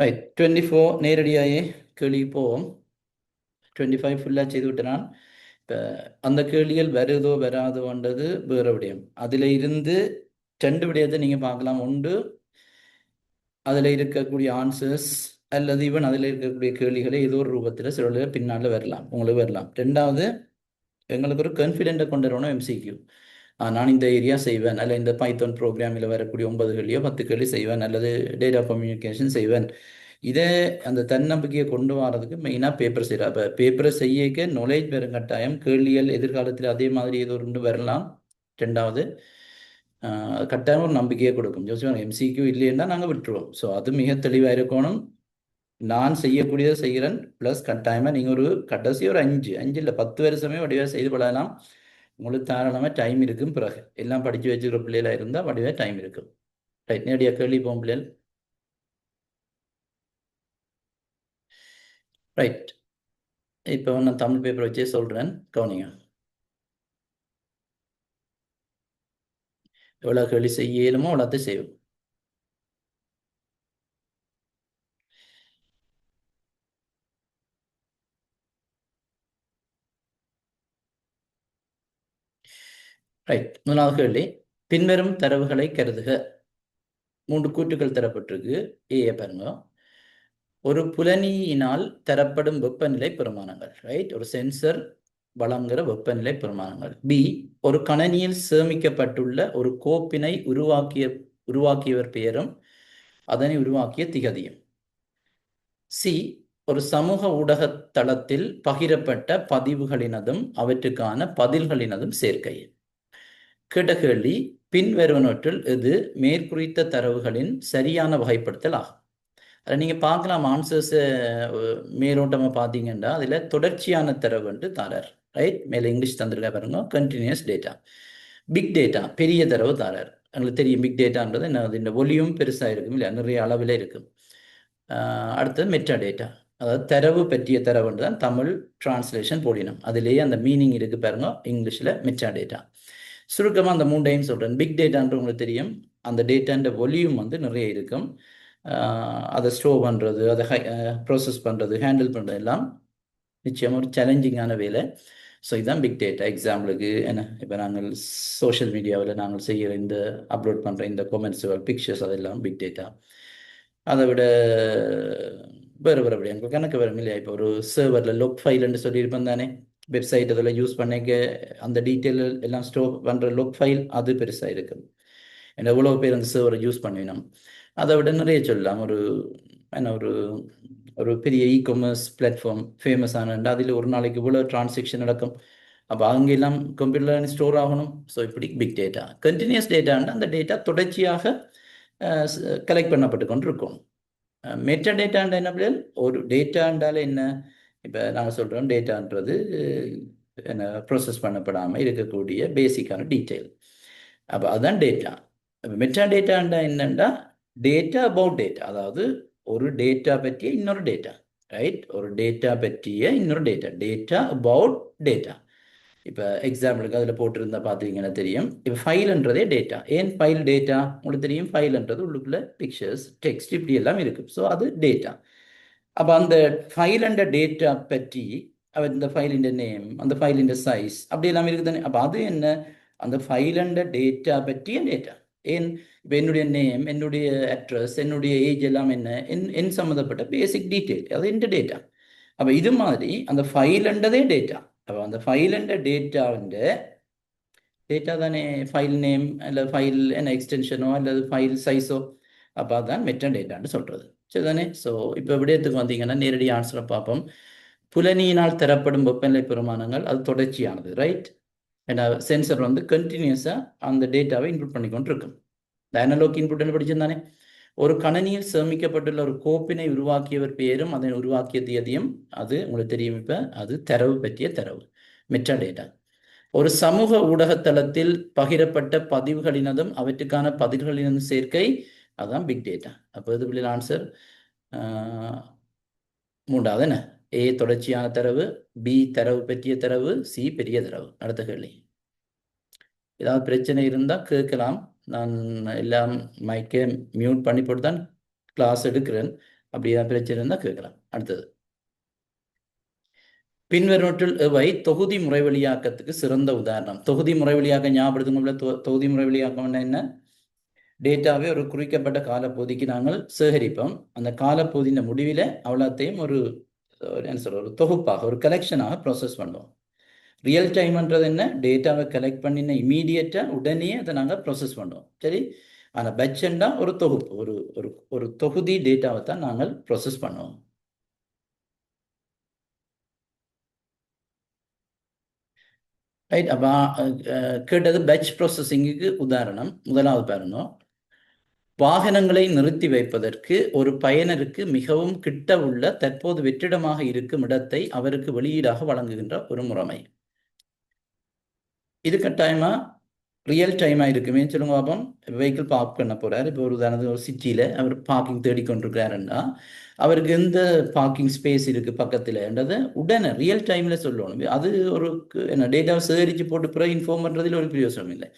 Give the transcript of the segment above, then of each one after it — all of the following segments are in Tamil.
ரைட் 24 நேரடியாகவே கேள்விக்கு போவோம். 25 ஃபுல்லாக செய்து விட்டு நான் இப்போ அந்த கேள்விகள் வருதோ வராதோன்றது வேறு விடயம். அதில் இருந்து 2 விடயத்தை நீங்கள் பார்க்கலாம். ஒன்று அதில் இருக்கக்கூடிய ஆன்சர்ஸ் அல்லது ஈவன் அதில் இருக்கக்கூடிய கேள்விகளை ஏதோ ஒரு ரூபத்தில் சில பின்னால் வரலாம், உங்களுக்கு வரலாம். ரெண்டாவது, எங்களுக்கு ஒரு கான்ஃபிடென்ட்டை கொண்டு வரணும். எம்சிக்யூ நான் இந்த ஏரியா செய்வேன், அல்ல இந்த பைத்தோன் ப்ரோக்ராமில் வரக்கூடிய 9 கேள்வியோ 10 கேள்வி செய்வேன், அல்லது டேட்டா கம்யூனிகேஷன் செய்வேன். இதை அந்த தன்னம்பிக்கையை கொண்டு வரதுக்கு மெயினாக பேப்பர் செய்கிறா. அப்போ பேப்பரை செய்யக்க நாலேஜ் வரும் கட்டாயம். கேள்விகள் எதிர்காலத்தில் அதே மாதிரி ஏதோ ஒன்று வரலாம். ரெண்டாவது, கட்டாயம் ஒரு நம்பிக்கையை கொடுக்கும். ஜோசியம் எம்சிக்யூ இல்லைன்னா நாங்கள் விட்டுருவோம். ஸோ அது மிக தெளிவாக இருக்கணும். நான் செய்யக்கூடியதை செய்கிறேன், ப்ளஸ் கட்டாயமாக நீங்கள் ஒரு கடைசி ஒரு 5 இல்லை 10 வருஷமே வடிவாக செய்து பழகலாம். உங்களுக்கு தாராளமாக டைம் இருக்கும். பிறகு எல்லாம் படித்து வச்சுக்கிற பிள்ளைகளாக இருந்தால் வடிவாக டைம் இருக்கும். ரைட், நேரடியாக கேள்வி போகும் பிள்ளைகள். ரைட், இப்போ நான் தமிழ் பேப்பர் வச்சே சொல்கிறேன், கவனிங்க. எவ்வளோ கேள்வி செய்ய இயலுமோ அவ்வளோத்தையும் செய்வோம். ரைட், முதலாவது கேள்வி. பின்வரும் தரவுகளை கருதுக. 3 கூற்றுகள் தரப்பட்டிருக்கு. ஏ பாருங்க. ஒரு புலனியினால் தரப்படும் வெப்பநிலை பெருமானங்கள். ரைட், ஒரு சென்சர் வழங்குகிற வெப்பநிலை பெருமானங்கள். பி, ஒரு கணனியில் சேமிக்கப்பட்டுள்ள ஒரு கோப்பினை உருவாக்கியவர் பெயரும் அதனை உருவாக்கிய திகதியும். சி, ஒரு சமூக ஊடக தளத்தில் பகிரப்பட்ட பதிவுகளினதும் அவற்றுக்கான பதில்களினதும் சேர்க்கை. கேட்ட கேள்வி, பின்வருவனவற்றில் இது மேற்குறித்த தரவுகளின் சரியான வகைப்படுத்தல் ஆகும். அதை நீங்கள் பார்க்கலாம். ஆன்சர்ஸை மேலோட்டமாக பார்த்தீங்கன்னா அதில் தொடர்ச்சியான தரவு வந்து தரார். ரைட், மேலே இங்கிலீஷ் தந்திருக்கா பாருங்க, கண்டினியூஸ் டேட்டா. பிக் டேட்டா பெரிய தரவு தரார். எங்களுக்கு தெரியும் பிக் டேட்டான்றது என்ன, இந்த ஒலியும் பெருசாக இருக்கும் இல்லையா, நிறைய அளவில் இருக்கும். அடுத்தது மெட்டா டேட்டா, அதாவது தரவு பற்றிய தரவுன்னு தான் தமிழ் டிரான்ஸ்லேஷன் போடினோம். அதுலேயே அந்த மீனிங் இருக்குது பாருங்க, இங்கிலீஷில் மெட்டா டேட்டா. சுருக்கமாக அந்த 3 டைம் சொல்கிறேன். பிக் டேட்டான்றது உங்களுக்கு தெரியும், அந்த டேட்டான்ற ஒலியும் வந்து நிறைய இருக்கும். அதை ஸ்டோர் பண்ணுறது, அதை ப்ராசஸ் பண்ணுறது, ஹேண்டில் பண்ணுறது எல்லாம் நிச்சயமாக ஒரு சேலஞ்சிங்கான வேலை. ஸோ இதுதான் பிக் டேட்டா. எக்ஸாம்பிளுக்கு என்ன, இப்போ நாங்கள் சோஷியல் மீடியாவில் நாங்கள் செய்கிற இந்த அப்லோட் பண்ணுற இந்த கொமெண்ட்ஸுகள், பிக்சர்ஸ், அதெல்லாம் பிக் டேட்டா. அதை விட வேறு வேறு விடயங்கள் கணக்கு வரும் இல்லையா. இப்போ ஒரு சர்வரில் லொக் ஃபைல்னு சொல்லியிருப்பேன் தானே, வெப்சைட் அதில் யூஸ் பண்ணிக்க அந்த டீட்டெயில் எல்லாம் ஸ்டோர் பண்ணுற லொக் ஃபைல் அது பெருசாக இருக்கும். ஏன்னா எவ்வளோ பேர் அந்த சர்வரை யூஸ் பண்ணினோம். அதை விட நிறைய சொல்லலாம். ஒரு என்ன, ஒரு பெரிய இ-காமர்ஸ் பிளாட்ஃபார்ம் ஃபேமஸ் ஆனது, அதில் ஒரு நாளைக்கு இவ்வளோ டிரான்சாக்ஷன் நடக்கும். அப்போ அங்கெல்லாம் கம்ப்யூட்டரில் ஸ்டோர் ஆகணும். ஸோ இப்படி பிக் டேட்டா. கண்டினியூஸ் டேட்டான்னா அந்த டேட்டா தொடர்ச்சியாக கலெக்ட் பண்ணப்பட்டு கொண்டு இருக்கும். மெட்டா டேட்டான்ற என்ன பிள்ளைகள், ஒரு டேட்டான்றால என்ன, இப்போ நாங்கள் சொல்கிறோம் டேட்டான்றது என்ன, ப்ராசஸ் பண்ணப்படாமல் இருக்கக்கூடிய பேசிக்கான டீட்டெயில். அப்போ அதுதான் டேட்டா. மெட்டா டேட்டாண்டா என்னண்டா, டேட்டா அபவுட் டேட்டா, அதாவது ஒரு டேட்டா பற்றிய இன்னொரு டேட்டா. ரைட், ஒரு டேட்டா பற்றிய இன்னொரு டேட்டா, டேட்டா அபவுட் டேட்டா. இப்போ எக்ஸாம்பிளுக்கு அதில் போட்டிருந்தா பார்த்தீங்கன்னா தெரியும். இப்போ ஃபைல்ன்றதே டேட்டா. ஏன் ஃபைல் டேட்டா உங்களுக்கு தெரியும், ஃபைல்ன்றது உள்ளுக்குள்ள பிக்சர்ஸ், டெக்ஸ்ட் இப்படி எல்லாம் இருக்கும். ஸோ அது டேட்டா. அப்போ அந்த ஃபைல் அண்ட் டேட்டா பற்றி இந்த ஃபைலின் நேம், அந்த ஃபைலின் சைஸ் அப்படி எல்லாம் இருக்குது தானே. அப்போ அது என்ன, அந்த ஃபைல் அண்ட் டேட்டா பற்றிய டேட்டா. ஏன், இப்போ என்னுடைய நேம், என்னுடைய அட்ரஸ், என்னுடைய ஏஜ் எல்லாம் என்ன, என் சம்மந்தப்பட்ட பேசிக் டீட்டெயில், அது இந்த டேட்டா. அப்போ இது மாதிரி அந்த ஃபைல்ன்றதே டேட்டா. அப்போ அந்த ஃபைல் அண்ட் டேட்டாவிൻ്റെ டேட்டா தானே ஃபைல் நேம், அல்லது ஃபைல் என்ன எக்ஸ்டென்ஷனோ அல்லது ஃபைல் சைஸோ. அப்போ அதுதான் மெட்டா டேட்டான்னு சொல்கிறது. சரி தானே. ஸோ இப்போ விடயத்துக்கு வந்தீங்கன்னா நேரடி ஆன்சரை பார்ப்போம். புலனியினால் தரப்படும் வெப்பநிலை பெருமானங்கள் அது தொடர்ச்சியானது. ரைட், ஏன்னா சென்சர் வந்து கண்டினியூஸாக அந்த டேட்டாவை இன்புட் பண்ணி கொண்டு இருக்கும். இந்த அனலாக் இன்புட்னு படிச்சிருந்தானே. ஒரு கணனியில் சேமிக்கப்பட்டுள்ள ஒரு கோப்பினை உருவாக்கியவர் பெயரும் அதனை உருவாக்கிய தேதியும், அது உங்களுக்கு தெரியும். இப்போ அது தரவு பற்றிய தரவு, மெட்டா டேட்டா. ஒரு சமூக ஊடகத்தளத்தில் பகிரப்பட்ட பதிவுகளினதும் அவற்றுக்கான பதில்களினதும் சேர்க்கை, அதுதான் பிக் டேட்டா. அப்போ இது பிள்ளை ஆன்சர் மூன்றாவது என்ன, ஏ தொடர்ச்சியான தரவு, பி தரவு பற்றிய தரவு, சி பெரிய தரவு. அடுத்த கேள்வி. ஏதாவது பிரச்சனை இருந்தால் கேட்கலாம். நான் எல்லாம் மைக்கை மியூட் பண்ணி போட்டு தான் கிளாஸ் எடுக்கிறேன். அப்படி ஏதாவது பிரச்சனை இருந்தால் கேட்கலாம். அடுத்தது, பின்வருவற்றில் எவை தொகுதி முறைவழியாக்கத்துக்கு சிறந்த உதாரணம்? தொகுதி முறைவழியாக்கம் ஞாபகப்படுத்துங்க. தொகுதி முறைவழியாக்கம் என்ன? டேட்டாவே ஒரு குறிக்கப்பட்ட காலப்பகுதிக்கு நாங்கள் சேகரிப்போம். அந்த காலப்பகுதியின் முடிவில் அவ்வளோத்தையும் என்ன சொல்ற, ஒரு தொகுப்பாக, ஒரு கலெக்ஷனாக ப்ராசஸ் பண்ணுவோம். ரியல் டைம்ன்றது என்ன? டேட்டாவை கலெக்ட் பண்ணின இமீடியட்டாக உடனே அதை நாங்கள் ப்ராசஸ் பண்ணுவோம். சரி. ஆனால் பேட்ச்னா ஒரு தொகுப்பு, ஒரு ஒரு ஒரு தொகுதி டேட்டாவை தான் நாங்கள் ப்ராசஸ் பண்ணுவோம். ரைட். அப்போ கேட்டது பேட்ச் ப்ராசஸிங்குக்கு உதாரணம். முதலாவது பாருங்க, வாகனங்களை நிறுத்தி வைப்பதற்கு ஒரு பயனருக்கு மிகவும் கிட்ட உள்ள தற்போது வெற்றிடமாக இருக்கும் இடத்தை அவருக்கு வெளியீடாக வழங்குகின்ற ஒரு முறைமை. இது கட்டாயமா ரியல் டைமாக இருக்குமே. சொல்லுங்க பாப்போம். வெஹிக்கிள் பார்க் பண்ண போறாரு. இப்போ ஒரு உதாரணத்துக்கு ஒரு சிட்டியில் அவர் பார்க்கிங் தேடிக்கொண்டிருக்கிறாருன்னா அவருக்கு எந்த பார்க்கிங் ஸ்பேஸ் இருக்கு பக்கத்துலன்றதை உடனே ரியல் டைமில் சொல்லணும். அது ஒரு என்ன டேட்டாவை சேகரித்து போட்டு பிறகு இன்ஃபார்ம் பண்ணுறதுல ஒரு பிரயோசனம் இல்லை.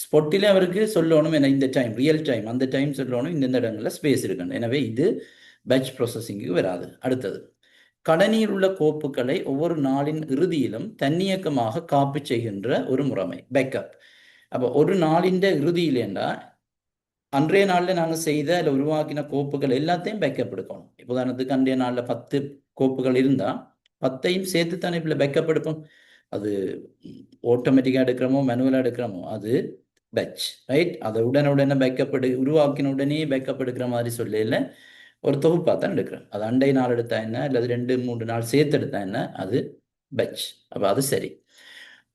ஸ்பாட்டில் அவருக்கு சொல்லணும் என்ன, இந்த டைம் ரியல் டைம், அந்த டைம் சொல்லணும் இந்த இடங்களில் ஸ்பேஸ் இருக்கணும். எனவே இது பேட்ச் ப்ராசஸிங்கு வராது. அடுத்தது, கடனியில் உள்ள கோப்புகளை ஒவ்வொரு நாளின் இறுதியிலும் தன்னியக்கமாக காப்பு செய்கின்ற ஒரு முறைமை, பேக்கப். அப்போ ஒரு நாளின் இறுதியிலேண்டா அன்றைய நாளில் நாங்கள் செய்த இல்லை உருவாக்கின கோப்புகள் எல்லாத்தையும் பேக்கப் எடுக்கணும். இப்போ உதாரணத்துக்கு அன்றைய நாளில் 10 கோப்புகள் இருந்தால் 10ஐயும் சேர்த்து தானே இப்போ பேக்கப் எடுப்போம். அது ஆட்டோமேட்டிக்காக எடுக்கிறோமோ மேனுவலாக எடுக்கிறோமோ அது பேட்ச். ரைட். அதை உடனே பேக்கப் உருவாக்கின உடனே பேக்கப் எடுக்கிற மாதிரி சொல்லல, ஒரு தொகுப்பாக தான் எடுக்கிறோம். அது அண்டை நாள் எடுத்தா என்ன, அல்லது 2-3 நாள் சேர்த்து எடுத்தா என்ன, அது பேட்ச். அப்போ அது சரி.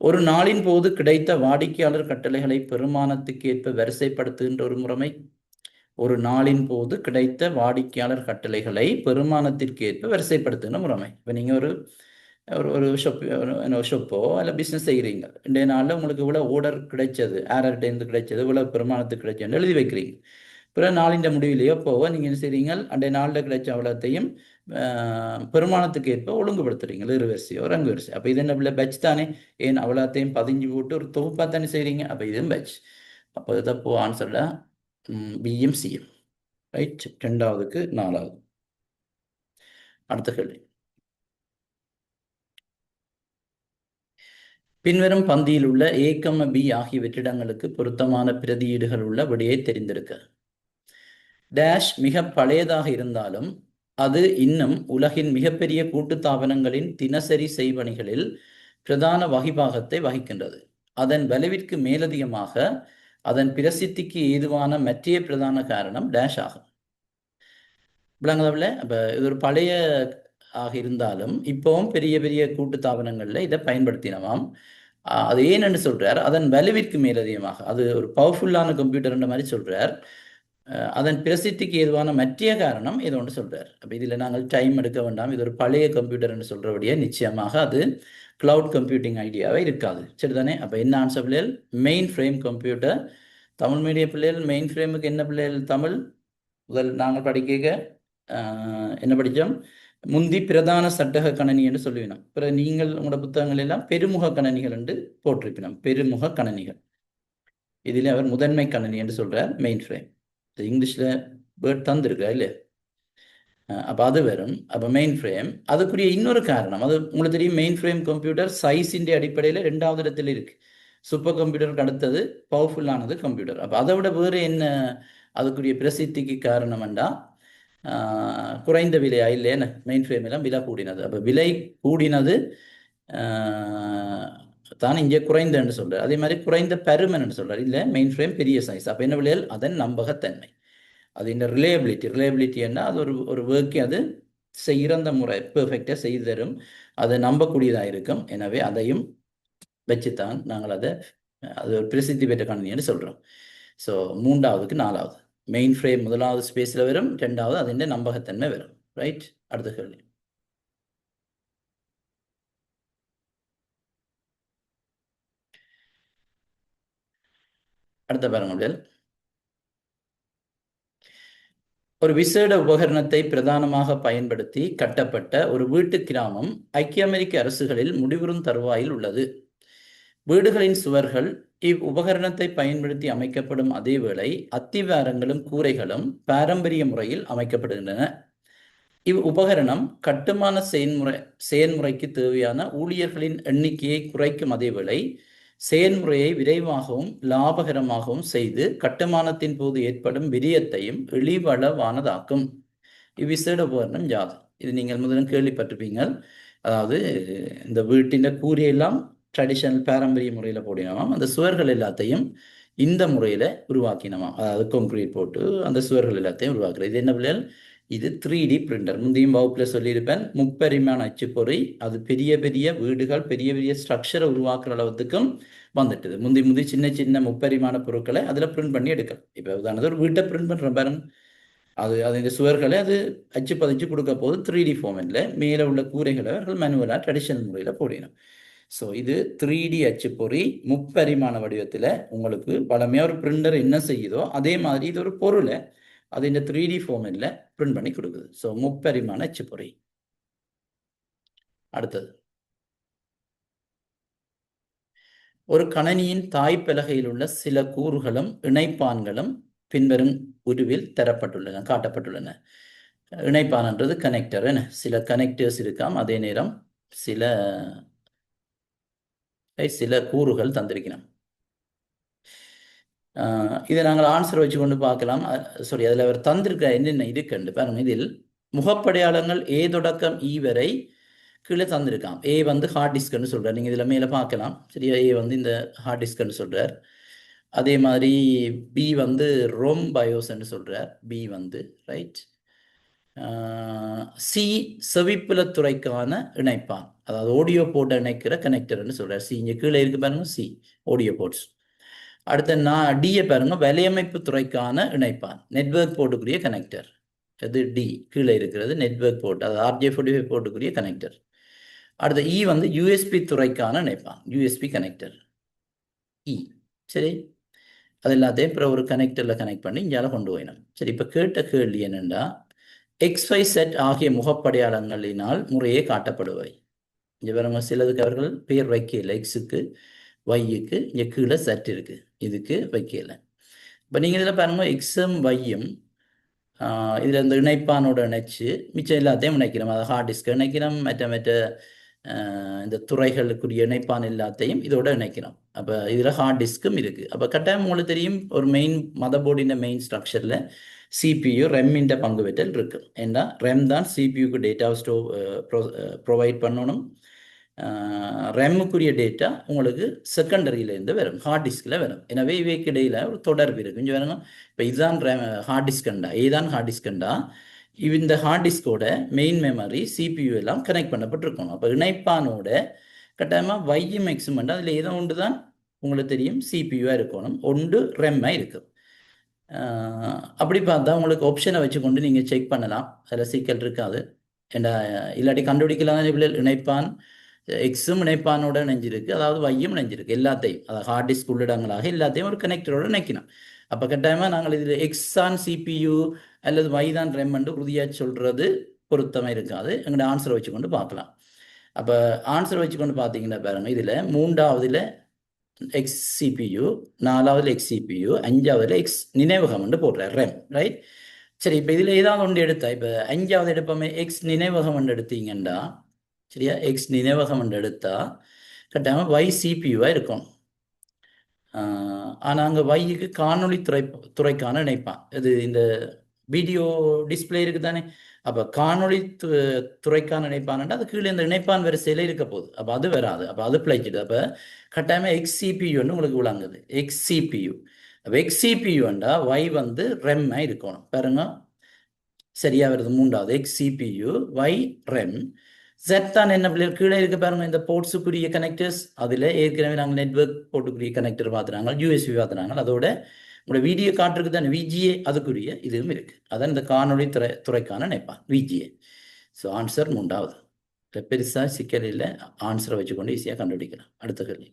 ஒரு நாளின் போது கிடைத்த வாடிக்கையாளர் கட்டளைகளை பெருமானத்துக்கு ஏற்ப வரிசைப்படுத்துகின்ற ஒரு முறைமை. ஒரு நாளின் போது கிடைத்த வாடிக்கையாளர் கட்டளைகளை பெருமானத்திற்கு ஏற்ப வரிசைப்படுத்துகின்ற முறைமை. இப்போ நீங்கள் ஒரு ஒரு ஷொப்போ இல்லை பிஸ்னஸ் செய்கிறீங்க. இன்றைய நாளில் உங்களுக்கு இவ்வளோ ஆர்டர் கிடைச்சது, யார்கிட்டேருந்து கிடைச்சது, இவ்வளோ பெருமானத்துக்கு கிடைச்சதுன்னு எழுதி வைக்கிறீங்க. பிறகு நாளின் முடிவிலேயோ போக நீங்கள் என்ன செய்றீங்க, அன்றைய நாளில் கிடைச்ச அவ்வளோத்தையும் பெருமானத்துக்கு ஏற்ப ஒழுங்குபடுத்துறீங்க, இரு வரிசையோ ரங்கு வரிசை. அப்போ இது என்ன பிள்ளை பேட்ச் தானே. ஏன் அவ்வளோத்தையும் பதிஞ்சு போட்டு ஒரு தொகுப்பாக தானே செய்கிறீங்க. அப்போ இதுவும் பேட்ச். அப்போ இது தப்போ ஆன்சரில் பிஎம் சிஎம். ரைட். 2வது 4வது. அடுத்த கேள்வி, பின்வரும் பந்தியில் உள்ள A, B ஆகிய வெற்றிடங்களுக்கு பொருத்தமான பிரதியீடுகள் உள்ள விடையை தெரிந்திருக்க. டேஷ் மிக பழையதாக இருந்தாலும் அது இன்னும் உலகின் மிகப்பெரிய கூட்டுத்தாபனங்களின் தினசரி செய்வணிகளில் பிரதான வகிபாகத்தை வகிக்கின்றது. அதன் வலுவிற்கு மேலதிகமாக அதன் பிரசித்திக்கு ஏதுவான மற்றைய பிரதான காரணம் டேஷ் ஆகும். விளங்குதவில்ல? அப்போ இது ஒரு பழைய ஆக இருந்தாலும் இப்போவும் பெரிய பெரிய கூட்டுத்தாபனங்களில் இதை பயன்படுத்தினவாம். அது ஏன்னு சொல்றார், அதன் வலுவிற்கு மேலதிகமாக, அது ஒரு பவர்ஃபுல்லான கம்ப்யூட்டர்ன்ற மாதிரி சொல்றார். அதன் பிரசித்திக்கு ஏதுவான மற்ற காரணம் ஏதோ ஒன்று சொல்றார். அப்போ இதில் நாங்கள் டைம் எடுக்க வேண்டாம், இது ஒரு பழைய கம்ப்யூட்டர்னு சொல்றபடியே நிச்சயமாக அது கிளவுட் கம்ப்யூட்டிங் ஐடியாவே இருக்காது. சரிதானே. அப்போ என்ன ஆன்சர் பிள்ளைகள்? Main frame computer. Tamil medium பிள்ளைகள் மெயின் ஃப்ரேமுக்கு என்ன பிள்ளைகள் தமிழ்? முதல் நாங்கள் படிக்க என்ன படித்தோம்? முந்தி பிரதான சட்டக கணனி என்று சொல்லுவினோம். பிறகு நீங்கள் உங்களோட புத்தகங்கள் எல்லாம் பெருமுக கணனிகள் என்று போட்டிருப்பினோம். பெருமுக கணனிகள். இதில் அவர் முதன்மை கணனி என்று சொல்றார், மெயின் ஃப்ரேம். இங்கிலீஷில் வேர்ட் தந்திருக்கா இல்லையா? அப்போ அது வரும். அப்போ மெயின் ஃப்ரேம் அதுக்குரிய இன்னொரு காரணம், அது உங்களுக்கு தெரியும், மெயின் ஃப்ரேம் கம்ப்யூட்டர் சைஸின் அடிப்படையில் 2வது இடத்துல இருக்கு. சூப்பர் கம்ப்யூட்டருக்கு அடுத்தது பவர்ஃபுல்லானது கம்ப்யூட்டர். அப்போ அதை விட வேறு என்ன அதுக்குரிய பிரசித்திக்கு காரணம் என்றா குறைந்த விலையா இல்லைன்னு மெயின் ஃப்ரேம் எல்லாம் விலை கூடினது. அப்போ விலை கூடினது தான் இங்கே குறைந்தன்னு சொல்றாரு. அதே மாதிரி குறைந்த பருமன் சொல்றாரு. இல்லை, மெயின் ஃப்ரேம் பெரிய சைஸ். அப்போ என்ன விலையில்? அதன் நம்பகத்தன்மை, அது இந்த ரிலையபிலிட்டி என்ன, அது ஒரு ஒர்க்கை அது சிறந்த முறை பெர்ஃபெக்டாக செய்து தரும், அதை நம்பக்கூடியதாக இருக்கும். எனவே அதையும் வச்சுத்தான் நாங்கள் அது ஒரு பிரசித்தி பெற்ற கணினின்னு சொல்கிறோம். ஸோ 3வது 4வது மெயின் ஃப்ரேம் முதலாவது ஸ்பேஸில் வரும், 2வது அதிൻ്റെ நம்பகத்தன்மை வரும். ரைட். அடுத்த கேள்வி, அடுத்த பாருங்க. ஒரு விசேட உபகரணத்தை பிரதானமாக பயன்படுத்தி கட்டப்பட்ட ஒரு வீட்டு கிராமம் ஐக்கிய அமெரிக்க அரசுகளில் முடிவுறும் தருவாயில் உள்ளது. வீடுகளின் சுவர்கள் இவ் உபகரணத்தை பயன்படுத்தி அமைக்கப்படும் அதேவேளை அத்திவாரங்களும் கூரைகளும் பாரம்பரிய முறையில் அமைக்கப்படுகின்றன. உபகரணம் கட்டுமான செயல்முறைக்கு தேவையான ஊழியர்களின் எண்ணிக்கையை குறைக்கும் அதேவேளை செயல்முறையை விரைவாகவும் லாபகரமாகவும் செய்து கட்டுமானத்தின் போது ஏற்படும் விரயத்தையும் இழிவளவானதாக்கும். இவ்விசேட உபகரணம் யாது? இது நீங்கள் முதலும் கேள்விப்பட்டிருப்பீங்க. அதாவது இந்த வீட்டின் கூரையெல்லாம் ட்ரெடிஷனல் பாரம்பரிய முறையில் போடினோம். அந்த சுவர்கள் எல்லாத்தையும் இந்த முறையில் உருவாக்கினோம். அதாவது கான்கிரீட் போட்டு அந்த சுவர்கள் எல்லாத்தையும் உருவாக்குறது. இது என்ன பிள்ளைகள்? இது 3D பிரிண்டர். முந்தையும் வகுப்பில் சொல்லியிருப்பேன். முப்பரிமாண அச்சுப்பொறி. அது பெரிய பெரிய வீடுகள், பெரிய பெரிய ஸ்ட்ரக்சரை உருவாக்குற அளவுக்கும் வந்துட்டுது. முந்தி சின்ன சின்ன முப்பரிமாண பொருட்களை அதில் பிரிண்ட் பண்ணி எடுக்கலாம். இப்போ உதாரணத்துக்கு ஒரு வீட்டை பிரிண்ட் பண்ணுற பாருங்க. அது இந்த சுவர்களை அது அச்சு பதிச்சு கொடுக்க போது 3D ஃபார்மெட்டில் மேலே உள்ள கூரைகளை அவர்கள் மேனுவலாக ட்ரெடிஷனல் முறையில் போடணும். ஸோ இது 3D அச்சுப்பொறி முப்பரிமாண வடிவத்தில் உங்களுக்கு பழமையாக ஒரு பிரிண்டர் என்ன செய்யுதோ அதே மாதிரி இது ஒரு பொருளை அது இந்த 3D ஃபார்மெட்டில் பிரிண்ட் பண்ணி கொடுக்குது. ஸோ முப்பரிமாண அச்சுப்பொறி. அடுத்தது, ஒரு கணனியின் தாய்ப்பலகையில் உள்ள சில கூறுகளும் இணைப்பான்களும் பின்வரும் உருவில் தரப்பட்டுள்ளன, காட்டப்பட்டுள்ளன. இணைப்பான்ன்றது கனெக்டர். சில கனெக்டர்ஸ் இருக்காம், அதே நேரம் சில கூறுகள் தந்திருக்கணும். இதை நாங்கள் ஆன்சர் வச்சு கொண்டு பார்க்கலாம். சாரி, அதில் அவர் தந்திருக்க என்னென்ன இருக்குன்னு பாருங்க. இதில் முகப்படையாளங்கள் ஏ தொடக்கம் இ வரை கீழே தந்திருக்கான். ஏ வந்து ஹார்ட் டிஸ்க்னு சொல்கிறார். நீங்கள் இதில் மேலே பார்க்கலாம். சரியா? ஏ வந்து இந்த ஹார்ட் டிஸ்க்னு சொல்கிறார். அதே மாதிரி பி வந்து ரோம் பயோஸ்ன்னு சொல்கிறார். பி வந்து ரைட். சி செவிப்புலத்துறைக்கான இணைப்பான், அதாவது ஆடியோ போர்ட்டை இணைக்கிற கனெக்டர்னு சொல்கிறார். சி இங்கே கீழே இருக்கு பாருங்க, சி ஆடியோ போர்ட்ஸ். அடுத்த டியை பாருங்க, வலையமைப்பு துறைக்கான இணைப்பான், நெட்வொர்க் போர்ட்டுக்குரிய கனெக்டர். அது டி கீழே இருக்கிறது, நெட்வொர்க் போர்ட், அது RJ45 போர்ட்டுக்குரிய கனெக்டர். அடுத்த இ வந்து யூஎஸ்பி துறைக்கான இணைப்பான், யூஎஸ்பி கனெக்டர் இ. சரி, அது எல்லாத்தையும் அப்புறம் ஒரு கனெக்டரில் கனெக்ட் பண்ணி இங்கால கொண்டு போயிடும். சரி, இப்போ கேட்ட கேள்வி என்னென்னா, XYZ ஆகிய முகப்படையாளங்களினால் முறையே காட்டப்படுவை. இங்கே பாருங்க, சிலதுக்கு அவர்கள் பேர் வைக்கல. எக்ஸுக்கு ஒய்யுக்கு இங்கே கீழே செட் இருக்கு, இதுக்கு வைக்கல. இப்போ நீங்கள் இதில் பாருங்க, எக்ஸும் ஒய்யும் இதில் இந்த இணைப்பானோட இணைச்சு மிச்சம் எல்லாத்தையும் இணைக்கிறோம். அதை ஹார்ட் டிஸ்க் இணைக்கிறோம், மற்ற இந்த துறைகளுக்குரிய இணைப்பான் எல்லாத்தையும் இதோட இணைக்கிறோம். அப்போ இதில் ஹார்ட் டிஸ்க்கும் இருக்குது. அப்போ கட்டாயம் உங்களுக்கு தெரியும், ஒரு மெயின் மதர் போர்டின் மெயின் ஸ்ட்ரக்சரில் CPU ரெம்மின்ற பங்கு பெற்றல் இருக்கு. ஏன்னா ரெம் தான் CPUக்கு டேட்டா ப்ரொவைட் பண்ணணும். ரெம்முக்குரிய டேட்டா உங்களுக்கு செகண்டரியிலேருந்து வரும், ஹார்ட் டிஸ்கில் வரும். எனவே இவைக்கு இடையில் ஒரு தொடர்பு இருக்கு. கொஞ்சம் வேணுங்க. இப்போ இதுதான் ஹார்ட் டிஸ்கண்டா, இதுதான் ஹார்ட் டிஸ்கண்டா, இந்த ஹார்ட் டிஸ்கோட மெயின் மெமரி CPU எல்லாம் கனெக்ட் பண்ணப்பட்டிருக்கணும். அப்போ இணைப்பானோட கட்டாயமாக வையும் எக்ஸுமெண்ட் அதில் ஏதோ ஒன்று தான் உங்களுக்கு தெரியும் CPU இருக்கணும், ஒன்று ரெம்மாக இருக்கும். அப்படி பார்த்தா உங்களுக்கு ஆப்ஷனை வச்சுக்கொண்டு நீங்கள் செக் பண்ணலாம், அதில் சிக்கல் இருக்காது. ஏண்டா இல்லாட்டி கண்டுபிடிக்கலாம். இணைப்பான் எக்ஸும் இணைப்பானோட இணைஞ்சிருக்கு, அதாவது வையும் இணைஞ்சிருக்கு, எல்லாத்தையும் அதாவது ஹார்ட் டிஸ்க் உள்ளிடங்களாக எல்லாத்தையும் ஒரு கனெக்டரோட இணைக்கணும். அப்போ கட்டாயமாக நாங்கள் இதில் எக்ஸ் தான் CPU அல்லது Y தான் ரெம் என்று உறுதியாக சொல்கிறது பொருத்தமாக இருக்காது. எங்களோட ஆன்சரை வச்சுக்கொண்டு பார்க்கலாம். அப்போ ஆன்சர் வச்சுக்கொண்டு பார்த்தீங்கன்னா பாருங்கள், இதில் மூன்றாவதுல எக்ஸ் CPU, நாலாவதுல எக்ஸ் CPU, அஞ்சாவதுல எக்ஸ் நினைவகம் என்று போடுறார், ரெம். ரைட். சரி, இப்போ இதில் ஏதாவது ஒன்று எடுத்தா, இப்போ அஞ்சாவது எடுப்போமே, எக்ஸ் நினைவகம் ஒன்று எடுத்தீங்கன்னா, சரியா, எக்ஸ் நினைவகம் ஒன்று எடுத்தா கட்டாயமாக Y CPU-வாக இருக்கும். ஆனால் அங்கே வைக்கு காணொளி துறைக்கான இணைப்பான். இது இந்த வீடியோ டிஸ்பிளே இருக்குது தானே, அப்போ காணொளி துறைக்கான இணைப்பான்டா அது கீழே இந்த இணைப்பான் வரிசையில் இருக்க போகுது. அப்போ அது வராது, அப்போ அது பிழைச்சிது. அப்போ கட்டாயமாக XCPUன்னு உங்களுக்கு விளங்குது, XCPU. அப்போ XCPUண்டா Y வந்து ரெம்மாக இருக்கணும். பாருங்க, சரியா வருது. மூன்றாவது XCPU Y ரெம். Z தான் என்ன பிள்ளைகள் கீழே இருக்க பாருங்க, இந்த போர்ட்ஸுக்குரிய கனெக்டர்ஸ். அதில் ஏற்கனவே நாங்கள் நெட்வொர்க் போர்ட்டுக்குரிய கனெக்டர் பார்த்துனாங்க, USB பார்த்துனாங்க. அதோட உங்களோட வீடியோ காட்டுருக்கு தானே VGA, அதுக்குரிய இதுவும் இருக்கு. அதான் இந்த காணொளி துறைக்கான இணைப்பான் VGA. ஸோ ஆன்சர் மூன்றாவது. பெருசாக சிக்கல் இல்லை, ஆன்சரை வச்சுக்கொண்டு ஈஸியாக கண்டுபிடிக்கலாம். அடுத்த கேள்வி.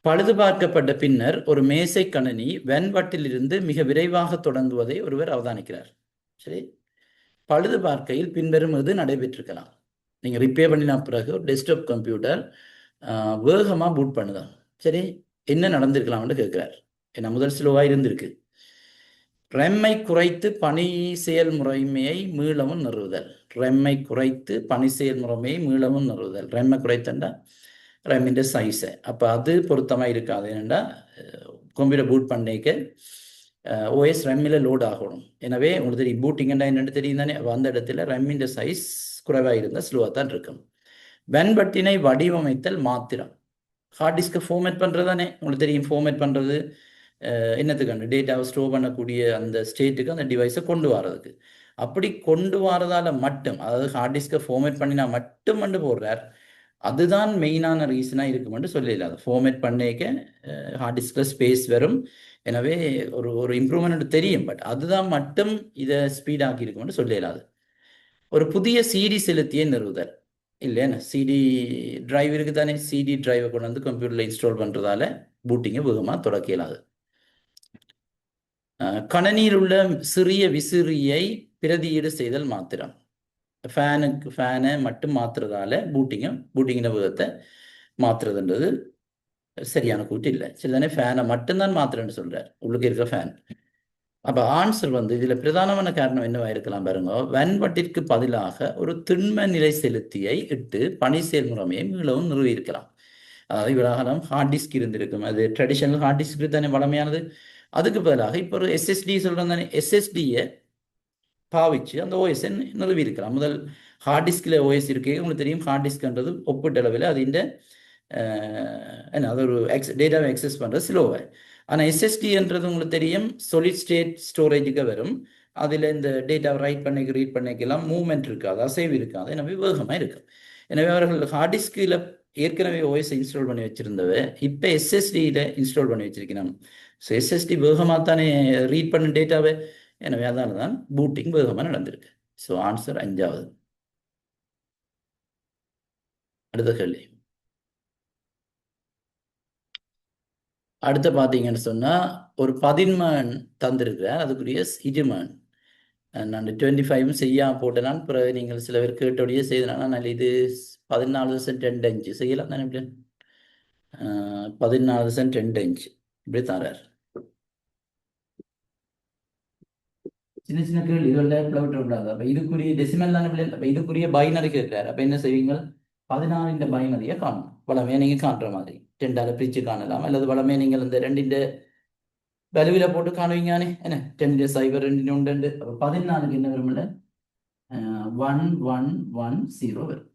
பழுது பார்க்கப்பட்ட பின்னர் ஒரு மேசை கணனி வெண்வட்டிலிருந்து மிக விரைவாக தொடங்குவதை ஒருவர் அவதானிக்கிறார். சரி, பழுது பார்க்கையில் பின்வரும் எது நடைபெற்றிருக்கலாம்? நீங்கள் ரிப்பேர் பண்ணின பிறகு ஒரு டெஸ்க்டாப் கம்ப்யூட்டர் வேகமாக பூட் பண்ணுதான். சரி, என்ன நடந்திருக்கலாம்னு கேட்குறார். ஏன்னா முதல் ஸ்லோவாக இருந்திருக்கு. ரெம்மை குறைத்து பணி செயல்முறைமையை மீளவும் நிறுவுதல். ரெம்மை குறைத்து பணி செயல்முறைமையை மீளவும் நிறுவுதல். ரெம்மை குறைத்தண்டா ரெம்மிൻ്റെ சைஸை அப்போ அது பொருத்தமாக இருக்காது. ஏனெண்டா கம்ப்யூட்டர் பூட் பண்ணிக்க ஓஎஸ் ரெம்மில் லோட் ஆகணும். எனவே உங்களுக்கு தெரியும் பூட்டிங்கண்டா என்னென்னு தெரியும் தானே. அந்த இடத்துல ரெம்மிൻ്റെ சைஸ் குறைவாக இருந்தால் ஸ்லோவாக தான் இருக்கும். வெண்பட்டினை வடிவமைத்தல் மாத்திரம். ஹார்ட் டிஸ்கை ஃபார்மேட் பண்ணுறது தானே உங்களுக்கு தெரியும். ஃபார்மேட் பண்ணுறது என்னத்துக்கு டேட்டாவை ஸ்டோர் பண்ணக்கூடிய அந்த ஸ்டேட்டுக்கு அந்த டிவைஸை கொண்டு வரதுக்கு. அப்படி கொண்டு வரதால மட்டும், அதாவது ஹார்ட் டிஸ்கை ஃபார்மேட் பண்ணினா மட்டும் போடுறார். அதுதான் மெயினான ரீசனாக இருக்குமென்று சொல்லல. அதை ஃபார்மேட் பண்ணிக்க ஹார்ட் டிஸ்கில் ஸ்பேஸ் வரும். எனவே ஒரு ஒரு இம்ப்ரூவ்மெண்ட் தெரியும். பட் அதுதான் மட்டும் இதை ஸ்பீடாக்கி இருக்குமென்று சொல்லலாது. ஒரு புதிய சிடி செலுத்திய நிறுவுதல் இல்லைன்னா சிடி டிரைவ் இருக்கு தானே. சிடி டிரைவை கொண்டு வந்து கம்ப்யூட்டரில் இன்ஸ்டால் பண்ணுறதால பூட்டிங்கை வேகமாக தொடக்க இயலாது. கணனியில் உள்ள சிறிய விசிறியை பிரதியீடு செய்தல் மாத்திரம். ஃபேனை மட்டும் மாற்றுறதால பூட்டிங்கின வேகத்தை மாற்றுறதுன்றது சரியான கூட்டு இல்லை. சரி தானே. ஃபேனை மட்டும்தான் மாத்திரன்னு சொல்கிறார், உள்ளுக்கு இருக்கிற ஃபேன். அப்போ ஆன்சர் இதில் பிரதானமான காரணம் என்னவா இருக்கலாம் பாருங்க. வெண்பட்டிற்கு பதிலாக ஒரு திண்ம நிலை செலுத்தியை இட்டு பணி செயல்முறைமையை மீளவும் நிறுவி இருக்கலாம். அதாவது இவ்வளவு ஹார்ட் டிஸ்க் இருந்திருக்கும். அது ட்ரெடிஷனல் ஹார்ட் டிஸ்க் தானே வளமையானது. அதுக்கு பதிலாக இப்போ ஒரு எஸ்எஸ்டி சொல்கிறோம் தானே. எஸ்எஸ்டியை பாவிச்சு அந்த ஓஎஸ்ஐ நிறுவி இருக்கலாம். முதல் ஹார்ட் டிஸ்கில் ஓஎஸ் இருக்கு. உங்களுக்கு தெரியும் ஹார்ட் டிஸ்க்ன்றது ஒப்பீட்டளவில் அது என்ன அது ஒரு டேட்டாவை எக்ஸஸ் பண்ணுறது ஸ்லோவாக. ஆனால் எஸ்எஸ்டின்றது உங்களுக்கு தெரியும் சொலிட் ஸ்டேட் ஸ்டோரேஜுக்கு வரும். அதில் இந்த டேட்டாவை ரைட் பண்ணிக்க ரீட் பண்ணிக்கலாம். மூவ்மெண்ட் இருக்காது, அசைவு இருக்காது. எனவே வேகமாக இருக்கும். எனவே அவர்கள் ஹார்ட் டிஸ்கில் ஏற்கனவே ஓஎஸ் இன்ஸ்டால் பண்ணி வச்சுருந்தவ இப்போ எஸ்எஸ்டியில் இன்ஸ்டால் பண்ணி வச்சிருக்கிறாங்க. ஸோ எஸ்எஸ்டி வேகமாக தானே ரீட் பண்ண டேட்டாவை. எனவே அதனால தான் பூட்டிங் வேகமாக நடந்திருக்கு. ஸோ ஆன்சர் 5வது. அடுத்த கேள்வி. அடுத்த பார்த்தீங்கன்னு சொன்னால் ஒரு 10 தந்திருக்கிறார். அதுக்குரிய இருமன் நான் 25 செய்யாமல் போட்டேனான். பிறகு நீங்கள் சில பேர் கேட்டோடையே செய்தனா. நான் இது 14.25 செய்யலாம் தானே. இப்படி 14.25 இப்படி தரார். சின்ன சின்ன கேள்வி இதுவெல்லாம் விட்டுறக்கூடாது. அப்போ இதுக்குரிய டெசிமல் தானே பிள்ளை. அப்போ இதுக்குரிய பைனரி கேட்கிறார். அப்போ என்ன செய்வீங்க? 14 பைனரியை காணும். வளமே நீங்கள் காணுற மாதிரி 10ஆல் பிரித்து காணலாம். அல்லது வளமே நீங்கள் இந்த 2 வேல்யூவில் போட்டு காணுவீங்கன்னு என்ன 10 சைபர் 2 உண்டு. அப்போ 14க்கு என்ன வரும்ல 1110 வரும்.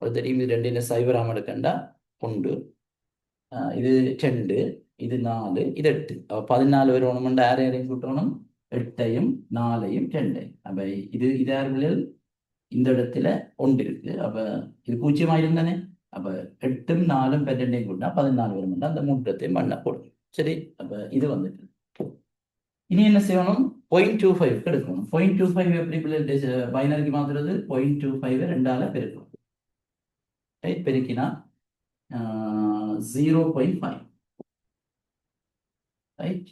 அது தெரியும். இது 2 சைபராம எடுக்கண்டா 1 இது 2 இது 4 இது 8. அப்போ 14 வருவணும்னா யாரையும் கூட்டணும் 8ஐயும் 4ஐயும் 2ஐயும். அப்போ இது யார்கள் இந்த இடத்துல 1 இருக்கு. அப்போ இது 0 ஆயிரும் தானே. அப்போ 8ம் 4ம் 12ஐயும் கூட்டினா 14 வரும்னா அந்த 3ஐயும் மண்ணை போடும். சரி. அப்போ இது வந்துட்டு இனி என்ன செய்யணும்? 0.25 எடுக்கணும். 0.25 எப்படி பைனரிக்கு மாத்துறது? 0.25 2ஆல பெருக்கணும். ரைட். பெருக்கினா 0.5 ரைட்.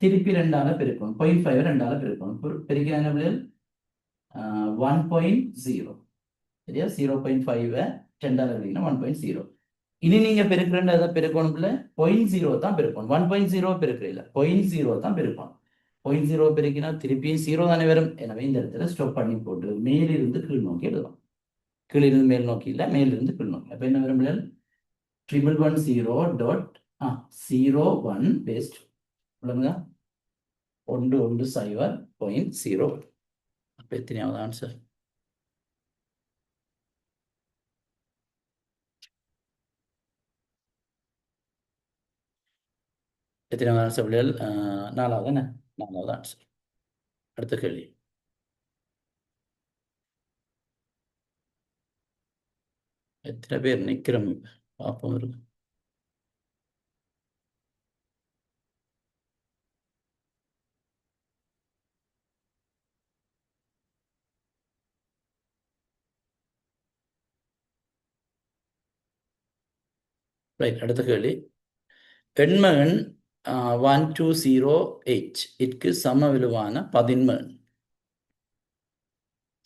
திருப்பி 2ஆல பெருக்கணும். 0.5 2ஆல பெருக்கணும். பெருக்கினா என்ன பிள்ளைகள் 1.0 சரியா. 0.5 10ஆல பெருக்கினா 1.0. இனி நீங்க பெருக்கிறத பெருக்கணும் பிள்ளை 0.0 தான் பெருக்கணும். 1.0 பெருக்கிறீங்க 0.0 தான் பெருக்கணும். 0.0 பெருக்கினா திருப்பியும் 0 தானே வரும். எனவே இந்த இடத்துல ஸ்டாப் பண்ணி போட்டு மேலிருந்து கீழ் நோக்கி எழுதலாம். கீழிருந்து மேல் நோக்கி இல்லை, மேலிருந்து கீழ் நோக்கி. அப்போ என்ன வரும் பிள்ளைகள் 1110.01 பேஸ்ட் 110.0. அப்போ எத்தனையாவது ஆன்சர்? எத்தனையாவது ஆன்சர் பிள்ளைகள்? 4வது என்ன? 4வது ஆன்சர். அடுத்த கேள்வி. எத்தனை பேர் நிற்கிறோம் பார்ப்போம் இருக்கு. ரைட். அடுத்த கேள்வி. எண்மகன் 1208 இற்கு சமவிலுவான 10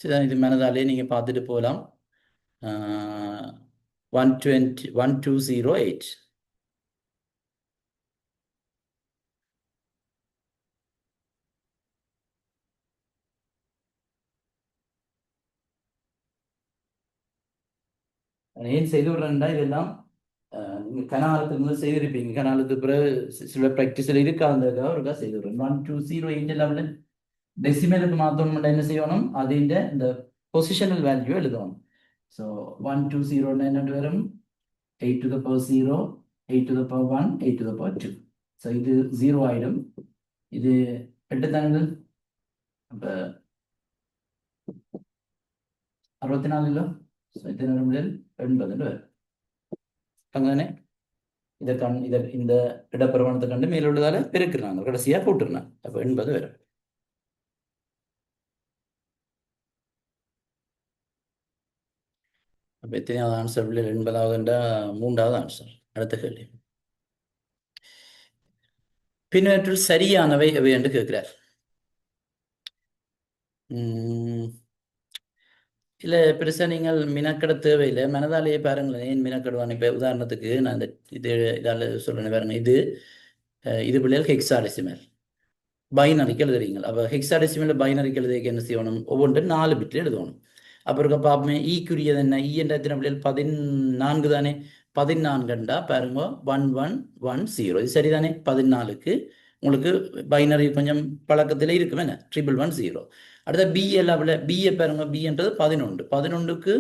சரி. இது மனதாலே நீங்கள் பார்த்துட்டு போகலாம். 1208 . ஏன் செய்து விடுறேன்டா இதெல்லாம் நீங்கள் கனாலத்துக்கு முதல் செய்திருப்பீங்க. கனாலுக்கு பிறகு சில ப்ராக்டிஸில் இருக்காதுக்காக ஒருக்கா செய்து விடுறேன். 1 2 0 8 11 டெசிமலுக்கு மாற்றணும்னா என்ன செய்யணும்? அதிൻ്റെ இந்த பொசிஷனல் வேல்யூ எழுதணும். ஸோ 1 2 0 என்னென்று வரும்? 8 to the power 0, 8 to the power 1, 8 to the power 2. So இது 0 ஆயிடும். இது 8 தானே? அப்போ 64 இல்லை. ஸோ எத்தனை முதல் 80 வரும். അങ്ങനെ இந்த இடப்பிரமாணத்தை கண்டு மேலுள்ளதால பெருக்கிறாங்க, கடைசியா கூட்டுறாங்க. அப்ப 80 வரும். அப்ப எத்தனையாவது ஆன்சர்? 80வது, 3வது ஆன்சர். அடுத்த கேள்வி. பின்னவற்றில் சரியானவை எவை என்று கேட்கிறார். இல்ல பெருசா நீங்கள் மினக்கட தேவையில்லை, மனதாலேயே பாருங்களேன். ஏன் மினக்கடுவான்? இப்ப உதாரணத்துக்கு நான் இந்த இதால சொல்றேன் பாருங்க. இது பிள்ளைகள் ஹெக்ஸாடெசிமல் பைனரிக்கு எழுதுறீங்க. அப்போ ஹெக்ஸாடெசிமல் பைனரிக்கு எழுதிக்க என்ன செய்யணும்? ஒவ்வொன்றும் 4 பிட்டில் எழுதணும். அப்போ இருக்க பார்ப்போமே, ஈக்குரியது என்ன? என்ற எத்தனை பிள்ளைகள்? 14 தானே. 14 பாருங்க, 1110. இது சரிதானே? 14க்கு உங்களுக்கு பைனரி கொஞ்சம் பழக்கத்தில் இருக்கும் என்ன? 11110. அடுத்த பி எல்லாம் பிஏ பாருங்க. பின்றது 11. 11க்கு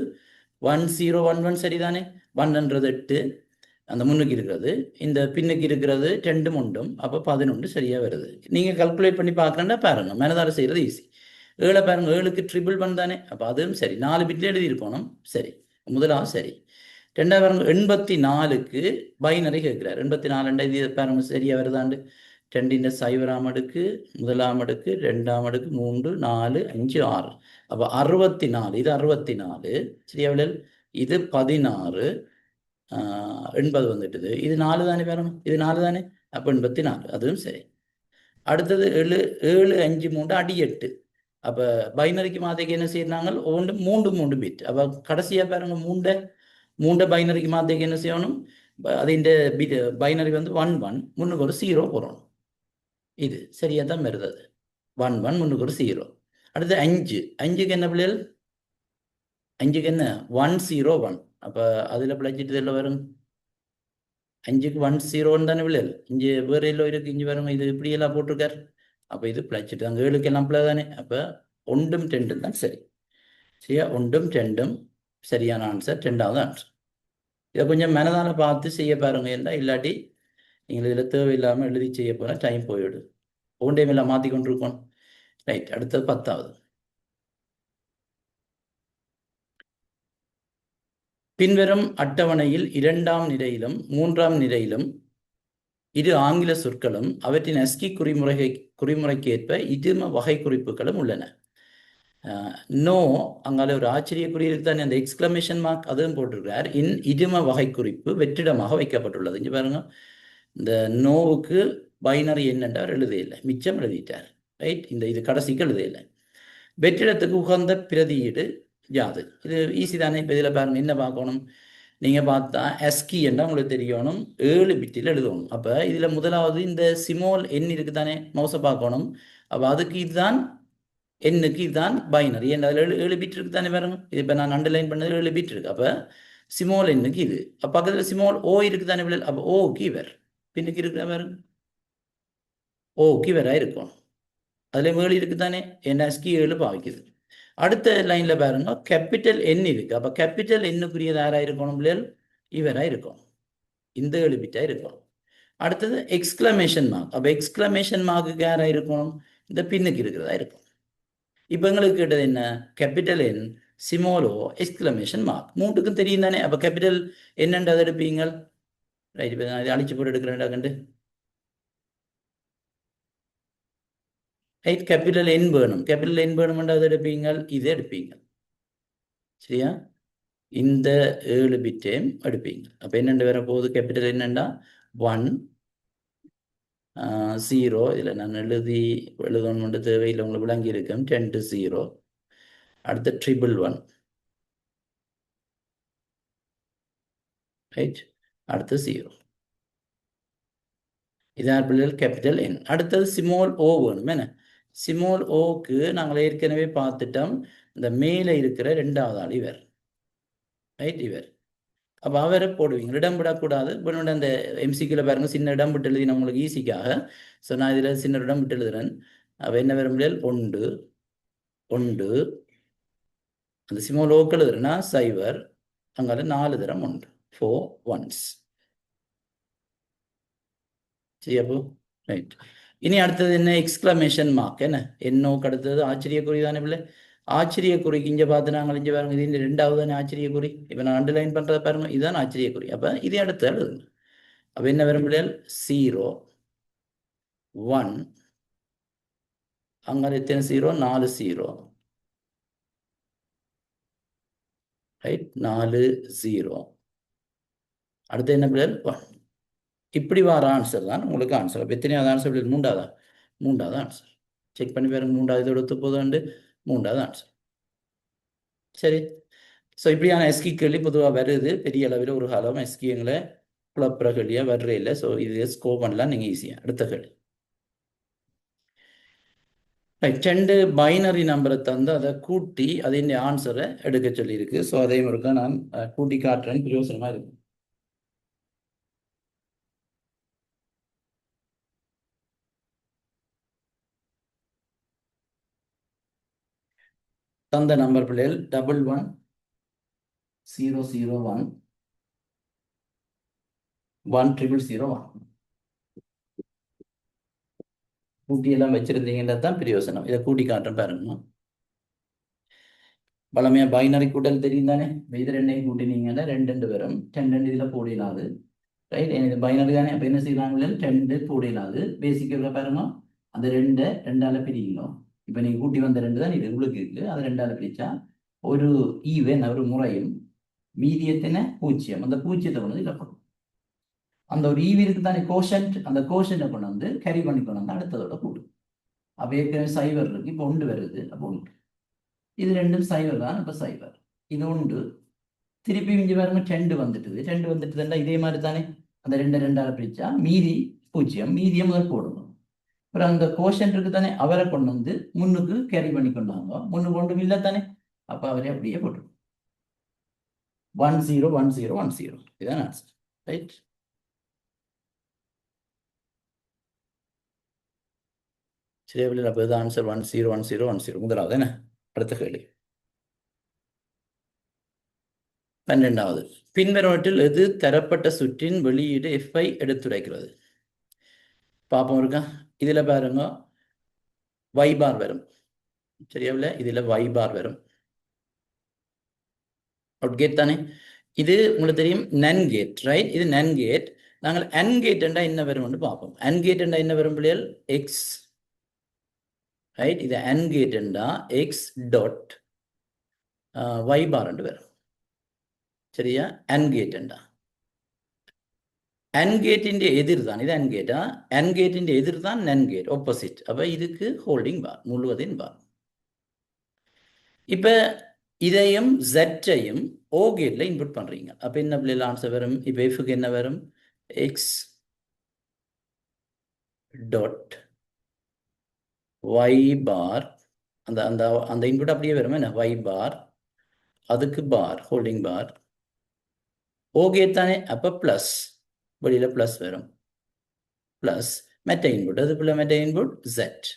1011 சரிதானே? 1ன்றது 8, அந்த முன்னுக்கு இருக்கிறது, இந்த பின்னுக்கு இருக்கிறது 2 உண்டும். அப்போ 11 சரியா வருது. நீங்க கல்குலேட் பண்ணி பார்க்கறேன்னா பாருங்க, மனதார செய்யறது ஈஸி. 7 பாருங்க, 7க்கு 111 தானே. அப்போ அதுவும் சரி, 4 பிட்ல எழுதி இருக்கணும். சரி, முதலாவது சரி. 2வது பாருங்க, 84க்கு பைனரி கேட்கிறார். 84 இது பாருங்க சரியா வருதாண்டு. 2 சைவராம் அடுக்கு, முதலாம் அடுக்கு, 2ஆம் அடுக்கு, 3 4 5 6. அப்போ 64. இது 64 சரியா? இது 16, 80 வந்துட்டுது. இது 4 தானே பாருங்க, இது 4 தானே. அப்போ 84, அதுவும் சரி. அடுத்தது 7 7 5 3 அடி 8. அப்போ பைனரிக்கு மாற்றிக்க என்ன செய்யறாங்க? ஒன்று 3 பிட். அப்போ கடைசியா பாருங்க, 3 பைனரிக்கு மாற்றிக்க என்ன செய்யணும்? அதிൻ്റെ பைனரி வந்து 1 1, முன்னுக்கு ஒரு 0 போடணும். இது சரியா தான் வருது. 1 1, முன்னுக்கு ஒரு 0. அடுத்து 5 5க்கு என்ன பிள்ளைகள்? 5க்கு என்ன? 101. அப்போ அதில் பிழைச்சிட்டு இதில் வரும் 5க்கு 101 தானே பிள்ளைகள். இங்கே வேற எல்லாம் இருக்கு, இங்கே வரும். இது இப்படியெல்லாம் போட்டிருக்கார். அப்போ இது பிழைச்சிட்டு அங்கே 7க்கு எல்லாம் பிள்ளை தானே. அப்போ 1 2 தான் சரி. சரியா? 1 2 சரியான ஆன்சர், 2வது ஆன்சர். இதை கொஞ்சம் மனதான பார்த்து செய்ய பாருங்க. என்றால் இல்லாட்டி நீங்கள் இதில் தேவையில்லாமல் எழுதி செய்ய போனால் டைம் போயிடும். ஒவ்வொன்றையும் எல்லாம் மாற்றி கொண்டிருக்கோம். ரைட், அடுத்தது 10வது. பின்வரும் அட்டவணையில் 2ஆம் நிலையிலும் 3ஆம் நிலையிலும் இரு ஆங்கில சொற்களும் அவற்றின் ASCII குறிமுறைக்கு ஏற்ப இதும வகை குறிப்புகளும் உள்ளன. நோ, அங்கால ஒரு ஆச்சரியக்குறி இருக்குதானே, அந்த எக்ஸ்கிளமேஷன் மார்க் அதுவும் போட்டிருக்கிறார். இதும வகை குறிப்பு வெற்றிடமாக வைக்கப்பட்டுள்ளது. இங்கே பாருங்க, இந்த நோவுக்கு பைனரி என்னென்றார் எழுதையில்லை, மிச்சம் எழுதிட்டார். ரைட், இது கடைசிக்கு எழுதையில்லை. வெற்றிடத்துக்கு உகந்த பிரதியீடு யாது? இது ஈஸி தானே. இப்போ இதில் பாருங்க, என்ன பார்க்கணும்? நீங்கள் பார்த்தா ASCII என்றால் உங்களுக்கு தெரியணும், 7 பிட்டில் எழுதணும். அப்போ இதில் முதலாவது இந்த சிமோல் எண் இருக்கு தானே, மவுசை பார்க்கணும். அப்போ அதுக்கு இதுதான் எண்ணுக்கு இதுதான் பைனரி. ஏன்னா அதில் 7 பிட் இருக்கு தானே பாருங்க. இது இப்போ நான் அண்டர்லைன் பண்ணது 7 பிட் இருக்கு. அப்போ சிமோல் எண்ணுக்கு இது. அப்போ பக்கத்தில் சிமோல் ஓ இருக்கு தானே பிள்ளை. அப்போ ஓக்கு இவர் பின்னுக்கு இருக்கிற பாருங்க, ஓக்கு இவராக இருக்கும். அதில் மேலே இருக்கு தானே, என்ன ASCII 7 பாவிக்குது. அடுத்த லைன்ல பாருங்க, கேபிட்டல் என் இருக்கு. அப்போ கேபிட்டல் எண்ணுக்குரியது யாராக இருக்கணும் பிள்ளைகள்? இவராக இருக்கும், இந்த 7 பிட்டா இருக்கும். அடுத்தது எக்ஸ்கிளமேஷன் மார்க். அப்போ எக்ஸ்கிளமேஷன் மார்க்கு யாராக இருக்கணும்? இந்த பின்னுக்கு இருக்கிறதா இருக்கும். இப்போ எங்களுக்கு கேட்டது என்ன? கேபிட்டல் என், சிமோலோ, எக்ஸ்கிளமேஷன் மார்க். 3க்கும் தெரியும் தானே. அப்போ கேபிட்டல் என்னென்று எடுப்பீங்க? ரைட், இப்போ நான் இதை அழிச்சு போட்டு எடுக்கிறேன்டா கண்டு. ரைட், கேபிட்டல் என் வேணும். கேபிட்டல் என் வேணுமென்று அதை எடுப்பீங்க, இதை எடுப்பீங்க. சரியா? இந்த 7 பிட்டையும் எடுப்பீங்க. அப்போ என்னென்று வர போகுது? கேபிட்டல் என்னண்டா 1 0. இதில் நான் எழுதணும் தேவையில்லை, உங்களுக்கு விளங்கி இருக்கும். 10 0. அடுத்த 111. ரைட், அடுத்து 0. இதான் பிள்ளைகள் கேபிட்டல் என். அடுத்தது சிமோல் ஓ வேணும். என்ன சிமோல் ஓக்கு நாங்கள் ஏற்கனவே பார்த்துட்டோம். இந்த மேலே இருக்கிற 2வது ஆள் இவர். ரைட், இவர். அப்போ அவரை போடுவீங்க, இடம் விடக்கூடாது. இப்போ அந்த எம்சிக்கில் பாருங்க, சின்ன இடம் விட்டு எழுதின உங்களுக்கு ஈஸிக்காக. ஸோ நான் இதில் சின்ன இடம் விட்டு எழுதுறேன். அப்போ என்ன வர முடியாது, ஒன்று ஒன்று, அந்த சிமோ லோக்கல் எழுதுறேன்னா சைவர், அங்கால 4 தரம் ஒன்று, 4 ஒன்ஸ். சரி, அப்போ ரைட். இனி அடுத்தது என்ன, எக்ஸ்கிளமேஷன் மார்க். என்ன என்னோக்கு அடுத்தது ஆச்சரியக்குறி தானே பிள்ளை. ஆச்சரியக்குறிக்கு இங்கே பார்த்து நாங்கள் இங்கே பாருங்க, இது ரெண்டாவது தானே ஆச்சரியக்குறி. இப்போ நான் அண்டர்லைன் பண்ணுறத பாருங்க, இதுதான் ஆச்சரியக்குறி. அப்போ இதே அடுத்து எழுதுங்க. அப்போ என்ன வரும் பிள்ளைகள், 0 1, அங்கே எத்தனை 0, 4 0, ரைட், 4 0. அடுத்து என்ன பிள்ளைகள், 1. இப்படி வர ஆன்சர் தான் உங்களுக்கு ஆன்சர். அப்போ எத்தனையாவது ஆன்சர் பிள்ளைகள், மூன்றாவதா, மூன்றாவது ஆன்சர். செக் பண்ணி பாருங்க, மூன்றாவது எடுத்து போதுண்டு, மூன்றாவது ஆன்சர். சரி. ஸோ இப்படியான எஸ்கி கேள்வி பொதுவாக வருது. பெரிய அளவில் ஒரு காலம் எஸ்கி எங்களை குழப்புற கேள்வியாக வர்றே இல்லை. ஸோ இது ஸ்கோ பண்ணலாம் நீங்கள் ஈஸியாக. அடுத்த கேள்வி, ரைட், 2 பைனரி நம்பரை தந்து அதை கூட்டி அதின் ஆன்சரை எடுக்க சொல்லியிருக்கு. ஸோ அதையும் இருக்க நான் கூட்டி காட்டுறேன், பிரயோசனமாக இருக்கு. தந்த நம்பர் பிள்ளைகள் 11 0 0 1 1 0 0 1. கூட்டி எல்லாம் வச்சிருந்தீங்கன்னா தான் பிரயோசனம். இதை கூட்டி காட்டுறேன் பாருங்க. பழமையாக பைனரி கூட்டல் தெரியும் தானே. இது ரெண்டையும் கூட்டினீங்கன்னா 2 2 வரும். 2 2 இதில் போடலாது, ரைட். இது பைனரி தானே. அப்போ என்ன செய்யறாங்க, 2 போடலாது. பேசிக்கில் பாருங்க, அந்த 2 2ஆல் பிரிக்கணும். இப்போ நீங்கள் கூட்டி வந்த 2 தான் இது உங்களுக்கு இருக்கு. அது 2ஆல் பிரிச்சா ஒரு ஈவன் ஒரு முறையும், மீதி எத்தனை 0. அந்த 0 கொண்டு வந்து இதில் போடும். அந்த ஒரு ஈவி இருக்கு தானே, கோஷன்ட். அந்த கோஷன்ட்டை கொண்டு வந்து கேரி பண்ணி கொண்டு வந்து அடுத்ததோட கூடும். அப்போ ஏற்கனவே சைவர் இருக்கு, இப்போ 1 வருது. அப்போ 1, இது ரெண்டும் சைவர் தான். இப்போ சைவர், இது 1. திருப்பி இங்கே பாருங்க 2 வந்துட்டுது. 2 வந்துட்டுதுன்னா இதே மாதிரி தானே. அந்த 2 2ஆல் பிரிச்சா மீதி 0, மீதியை முதல் போடணும். அப்புறம் அந்த கோஷன் இருக்கு தானே, அவரை கொண்டு வந்து முன்னுக்கு கேரி பண்ணி கொண்டாங்க. முன்னுக்கு ஒன்றும் இல்லை தானே. அப்போ அவரே அப்படியே போட்டு 1 0 1 0 1 0. இதுதான் ஆன்சர், ரைட். சரி, அப்போ இது ஆன்சர் 1 0 1 0 1 0. முதலாவது என்ன. அடுத்த கேள்வி, 12வது, பின்வருவற்றில் எது தரப்பட்ட சுற்றின் வெளியீடு F-ஐ எடுத்துரைக்கிறது. பாப்போம் இருக்கா. இதுல பாருங்க y பார் வரும், சரியாவில். இதுல y பார் வரும், அவுட் கேட் தானே. இது உங்களுக்கு தெரியும் நன் கேட், ரைட். இது நன் கேட். நாங்கள் அன் கேட் என்றா என்ன வரும்னு பார்ப்போம். அன் கேட் என்றா என்ன வரும் பிள்ளைகள், எக்ஸ், ரைட். இது அன் கேட் என்றா எக்ஸ் டாட் y பார் என்று வரும், சரியா. அன் கேட் என்றா அன்கேட்டிൻ്റെ எதிர் தான் இது அன்கேட்டா. அன்கேட்டிൻ്റെ எதிர் தான் நன்கேட், ஆப்போசிட். அப்போ இதுக்கு ஹோல்டிங் பார், முழுவதின் பார். இப்போ இதையும் ஜெட்டையும் ஓ கேட்ல இன்புட் பண்ணுறீங்க. அப்போ என்ன பிள்ளைல ஆன்சர் வரும். இப்போ எஃப்க்கு என்ன வரும், எக்ஸ் டாட் ஒய் பார். அந்த அந்த அந்த இன்புட் அப்படியே வரும் என்ன, ஒய் பார், அதுக்கு பார், ஹோல்டிங் பார். ஓ கேட் தானே, அப்போ ப்ளஸ், வெளியில் ப்ளஸ் வரும், ப்ளஸ் மெட்ட இன்புட், அதுக்குள்ள மெட்ட இன்புட் ஜெட்.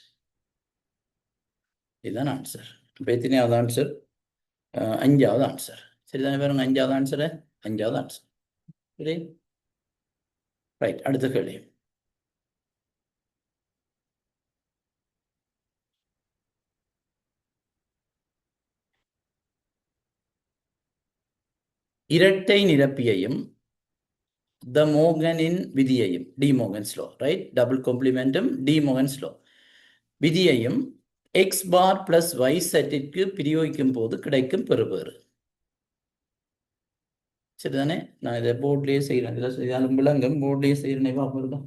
இதுதான் ஆன்சர். இப்போ எத்தனையாவது ஆன்சர், 5வது ஆன்சர். சரிதானே பாருங்க, 5வது ஆன்சரு, 5வது ஆன்சர். சரி, ரைட். அடுத்த கேள்வி, இரட்டை நிரப்பியையும் த மோகனின் விதியையும், De Morgan's law, right. Double காம்ப்ளிமெண்ட்டும் டி மோகன்ஸ் லோ விதியையும் எக்ஸ் பார் பிளஸ் ஒய் செட்டிற்கு பிரயோகிக்கும் போது கிடைக்கும் பெறுபேறு. சரிதானே. நான் இதை போர்ட்லேயே செய்கிறேன், இதில் செய்தாலும் விளங்கும், போர்ட்லேயே செய்கிறேனே பார்ப்போம்.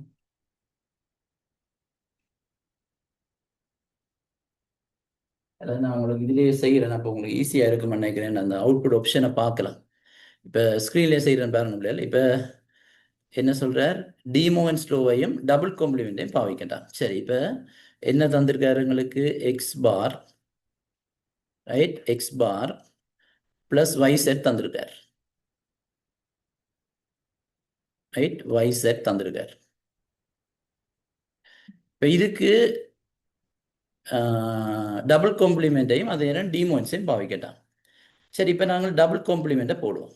அதாவது நான் உங்களுக்கு இதிலேயே செய்கிறேன், அப்போ உங்களுக்கு ஈஸியாக இருக்குன்னு நினைக்கிறேன். அந்த அவுட்புட் ஆப்ஷனை பார்க்கலாம். இப்போ ஸ்க்ரீன்லேயே செய்கிறேன் பாருங்க பிள்ளைகள். இப்போ என்ன சொல்கிறார், டிமோவன் ஸ்லோவையும் டபுள் காம்ப்ளிமெண்ட்டையும் பாவிக்கட்டான். சரி, இப்போ என்ன தந்திருக்காரு எங்களுக்கு, x bar, right, x bar plus y zed தந்திருக்கார். ரைட் YZ தந்திருக்கார். இப்போ இதுக்கு டபுள் காம்ப்ளிமெண்ட்டையும் அதே நேரம் டிமோன்ஸையும் பாவிக்கட்டான். சரி, இப்போ நாங்கள் டபுள் காம்ப்ளிமெண்ட்டை போடுவோம்.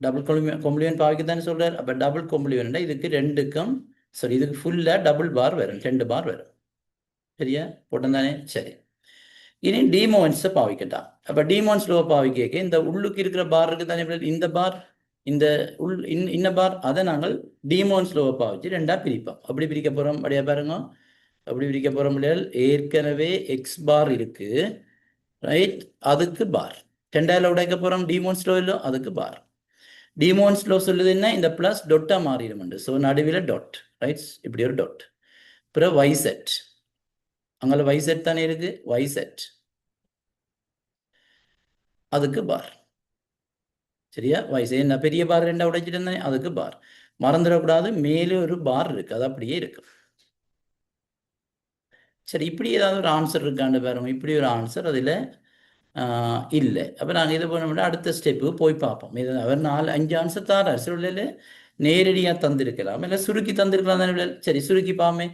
டபுள் காம்ப்ளிமெண்ட் பாவிக்கத்தானே சொல்கிறார். அப்போ டபுள் காம்ப்ளிமெண்ட்டாக இதுக்கு ரெண்டுக்கும் சரி, இதுக்கு ஃபுல்லாக டபுள் பார் வரும், 2 பார் வரும். சரியா போட்டோம் தானே? சரி, இனி டிமோன்ஸை பாவிக்கட்டான். அப்போ டிமோன்ஸ் லோ பாவிக்க இந்த உள்ளுக்கு இருக்கிற பார் இருக்கு தானே, இந்த பார், இந்த இன்ன பார், அதை நாங்கள் டிமோன்ஸ் லோவை பாவிச்சு ரெண்டா பிரிப்போம். அப்படி பிரிக்க போகிறோம். அப்படியே பாருங்க, அப்படி பிரிக்க போகிறோம். ஏற்கனவே எக்ஸ் பார் இருக்கு, ரைட், அதுக்கு பார் 2ஆல் உடைக்க போகிறோம். டிமோன்ஸ் லோ இல்லை, அதுக்கு பார். டிமோன்ஸ் லோ சொல்லுது என்ன, இந்த பிளஸ் டொட்டா மாறிடும். ஸோ நடுவில் டாட், ரைட், இப்படி ஒரு டாட். அப்புறம் YZ, அங்கே YZ தானே இருக்கு, YZ அதுக்கு பார். சரியா? YZ என்ன பெரிய பார் ரெண்டா உடைச்சிட்டு இருந்தேன், அதுக்கு பார். மறந்துடக்கூடாது, மேலே ஒரு பார் இருக்கு, அது அப்படியே இருக்கு. சரி, இப்படி ஏதாவது ஒரு ஆன்சர் இருக்கான்னு பாருங்க. இப்படி ஒரு ஆன்சர் அதில் இல்லை. அப்போ நாங்கள் இது பண்ண அடுத்த ஸ்டெப்புக்கு போய் பார்ப்போம். இது அவர் 4-5 ஆன்சர் தாரார். சில நேரடியாக தந்திருக்கலாம், இல்லை சுருக்கி தந்திருக்கலாம் தானே. சரி, சுருக்கி பாமே.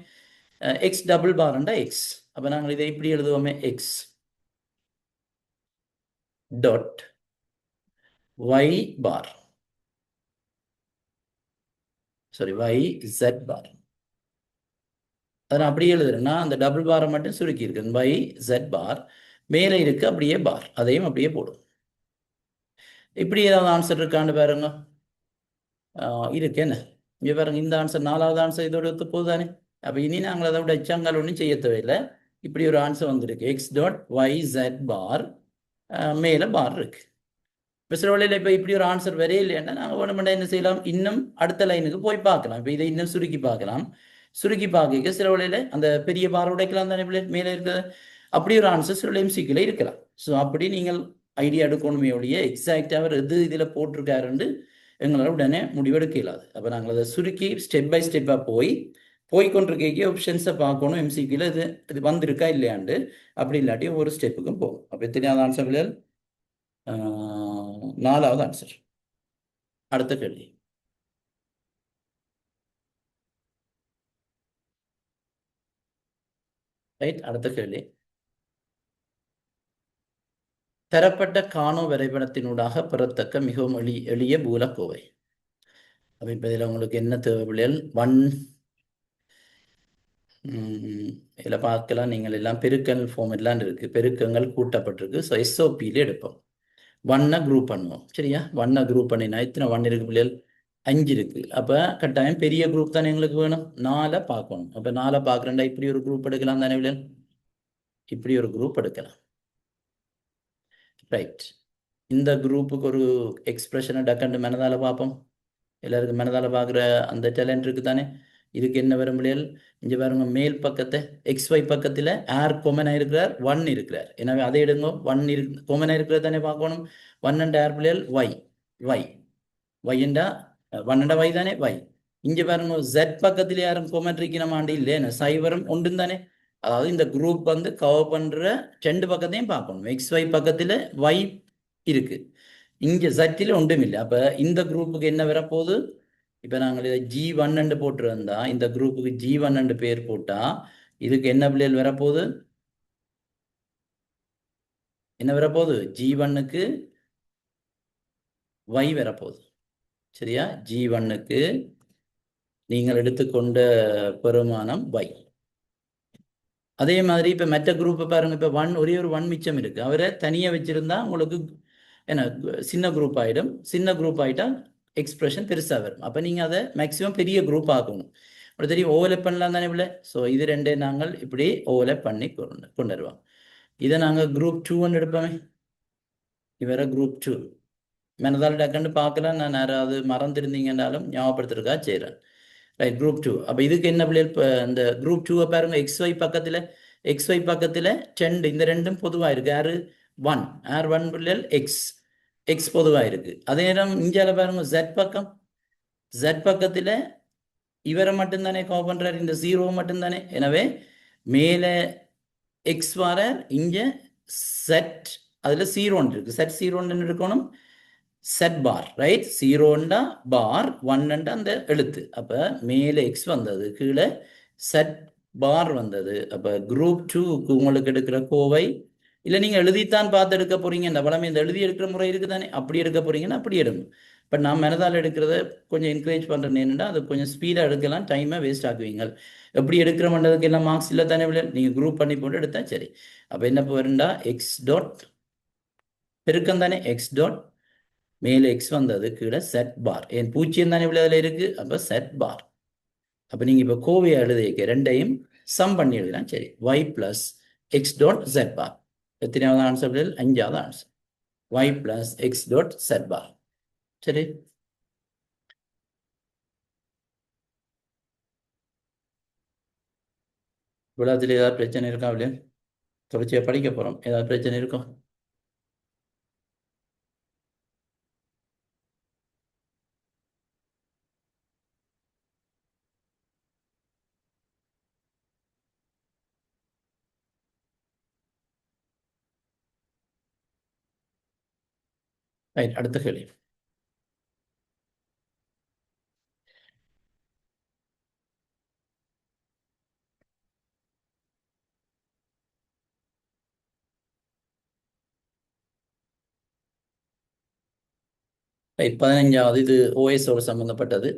எக்ஸ் டபுள் பார்ண்டா எக்ஸ். அப்போ நாங்கள் இதை இப்படி எழுதுவோமே, x dot Y bar, sorry YZ bar. அதை நான் அப்படியே எழுதுறேன்னா அந்த டபுள் பாரை மட்டும் சுருக்கி இருக்கு, YZ பார். மேலே இருக்கு அப்படியே பார், அதையும் அப்படியே போடும். இப்படி ஏதாவது ஆன்சர் இருக்கான்னு பாருங்க. இருக்கு என்ன, இங்கே பாருங்க, இந்த ஆன்சர் 4வது ஆன்சர் இதோட ஒத்து போகுதானே. அப்போ இனி நாங்கள் அதை விட எச்சாங்கால் ஒன்றும் செய்ய தேவையில்லை. இப்படி ஒரு ஆன்சர் வந்திருக்கு, எக்ஸ் டாட் YZ பார், மேலே பார் இருக்கு. இப்போ சில வழியில் இப்போ இப்படி ஒரு ஆன்சர் வரே இல்லைன்னா நாங்கள் வேணுமெண்டா என்ன செய்யலாம், இன்னும் அடுத்த லைனுக்கு போய் பார்க்கலாம். இப்போ இதை இன்னும் சுருக்கி பார்க்கலாம். சுருக்கி பார்க்க சில வழியில் அந்த பெரிய பார் உடைக்கலாம் தானே மேலே இருக்கிற. அப்படி ஒரு ஆன்சர் சில MCQல இருக்கலாம். ஸோ அப்படி நீங்கள் ஐடியா எடுக்கணுமே ஒழிய எக்ஸாக்டாக அவர் எது இதில் போட்டிருக்காருன்னு எங்களால் உடனே முடிவெடுக்க இயலாது. அப்போ நாங்கள் அதை சுருக்கி ஸ்டெப் பை ஸ்டெப்பாக போய்கொண்டிருக்க ஆப்ஷன்ஸை பார்க்கணும். MCQல இது வந்திருக்கா இல்லையாண்டு. அப்படி இல்லாட்டி ஒவ்வொரு ஸ்டெப்புக்கும் போகும். அப்போ எத்தனையாவது ஆன்சர்? 4வது ஆன்சர். அடுத்த கேள்வி. ரைட், அடுத்த கேள்வி. தரப்பட்ட காணோ வரைபடத்தினூடாக பெறத்தக்க மிகவும் எளிய மூலக்கோவை. அப்போ இப்போ இதில் உங்களுக்கு என்ன தேவைகள்? இதில் பார்க்கலாம், நீங்கள் எல்லாம் பெருக்கல் ஃபார்ம் எல்லாம் இருக்குது, பெருக்கங்கள் கூட்டப்பட்டிருக்கு. ஸோ SOPயில் எடுப்போம். 1 குரூப் பண்ணுவோம். சரியா? 1 குரூப் பண்ணினா இத்தனை 1 இருக்கு பிள்ளைகள், 5 இருக்கு. அப்போ கட்டாயம் பெரிய குரூப் தானே எங்களுக்கு வேணும், 4 பார்க்கணும். அப்போ 4 பார்க்குறேன்டா, இப்படி ஒரு குரூப் எடுக்கலாம் தானே பிள்ளைகள், இப்படி ஒரு குரூப் எடுக்கலாம். ரைட், இந்த குரூப்புக்கு ஒரு எக்ஸ்பிரஷனை டக்கண்டு மனதால் பார்ப்போம். எல்லாருக்கும் மனதால் பார்க்குற அந்த டேலண்ட் இருக்குது தானே. இதுக்கு என்ன வரும் பிள்ளைகள், இங்கே பாருங்க, மேல் பக்கத்தை XY பக்கத்தில் ஆர் கொமனாக இருக்கிறார், 1 இருக்கிறார். எனவே அதை எடுங்க, 1 கொமனாக இருக்கிறது தானே பார்க்கணும். 1 அண்ட் ஆர் பிள்ளைகள் ஒய்ண்டா 1 அண்ட் Y தானே, Y. இங்கே பாருங்க, Z பக்கத்தில் யாரும் கொமன் இருக்கணுமாண்டு இல்லைன்னு, சைவரும் ஒன்றும் தானே. அதாவது இந்த குரூப் வந்து கவர் பண்ணுற 2 பக்கத்தையும் பார்க்கணும். XY பக்கத்தில் Y இருக்கு, இங்கே Z ஒன்றும் இல்லை. அப்போ இந்த குரூப்புக்கு என்ன வரப்போகுது, இப்போ நாங்கள் இதை G1 போட்டிருந்தா, இந்த குரூப்புக்கு G1 பேர் போட்டால் இதுக்கு என்ன பிள்ளைகள் வரப்போகுது, என்ன வரப்போகுது, G1க்கு Y வரப்போகுது. சரியா? G1க்கு நீங்கள் எடுத்துக்கொண்ட பெருமானம் Y. அதே மாதிரி இப்போ மற்ற குரூப்பை பாருங்கள், இப்போ ஒரே ஒரு 1 மிச்சம் இருக்குது, அவரை தனியாக வச்சுருந்தா உங்களுக்கு என்ன சின்ன குரூப் ஆகிடும். சின்ன குரூப் ஆகிட்டா எக்ஸ்பிரஷன் பெருசாக வரும். அப்போ நீங்கள் அதை மேக்ஸிமம் பெரிய குரூப் ஆகணும். அப்படி தெரியும், ஓவலப் பண்ணலாம் தானே இல்லை. ஸோ இது ரெண்டே நாங்கள் இப்படி ஓவலப் பண்ணி கொண்டு வருவோம். இதை நாங்கள் குரூப் 2 எடுப்போமே. இவரை குரூப் 2 மனதால் டக்குன்னு பார்க்கலாம். நான் யாராவது மறந்துருந்தீங்கன்னாலும் ஞாபகப்படுத்துறதுக்காக செய்கிறேன். Right, group 2. அப்போ இதுக்கு என்ன பிள்ளைகள், இப்போ இந்த குரூப் 2 பாருங்க, XY பக்கத்தில் 2 இந்த ரெண்டும் பொதுவாக இருக்கு. யாரு 1, R1 பிள்ளைகள் X பொதுவாக இருக்கு. அதே நேரம் இந்தியால பாருங்க, Z பக்கத்தில் இவரை மட்டும்தானே கவர் பண்றாரு, இந்த 0 மட்டும்தானே. எனவே மேலே X வர, இங்கே Z அதில் 0 இருக்கு, Z 0 இருக்கணும். செட் பார் ரைட். 0ண்டா பார், 1ண்டா அந்த எழுத்து. அப்போ மேலே எக்ஸ் வந்தது, கீழே செட் பார் வந்தது. அப்போ குரூப் 2க்கு உங்களுக்கு எடுக்கிற கோவை இல்லை நீங்கள் எழுதித்தான் பார்த்து எடுக்க போறீங்க. இந்த வளமை இந்த எழுதி எடுக்கிற முறை இருக்குது தானே, அப்படி எடுக்க போறீங்கன்னா அப்படி எடுங்க. பட் நான் மனதால் எடுக்கிறத கொஞ்சம் என்கரேஜ் பண்ணுறேன். என்னென்னா அது கொஞ்சம் ஸ்பீடாக எடுக்கலாம், டைமை வேஸ்ட் ஆக்குவீங்க. எப்படி எடுக்கிற மண்டதுக்கு எல்லாம் மார்க்ஸ் இல்லை தானே, நீங்கள் குரூப் பண்ணி போட்டு எடுத்தா சரி. அப்போ என்ன போயிருந்தா எக்ஸ் டாட் பெருக்கம் தானே, எக்ஸ் டாட் மேலே எக்ஸ் வந்தது, கீழே செட் பார். என் பூஜ்ஜியம் தானே அதில் இருக்கு, அப்போ செட் பார். அப்போ நீங்கள் இப்போ கோவையை எழுதிக்க ரெண்டையும் சம் பண்ணி எழுதலாம். சரி, y plus x dot zed bar. எத்தனையாவது ஆன்சர்? 5வது answer. y plus x dot zed bar. சரி, இவ்வளோத்துல ஏதாவது பிரச்சனை இருக்கா? அப்படியே தொடர்ச்சியாக படிக்க போகிறோம், ஏதாவது பிரச்சனை இருக்கும்? ரைட், அடுத்த கேள்வி. ரைட், 15வது இது ஓஎஸோடு சம்பந்தப்பட்டது.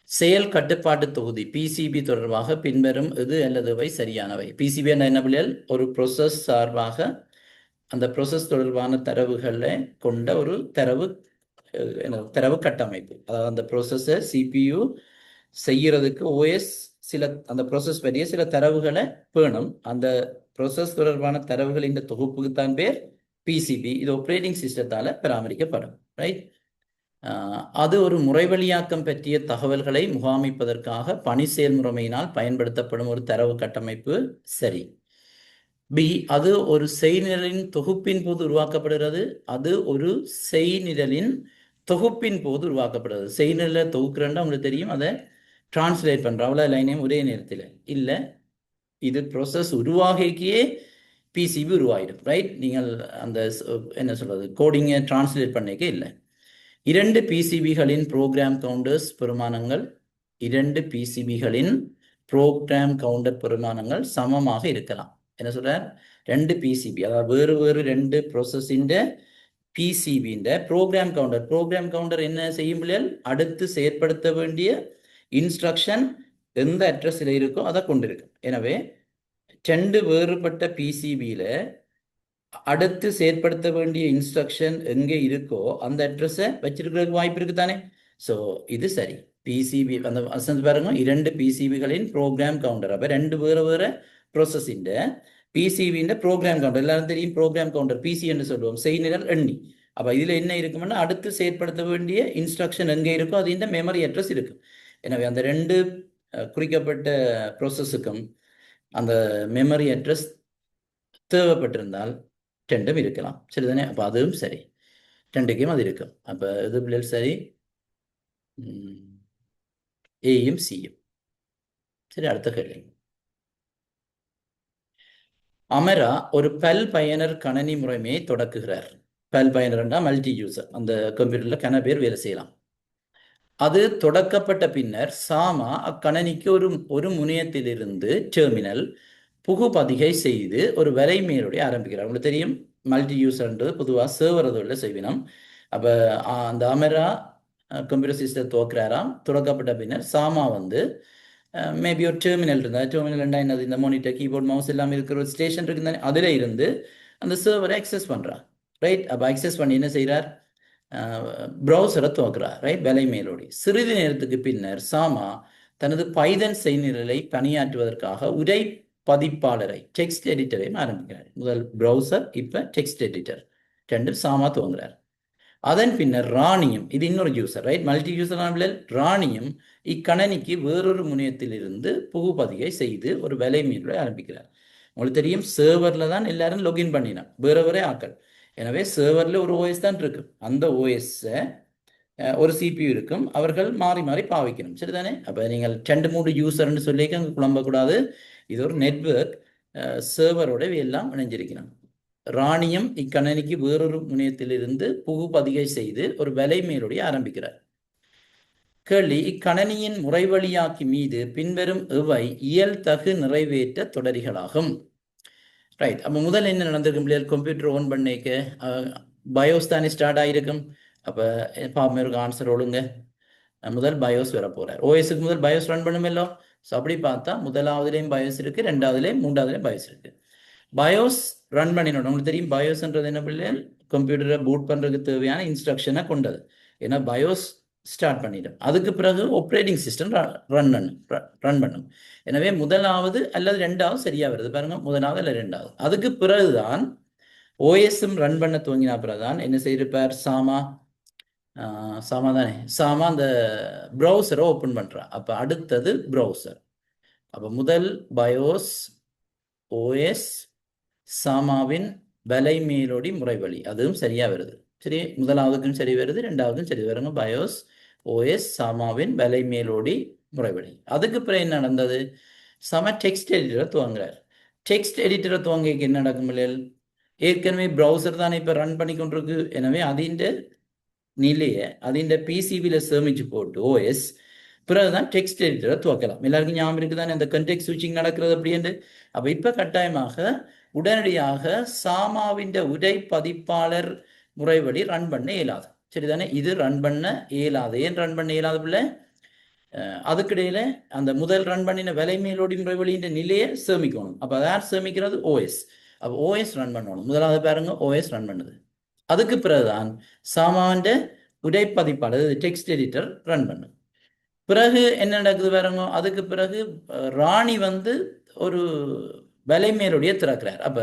செயல் கட்டுப்பாட்டு தொகுதி பிசிபி தொடர்பாக பின்வரும் எது அல்லதுவை சரியானவை. பிசிபி என்ன பிள்ளைகள்? ஒரு ப்ரொசஸ் சார்பாக அந்த ப்ரொசஸ் தொடர்பான தரவுகளை கொண்ட ஒரு தரவு கட்டமைப்பு. அதாவது அந்த ப்ரொசஸை சிபியு செய்யறதுக்கு ஓஎஸ் சில அந்த ப்ரொசஸ் பற்றிய சில தரவுகளை வேணும். அந்த ப்ரொசஸ் தொடர்பான தரவுகளின் தொகுப்புக்கு தான் பேர் பிசிபி. இது ஆப்ரேட்டிங் சிஸ்டத்தால் பராமரிக்கப்படும். ரைட். அது ஒரு முறைவழியாக்கம் பற்றிய தகவல்களை முகாமிப்பதற்காக பணி செயல்முறையினால் பயன்படுத்தப்படும் ஒரு தரவு கட்டமைப்பு. சரி. பி, அது ஒரு செய்நிரலின் தொகுப்பின் போது உருவாக்கப்படுகிறது. அது ஒரு செய்நிரலின் தொகுப்பின் போது உருவாக்கப்படுறது. செய்நிரலை தொகுக்கிறேன்னா உங்களுக்கு தெரியும், அதை டிரான்ஸ்லேட் பண்ணுற அவ்வளோ லைனையும் ஒரே நேரத்தில் இல்லை. இது ப்ரோசஸ் உருவாகிக்கே பிசிபி உருவாகிடும். ரைட். நீங்கள் அந்த என்ன சொல்றது கோடிங்கை டிரான்ஸ்லேட் பண்ணிக்க இல்லை. 2 பிசிபிகளின் ப்ரோக்ராம் கவுண்டர்ஸ் பெருமானங்கள் 2 பிசிபிகளின் ப்ரோக்ராம் கவுண்டர் பெருமானங்கள் சமமாக இருக்கலாம். என்ன சொல்றார்? 2 பிசிபி, அதாவது வேறு வேறு 2 ப்ரோசஸின் பிசிபியின் ப்ரோக்ராம் கவுண்டர் என்ன செய்யும்? அடுத்து செயற்படுத்த வேண்டிய இன்ஸ்ட்ரக்ஷன் எந்த அட்ரஸில் இருக்கோ அதை கொண்டிருக்கு. எனவே 2 வேறுபட்ட பிசிபியில் அடுத்து செயற்படுத்த வேண்டிய இன்ஸ்ட்ரக்ஷன் எங்கே இருக்கோ அந்த அட்ரஸை வச்சிருக்கிறதுக்கு வாய்ப்பு இருக்கு தானே. ஸோ இது சரி. பிசிபி அந்த வசந்த் பாருங்க, 2 பிசிபிகளின் ப்ரோக்ராம் கவுண்டர். அப்போ 2 வேறு வேறு ப்ரோசஸின் பிசிபியின் ப்ரோக்ராம் கவுண்டர். எல்லாரும் தெரியும் ப்ரோக்ராம் கவுண்டர் பிசி என்று சொல்லுவோம், செய்நிரல் எண்ணி. அப்போ இதில் என்ன இருக்கும்னா அடுத்து செயற்படுத்த வேண்டிய இன்ஸ்ட்ரக்ஷன் எங்கே இருக்கோ அது இந்த மெமரி அட்ரஸ் இருக்கு. எனவே அந்த 2 குறிக்கப்பட்ட ப்ரோசஸுக்கும் அந்த மெமரி அட்ரஸ் தேவைப்பட்டிருந்தால் 2ம் இருக்கலாம். சரிதானே? அப்போ அதுவும் சரி, 2க்கும் அது இருக்கும். அப்போ இது பிள்ளைகள் சரி, ஏயும் சியும் சரி. அடுத்த கேள்வி. அமரா ஒரு பல் பயனர் கணனி முறைமையை தொடக்குகிறார். பல் பயனர்னா மல்டி யூசர், அந்த கம்ப்யூட்டர்ல கன பேர் வேலை செய்யலாம். அது தொடக்கப்பட்ட பின்னர் சாமா அக்கணனிக்கு ஒரு முனையத்திலிருந்து டெர்மினல் புகுபதிகை செய்து ஒரு வலைமேலுடைய ஆரம்பிக்கிறார். உங்களுக்கு தெரியும் மல்டி யூசர்ன்றது பொதுவாக சர்வரதோட செய்வினம். அப்போ அந்த அமரா கம்ப்யூட்டர் சிஸ்டம் துவக்கிறாராம். துறக்கப்பட்ட பின்னர் சாமா மேபி ஒரு டெர்மினல் இருந்தால், டெர்மினல் இருந்தால் என்னது, இந்த மானிட்டர் கீபோர்ட் மவுஸ் எல்லாம் இருக்கிற ஒரு ஸ்டேஷன் இருக்குன்னு அதில் இருந்து அந்த சர்வரை அக்சஸ் பண்ணுறார். ரைட். அப்போ அக்சஸ் பண்ணி என்ன செய்கிறார்? ப்ரௌசரை துவக்கிறார். ரைட். வலை மேலோடி. சிறிது நேரத்துக்கு பின்னர் சாமா தனது பைதன் செய்நிரலை பணியாற்றுவதற்காக உரை பதிப்பாளரை டெக்ஸ்ட் எடிட்டரையும் ஆரம்பிக்கிறார். முதல் ப்ரௌசர், இப்போ டெக்ஸ்ட் எடிட்டர், 2 சாமா துவங்குறார். அதன் பின்னர் ராணியும், இது இன்னொரு யூசர். ரைட். மல்டி யூசர் ராணியும் இக்கணனிக்கு வேறொரு முனையத்திலிருந்து புகுபதிகை செய்து ஒரு வலை மீறலை ஆரம்பிக்கிறார். உங்களுக்கு தெரியும் சர்வரில் தான் எல்லாரும் லொகின் பண்ணினான், வேற ஆக்கள். எனவே சர்வரில் ஒரு ஓஎஸ் தான் இருக்கு. அந்த ஓஎஸ்ஸை ஒரு சிபியூ இருக்கும், அவர்கள் மாறி மாறி பாவிக்கணும். சரிதானே? அப்போ நீங்கள் 2-3 யூசர்னு சொல்லிக்க அங்கே குழம்பக்கூடாது. இது ஒரு நெட்வொர்க், சர்வரோட எல்லாம் இணைஞ்சிருக்கணும். ராணியம் இக்கணனிக்கு வேறொரு முனையத்திலிருந்து புகுபதிகை செய்து ஒரு வலை மேலோடி ஆரம்பிக்கிறார். கேள்வி: இக்கணனியின் முறைவழியாக்கி மீது பின்வரும் எவை இயல்தகு நிறைவேற்ற தொடரிகளாகும்? ரைட். அப்போ முதல்ல என்ன நடந்திருக்கும் பிள்ளைகள்? கம்ப்யூட்டர் ஓன் பண்ணிக்க பயோஸ் தானே ஸ்டார்ட் ஆகிருக்கும். அப்போ பாப்போம், இருக்கு ஆன்சர் ஒழுங்க. முதல் பயோஸ் வர போகிறார். ஓஎஸ்க்கு முதல் பயோஸ் ரன் பண்ணுமല്ലോ. ஸோ அப்படி பார்த்தா முதலாவதுலேயும் பயோஸ் இருக்குது, ரெண்டாவதுலேயும் மூன்றாவதுலேயும் பயோஸ் இருக்குது. பயோஸ் ரன் பண்ணிடணும். உங்களுக்கு தெரியும் பயோஸ்ன்றது என்ன பிள்ளைகள்? கம்ப்யூட்டரை பூட் பண்ணுறதுக்கு தேவையான இன்ஸ்ட்ரக்ஷனை கொண்டது. ஏன்னா பயோஸ் ஸ்டார்ட் பண்ணிடும், அதுக்கு பிறகு ஆப்ரேட்டிங் சிஸ்டம் ரன் பண்ணும். எனவே முதலாவது அல்லது ரெண்டாவது சரியா வருது பாருங்க, முதலாவது அல்லது ரெண்டாவது. அதுக்கு பிறகுதான் ஓஎஸ்எம் ரன் பண்ண துவங்கின பிறகுதான் என்ன செய்திருப்பார்? சாமா தானே, சாமா அந்த ப்ரௌசரை ஓப்பன் பண்றா. அப்ப அடுத்தது ப்ரௌசர். அப்ப முதல் பயோஸ், ஓஎஸ், சாமாவின் வலை மேலோடி முறைவழி, அதுவும் சரியா வருது. சரி, முதலாவதுக்கும் சரி வருது, ரெண்டாவதுக்கும் சரி வருங்க. பயோஸ், ஓஎஸ், சாமாவின் வலை மேலோடி முறைவழி. அதுக்கு பிறகு என்ன நடந்தது? சம டெக்ஸ்ட் எடிட்டரை துவங்குறார். டெக்ஸ்ட் எடிட்டரை துவங்கிக்கு என்ன நடக்கும் இல்லையா? ஏற்கனவே ப்ரௌசர் தானே இப்போ ரன் பண்ணி கொண்டிருக்கு. எனவே அதிண்ட நிலையை அதிண்ட பிசிபியில் சேமிச்சு போட்டு ஓஎஸ் பிறகுதான் டெக்ஸ்ட் எடிட்டரை துவக்கலாம். எல்லாருக்கும் ஞாபகம் இருக்குதானே அந்த கண்டெக்ஸ்ட் ஸ்விட்சிங் நடக்கிறது அப்படின்ட்டு. அப்போ இப்போ கட்டாயமாக உடனடியாக சாமாவின் உரை பதிப்பாளர் முறைப்படி ரன் பண்ண இயலாது. சரிதானே? இது ரன் பண்ண இயலாது. ஏன் ரன் பண்ண இயலாது பிள்ளை? அதுக்கிடையில அந்த முதல் ரன் பண்ணின விலை மேலோடி முறைவழியின் நிலையை சேமிக்கணும். அப்போ யார் சேமிக்கிறது? ஓஎஸ். அப்போ ஓஎஸ் ரன் பண்ணணும். முதலாவது பாருங்க, ஓஎஸ் ரன் பண்ணுது. அதுக்கு பிறகுதான் சாமான் உரைப்பதிப்பாளர் டெக்ஸ்ட் எடிட்டர் ரன் பண்ணும். பிறகு என்ன நடக்குது பாருங்க, அதுக்கு பிறகு ராணி ஒரு விலை மேலுடைய திறக்கிறார். அப்ப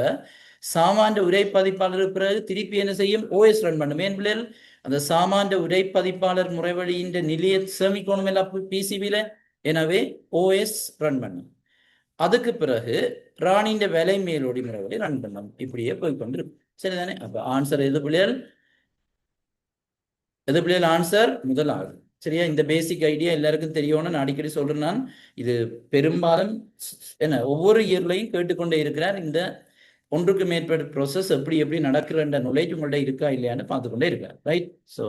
சாமான் உரைப்பதிப்பாளருக்கு பிறகு திருப்பி என்ன செய்யும்? ஓஎஸ் ரன் பண்ணும். ஏன் பிள்ளைகள்? அந்த சாமான் உரைப்பதிப்பாளர் முறைவழியின் நிலையை சேமிக்கணும் எல்லாம் பிசிபியில. எனவே ஓஎஸ் ரன் பண்ணும். அதுக்கு பிறகு ராணியின் விலை மேலோடி முறைவழி ரன் பண்ணும். இப்படியே போய்கொண்டிருக்கும். சரிதானே? அப்ப ஆன்சர் எது பிள்ளைகள்? எது பிள்ளைகள் ஆன்சர்? முதலாவது. சரியா? இந்த பேசிக் ஐடியா எல்லாருக்கும் தெரியணும்னு நான் அடிக்கடி சொல்றேன். நான் இது பெரும்பாலும் என்ன ஒவ்வொரு இயர்லையும் கேட்டுக்கொண்டே இருக்கிறார். இந்த ஒன்றுக்கு மேற்பட்ட ப்ரோசஸ் எப்படி எப்படி நடக்கிற நுழைவு உங்கள்ட்ட இருக்கா இல்லையான்னு பார்த்துக்கொண்டே இருக்கார். ரைட். ஸோ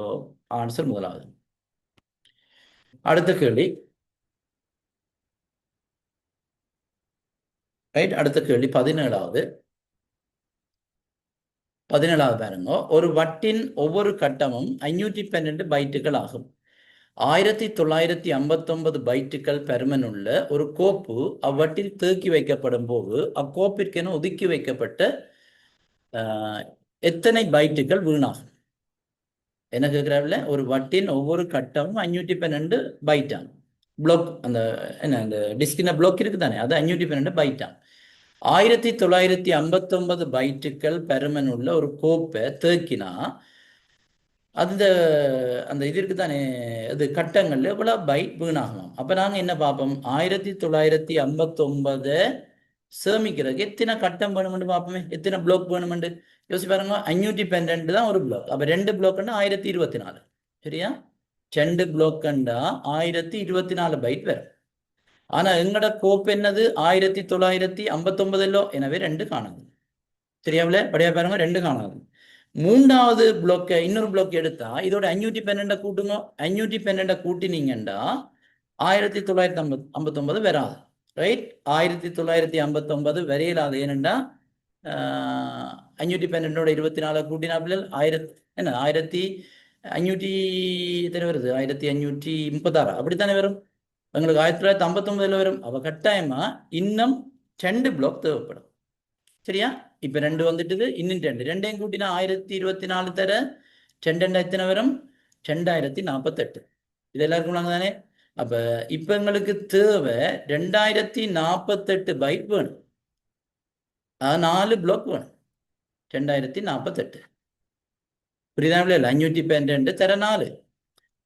ஆன்சர் முதலாவது. அடுத்த கேள்வி. ரைட். அடுத்த கேள்வி 17வது பாருங்க. ஒரு வட்டின் ஒவ்வொரு கட்டமும் 512 பைட்டுகள் ஆகும். 1959 பைட்டுகள் பெருமனுள்ள ஒரு கோப்பு அவ்வட்டில் தேக்கி வைக்கப்படும் போது அக்கோப்பிற்கென ஒதுக்கி வைக்கப்பட்ட எத்தனை பைட்டுகள் வீணாகும்? என்ன கேட்கிறாருல? ஒரு வட்டின் ஒவ்வொரு கட்டமும் 512 பைட்டான். பிளாக் அந்த என்ன அந்த டிஸ்கின பிளாக் இருக்குதானே, அது 512 பைட்டான். 1959 பைட்டுகள் பெருமனுள்ள ஒரு கோப்பை தேக்கினா அந்த அந்த இது இருக்குதானே, அது கட்டங்கள்ல எவ்வளவு பைட் வீணாகலாம். அப்ப நாங்க என்ன பார்ப்போம்? 1959 சேமிக்கிறதுக்கு எத்தனை கட்டம் வேணுமென்று பார்ப்போமே. எத்தனை பிளாக் வேணுமென்று யோசிச்சு பாருங்க. 512 தான் ஒரு பிளாக். அப்ப 2 பிளாக்னா 1024. சரியா? 2 பிளாக்ண்டா 1024 பைட் வரும். ஆனா எங்கட கோப்பு என்னது? 1959 எனவே 2 காணாது. சரியாவில படியா பாருங்க, 2 காணாது. மூன்றாவது பிளாக் இன்னொரு பிளாக் எடுத்தா இதோட 512 கூட்டுங்க. 512 கூட்டினீங்கண்டா 1959 வராது. ரைட். 1959 வரையிலாது. ஏனெண்டா 512 24 கூட்டினா 1500 எத்தனை வருது? 1536 அப்படித்தானே வரும். எங்களுக்கு 1959 வரும். அவ கட்டாயமா இன்னும் 2 பிளாக் தேவைப்படும். சரியா? இப்ப 2 வந்துட்டுது, இன்னும் 2 கூட்டினா 1024 தர 2 எத்தனை வரும்? 2048. இது எல்லாருக்கும் தானே? அப்ப இப்ப எங்களுக்கு தேவை 2048 பைட் வேணும். 4 பிளாக் வேணும். 2048 புரியுதா? 512 தர 4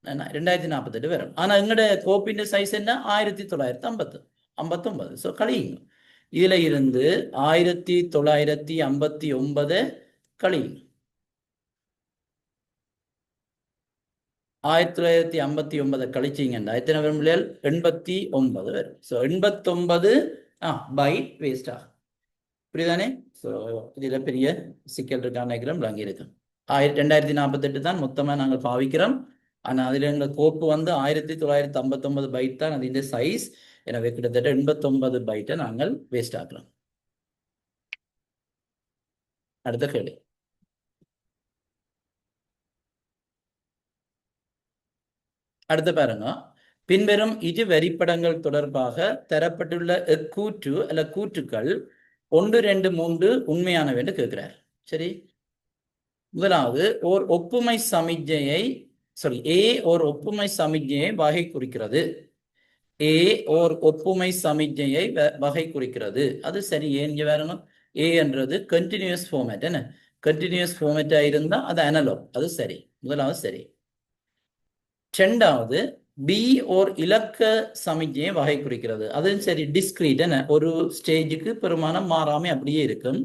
2048 வரும். ஆனா எங்கட கோப்பின் சைஸ் என்ன? 1959. ஸோ கழியுங்க. இதுல இருந்து 1959 கழியுங்க. 1959 கழிச்சிங்கன்னா எத்தனை வரும்? 89 வரும். ஸோ 89 பைட் வேஸ்ட் ஆகும். புரியுதானே? ஸோ இதில் பெரிய சிக்கல் இருக்கான நினைக்கிறோம், விளங்கி இருக்கு. 2048 தான் மொத்தமாக நாங்கள் பாவிக்கிறோம். ஆனால் அதில் எங்கள் கோப்பு வந்து 1959 பைட் தான் அதிൻ്റെ சைஸ். எனவே கிட்டத்தட்ட 89 பைட்டை நாங்கள் வேஸ்ட் ஆக்குறோம். அடுத்த கேள்வி. அடுத்த பாருங்க, பின்வரும் இரு வரிப்படங்கள் தொடர்பாக தரப்பட்டுள்ள கூற்று அல்ல கூற்றுக்கள் 1, 2, 3 உண்மையானவை என்று கேட்கிறார். சரி, முதலாவது ஓர் ஒப்புமை சமிக்ஞையை ஏ ஓர் ஒப்புமை சமிக்ஞையை வகை குறிக்கிறது. ஏ ஓர் ஒப்புமை சமிக்ஞையை வகை குறிக்கிறது. அது சரி. ஏன் இங்க வரணும்? ஏ என்றது கண்டினியூஸ் ஃபார்மேட். என்ன கண்டினியூஸ் ஃபார்மேட்டா இருந்தா அது அனலாக். அது சரி, முதலாவது சரி. ரெண்டாவது பி ஓர் இலக்க சமிக்ஞையை வகை குறிக்கிறது. அதுவும் சரி, டிஸ்கிரீட். என்ன ஒரு ஸ்டேஜுக்கு பெருமானம் மாறாம அப்படியே இருக்கும்,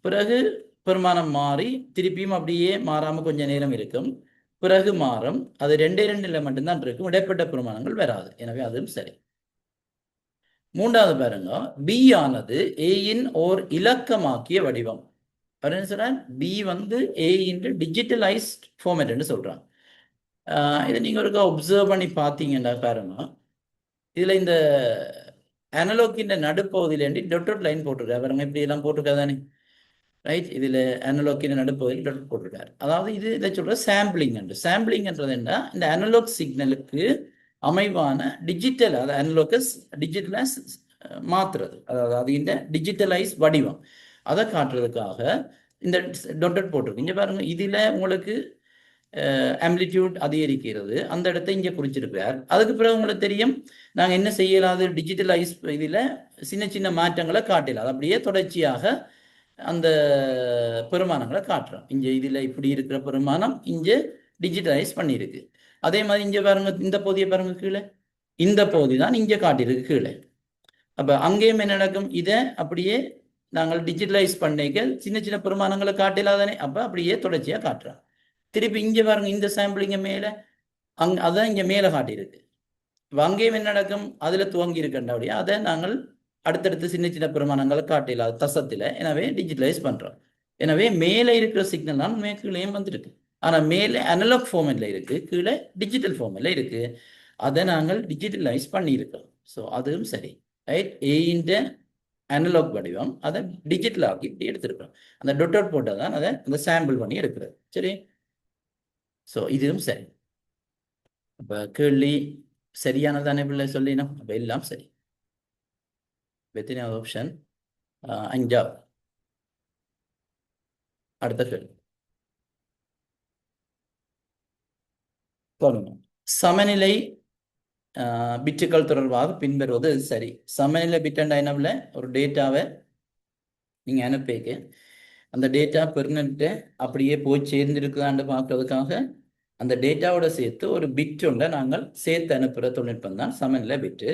பிறகு பெருமானம் மாறி திருப்பியும் அப்படியே மாறாம கொஞ்ச நேரம் இருக்கும், பிறகு மாறும். அது 2 மட்டும்தான் இருக்கும், இடைப்பட்ட பெருமானங்கள் வராது. எனவே அதுவும் சரி. மூன்றாவது பாருங்க, பி ஆனது ஏயின் ஓர் இலக்கமாக்கிய வடிவம். பி வந்து ஏ இன்டு டிஜிட்டலைஸ்ட் ஃபார்மேட் சொல்றான். இதை நீங்க ஒருக்கா ஒப்சர்வ் பண்ணி பார்த்தீங்கன்னா பாருங்க, இதுல இந்த அனலோக்கின் நடுப்பகுதியிலேண்டி டொட்டட் லைன் போட்டிருக்காரு பாருங்க. இப்படி எல்லாம் போட்டிருக்கா தானே, ரைட்? இதுல அனலோக்கின் நடுப்பகுதியில் டொட் போட்டிருக்காரு. அதாவது இது இதை சொல்ற சாம்பிளிங் என்று. சாம்பிளிங்ன்றது என்ன? இந்த அனலோக் சிக்னலுக்கு அமைவான டிஜிட்டல், அதாவது அனலோக்கஸ் டிஜிட்டலைஸ் மாத்துறது, அதாவது அது இந்த டிஜிட்டலைஸ் வடிவம் அதை காட்டுறதுக்காக இந்த டொட்டட் போட்டிருக்கு. இங்க பாருங்க, இதுல உங்களுக்கு ஆம்பிளிடியூட் அதிகரிக்கிறது, அந்த இடத்தை இங்கே குறிச்சிருக்கிறார். அதுக்கு பிறகு உங்களுக்கு தெரியும், நாங்கள் என்ன செய்யலாது, டிஜிட்டலைஸ் இதில் சின்ன சின்ன மாற்றங்களை காட்டலாம். அது அப்படியே தொடர்ச்சியாக அந்த பெருமானங்களை காட்டுறோம். இங்கே இதில் இப்படி இருக்கிற பெருமானம் இங்கே டிஜிட்டலைஸ் பண்ணியிருக்கு. அதே மாதிரி இங்கே பாருங்க, இந்த பகுதியை பாருங்க, கீழே இந்த பகுதி தான் இங்கே காட்டியிருக்கு கீழே. அப்போ அங்கேயும் என்ன நடக்கும்? இதை அப்படியே நாங்கள் டிஜிட்டலைஸ் பண்ணிக்க சின்ன சின்ன பெருமானங்களை காட்டலாதானே, அப்போ அப்படியே தொடர்ச்சியாக காட்டுறோம். திருப்பி இங்கே பாருங்க, இந்த சாம்பிளிங்க மேலே அதான் இங்கே மேலே காட்டியிருக்கு. அங்கேயும் என்ன நடக்கும்? அதில் துவங்கி இருக்கின்றபடியா அதை நாங்கள் அடுத்தடுத்து சின்ன சின்ன பிரமாணங்களை காட்டல தசத்தில். எனவே டிஜிட்டலைஸ் பண்ணுறோம். எனவே மேலே இருக்கிற சிக்னல் தான் கீழேயும் வந்துருக்கு. ஆனால் மேலே அனலாக் ஃபார்மேட்டில் இருக்குது, கீழே டிஜிட்டல் ஃபார்மேட்டில் இருக்குது. அதை நாங்கள் டிஜிட்டலைஸ் பண்ணியிருக்கோம். ஸோ அதுவும் சரி, ரைட்? ஏன்ற அனலாக் வடிவம் அதை டிஜிட்டல் ஆக்கி இப்படி எடுத்திருக்கிறோம். அந்த டொட்டட் போட்டால் தான் அதை அந்த சாம்பிள் பண்ணி எடுக்கிறது. சரி, ஸோ இதுவும் சரி. அப்போ கேள்வி சரியானதானே பிள்ளை சொல்லினோம். அப்போ எல்லாம் சரி. எத்தனையாவது ஆப்ஷன்? 5வது. அடுத்த கேள்வி சமநிலை பிட்டுகள் தொடர்பாக பின்வருவது சரி. சமநிலை பிட் என்ன? ஒரு டேட்டாவை நீங்கள் அனுப்பிக்க அந்த டேட்டா பெர்மனெண்ட்டு அப்படியே போய் சேர்ந்துருக்குதான்னு பார்க்கறதுக்காக அந்த டேட்டாவோட சேர்த்து ஒரு பிட் ஒன்றை நாங்கள் சேர்த்து அனுப்புகிற தொழில்நுட்பம் தான் சமநிலை பிட்டு.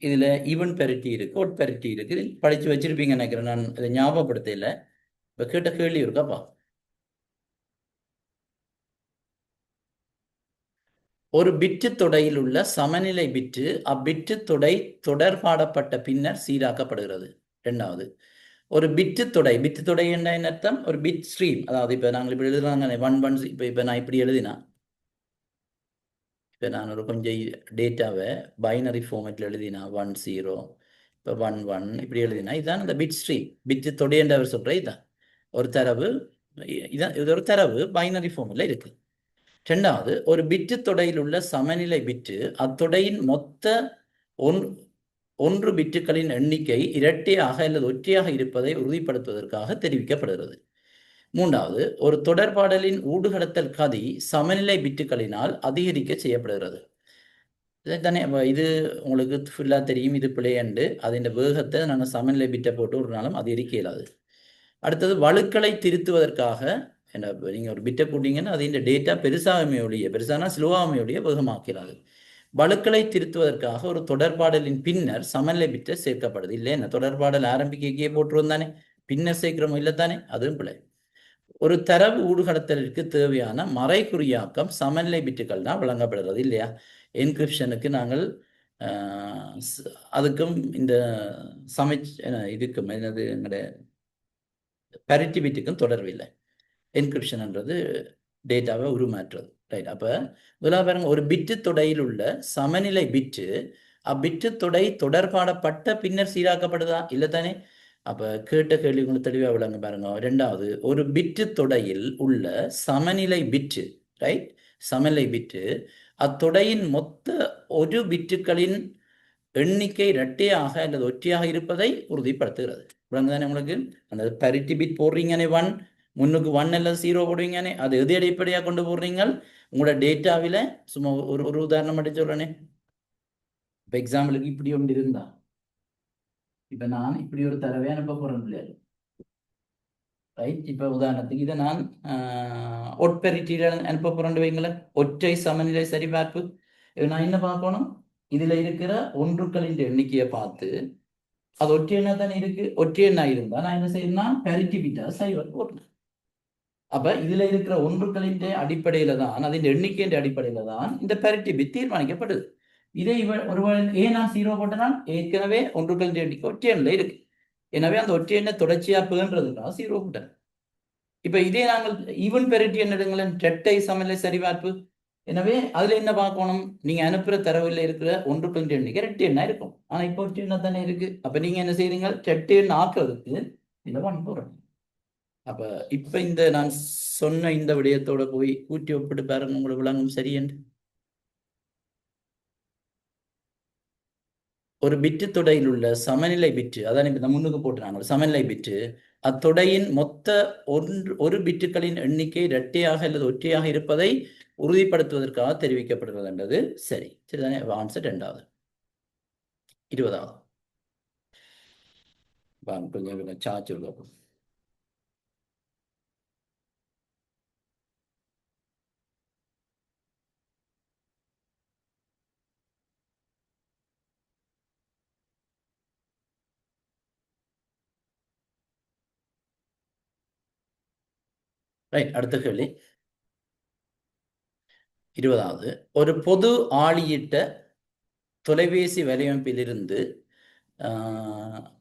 இதில் ஈவன் பெரிட்டி இருக்குது, ஒட் பெரிட்டி இருக்குது. படித்து வச்சிருப்பீங்க நினைக்கிறேன், நான் இதை ஞாபகப்படுத்தல. இப்போ கேட்ட கேள்வி இருக்காப்பா. ஒரு பிட்டு தொடையில் உள்ள சமநிலை பிட்டு அப்பிட்டு தொடை தொடர்பாடப்பட்ட பின்னர் சீராக்கப்படுகிறது. ரெண்டாவது, ஒரு பிட்டு தொடை என்ன அர்த்தம்? ஒரு பிட் ஸ்ட்ரீம். அதாவது இப்போ நாங்கள் இப்படி எழுதுறாங்க 1 இப்போ நான் இப்படி எழுதினா, இப்போ நான் ஒரு கொஞ்சம் டேட்டாவை பைனரி ஃபார்மேட்டில் எழுதினா 1 0 இப்போ 1 1 இப்படி எழுதினா இதுதான் இந்த பிட் ஸ்ட்ரீம். பிட்டு தொடைன்றவர் சொல்கிற இதுதான் ஒரு தரவு. இதான் இது ஒரு தரவு பைனரி ஃபார்மில் இருக்குது. ரெண்டாவது, ஒரு பிட்டு தொடையில் உள்ள சமநிலை பிட்டு அத்தொடையின் மொத்த 1 பிட்டுகளின் எண்ணிக்கை இரட்டையாக அல்லது ஒற்றையாக இருப்பதை உறுதிப்படுத்துவதற்காக தெரிவிக்கப்படுகிறது. மூன்றாவது, ஒரு தொடர்பாடலின் ஊடுகடத்தல் கதி சமநிலை பிட்டுகளினால் அதிகரிக்க செய்யப்படுகிறது. இதைத்தானே இது உங்களுக்கு ஃபுல்லாக தெரியும். இது பிள்ளையண்டு அதன் வேகத்தை நாங்கள் சமநிலை பிட்டை போட்டு ஒரு நாளும் அதிகரிக்க இயலாது. அடுத்தது, வழுக்களை திருத்துவதற்காக என்ன, நீங்கள் ஒரு பிட்டை போட்டீங்கன்னா அது இந்த டேட்டா பெருசாகமே ஒழிய, பெருசானா ஸ்லோவாகமே ஒழிய வேகமாக்கிறாது. வழுக்களை திருத்துவதற்காக ஒரு தொடர்பாடலின் பின்னர் சமநிலை பிட்டை சேர்க்கப்படுது. இல்லை என்ன, தொடர்பாடல் ஆரம்பிக்கையே போட்டுருவோம் தானே, பின்னர் சேர்க்கிறோமோ இல்லை தானே, அதுவும் பிள்ளை. ஒரு தரவு ஊடுகடத்தலுக்கு தேவையான மறைகுறியாக்கம் சமநிலை பிட்டுகள் தான் வழங்கப்படுகிறது இல்லையா? என்கிரிப்ஷனுக்கு நாங்கள் அதுக்கும் இந்த இதுக்கும் என்னது எங்களுடைய parity பிட்டுக்கும் தொடர்பில்லை. என்கிரிப்ஷன்ன்றது டேட்டாவை உருமாற்றுறது. ரைட். அப்போ முதலாக பாருங்க, ஒரு பிட்டு தொடையில் உள்ள சமநிலை பிட்டு அப்பிட்டு தொடை தொடர்பாடப்பட்ட பின்னர் சீராக்கப்படுதா? இல்லை தானே? அப்போ கேட்ட கேள்வி உங்களுக்கு தெளிவாக விளங்க பாருங்க. ரெண்டாவது, ஒரு பிட்டு தொடையில் உள்ள சமநிலை பிட்டு, ரைட், சமநிலை பிட்டு அத்தொடையின் மொத்த ஒரு பிட்டுகளின் எண்ணிக்கை இரட்டையாக அல்லது ஒற்றையாக இருப்பதை உறுதிப்படுத்துகிறது. விளங்குதானே உங்களுக்கு? அந்த பரிட்டி பிட் போடுறீங்கன்னே 1, முன்னுக்கு 1 அல்லது 0 போடுவீங்கன்னே, அது எது அடிப்படையாக கொண்டு போடுறீங்க? உங்களோட டேட்டாவில் சும்மா ஒரு உதாரணம் மட்டும் சொல்றேனே. இப்போ எக்ஸாம்பிளுக்கு இப்படி ஒன்று இருந்தா, இப்போ நான் இப்படி ஒரு தரவை அனுப்ப போறேன் இல்லையா, ரைட்? இப்போ உதாரணத்துக்கு இதை நான் ஒட்பெரிட்டியில் அனுப்ப போறேன் வைங்களேன், ஒற்றை சமநிலை சரிபார்ப்பு. நான் என்ன பார்க்கணும்? இதுல இருக்கிற ஒன்றுகளின் எண்ணிக்கையை பார்த்து, அது ஒற்றை எண்ணா தானே இருக்கு, ஒற்றை எண்ணா இருந்தா நான் என்ன செய்யணும்னா பேரிட்டி பிட்டா சைவர் போடணும். அப்ப இதுல இருக்கிற ஒன்றுகளின் அடிப்படையில தான், அதன் எண்ணிக்கையின் அடிப்படையில தான் இந்த பேரிட்டி பிட் தீர்மானிக்கப்படுது. இதை ஒருவேளை ஏன் நான் 0 போட்டனால், ஏற்கனவே ஒன்றுகளின் எண்ணிக்கை ஒற்றை எண்ணில் இருக்கு, எனவே அந்த ஒற்றை எண்ணை தொடர்ச்சியா பேன்றதுக்காக 0 போட்டேன். இப்ப இதே நாங்கள் ஈவன் பெரிட்டி என்னடுங்களேன், இரட்டை சமநிலை சரிபார்ப்பு. எனவே அதுல என்ன பார்க்கணும்? நீங்க அனுப்புற தரவில் இருக்கிற ஒன்றுகளின் எண்ணிக்கை இரட்டை எண்ணா இருக்கும். ஆனா இப்போ ஒற்றை எண்ணா தானே இருக்கு. அப்ப நீங்க என்ன செய்றீங்க? இரட்டை எண் ஆக்குறதுக்கு இதை 1 போடுறேன். அப்ப இப்ப இந்த நான் சொன்ன இந்த விடயத்தோட போய் கூட்டி ஒப்பிட்டு பாருங்க, உங்களுக்கு விளங்கும் சரியென்று. ஒரு பிட்டு தொடையில் உள்ள சமநிலை பிட்டு, அதான் இப்ப முன்னுக்கு போட்டுறாங்க, சமநிலை பிட்டு அத்தொடையின் மொத்த ஒரு பிட்டுகளின் எண்ணிக்கை இரட்டையாக அல்லது ஒற்றையாக இருப்பதை உறுதிப்படுத்துவதற்காக தெரிவிக்கப்படுகிறது என்றது சரி. சரிதானே? ஆன்சர் 2வது. 20வது கொஞ்சம் சார்ஜ் உள்ள. ரைட். அடுத்த கேள்வி 20வது. ஒரு பொது ஆளியிட்ட தொலைபேசி வலையமைப்பிலிருந்து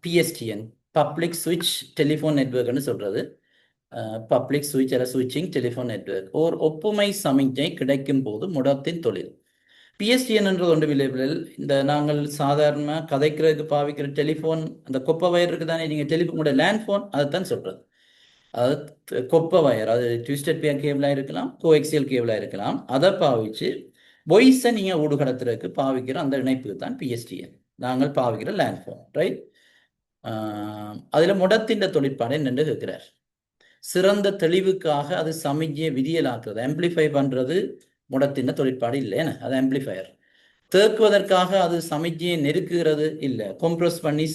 PSTN, பப்ளிக் சுவிட்ச் டெலிஃபோன் நெட்வொர்க்னு சொல்றது, பப்ளிக் சுவிட்ச் அல்ல சுவிட்சிங் டெலிஃபோன் நெட்வொர்க், ஓர் ஒப்புமை சமிக்ஞை கிடைக்கும் போது முடத்தின் தொழில். PSTN என்றது ஒன்று விளைவில் இந்த நாங்கள் சாதாரண கதைக்கிறதுக்கு பாவிக்கிற டெலிஃபோன், அந்த கொப்பை வயர் இருக்குது தானே, நீங்கள் டெலிஃபோன் கூட லேண்ட் ஃபோன் அதைத்தான் சொல்கிறது. அதாவது கொப்பை வயர், அது ட்விஸ்டட் பேர் கேபிளாக இருக்கலாம், கோஎக்சியல் கேபிளாக இருக்கலாம், அதை பாவிச்சு வாய்ஸை நீங்கள் ஊடுகடத்துறதுக்கு பாவிக்கிற அந்த இணைப்புக்கு தான் PSTN நாங்கள் பாவிக்கிற லேண்ட் ஃபோன். ரைட். அதில் முடத்தின் தொழிற்பாடு என்னென்று கேட்கிறார். சிறந்த தெளிவுக்காக அது சமிக்ஞையை விதியலாக்குறது, ஆம்பிளிஃபை பண்ணுறது முடத்தின் தொழிற்பாடு இல்லைன்னு, அது ஆம்பிளிஃபயர். தேக்குவதற்காக அது சமிக்ஞையை நெருக்குகிறது இல்லை, கொம்ப்ரஸ் பண்ணி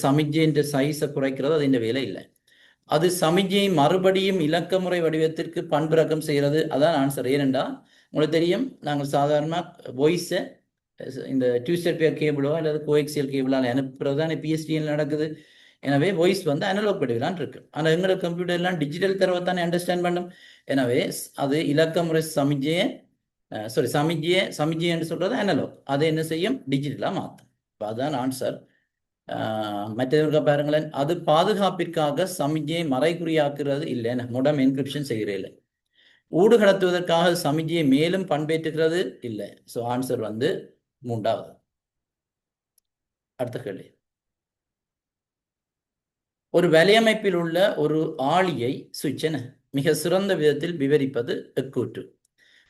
சமிக்ஞையின் சைஸை குறைக்கிறது, அது இந்த வேலை இல்லை. அது சமிக்ஞையை மறுபடியும் இலக்க முறை வடிவத்திற்கு பண்பிறக்கம் செய்கிறது, அதான் ஆன்சர். ஏனென்றா உங்களுக்கு தெரியும், நாங்கள் சாதாரணமாக வாய்ஸை இந்த ட்விஸ்டட் பேர் கேபிளோ அல்லது கோஎக்சியல் கேபிளால் அனுப்புறது தான் PSTN நடக்குது. எனவே வாய்ஸ் வந்து அனலாக் வடிவிலான் இருக்கு. ஆனால் எங்களோட கம்ப்யூட்டர் எல்லாம் டிஜிட்டல் தரவை தானே அண்டர்ஸ்டாண்ட் பண்ணும். எனவே அது இலக்க முறை சமிக்ஞையை சமிக்ஞை என்று சொல்றது அனலாக், அதை என்ன செய்யும்? டிஜிட்டலாக மாற்றும். அதுதான் ஆன்சர். மற்றவர்கள் பாருங்களேன், அது பாதுகாப்பிற்காக சமிக்ஞையை மறைகுறியாக்குறது இல்லைன்னு, முடம் என்கிரிப்ஷன் செய்கிறேன். ஊடுகடத்துவதற்காக சமிக்ஞையை மேலும் பண்பேற்றுகிறது இல்லை. ஸோ ஆன்சர் வந்து 3வது. அடுத்த கேள்வி. ஒரு வலையமைப்பில் உள்ள ஒரு ஆளியை சுவிட்ச் மிக சிறந்த விதத்தில் விவரிப்பது எக்கூற்று.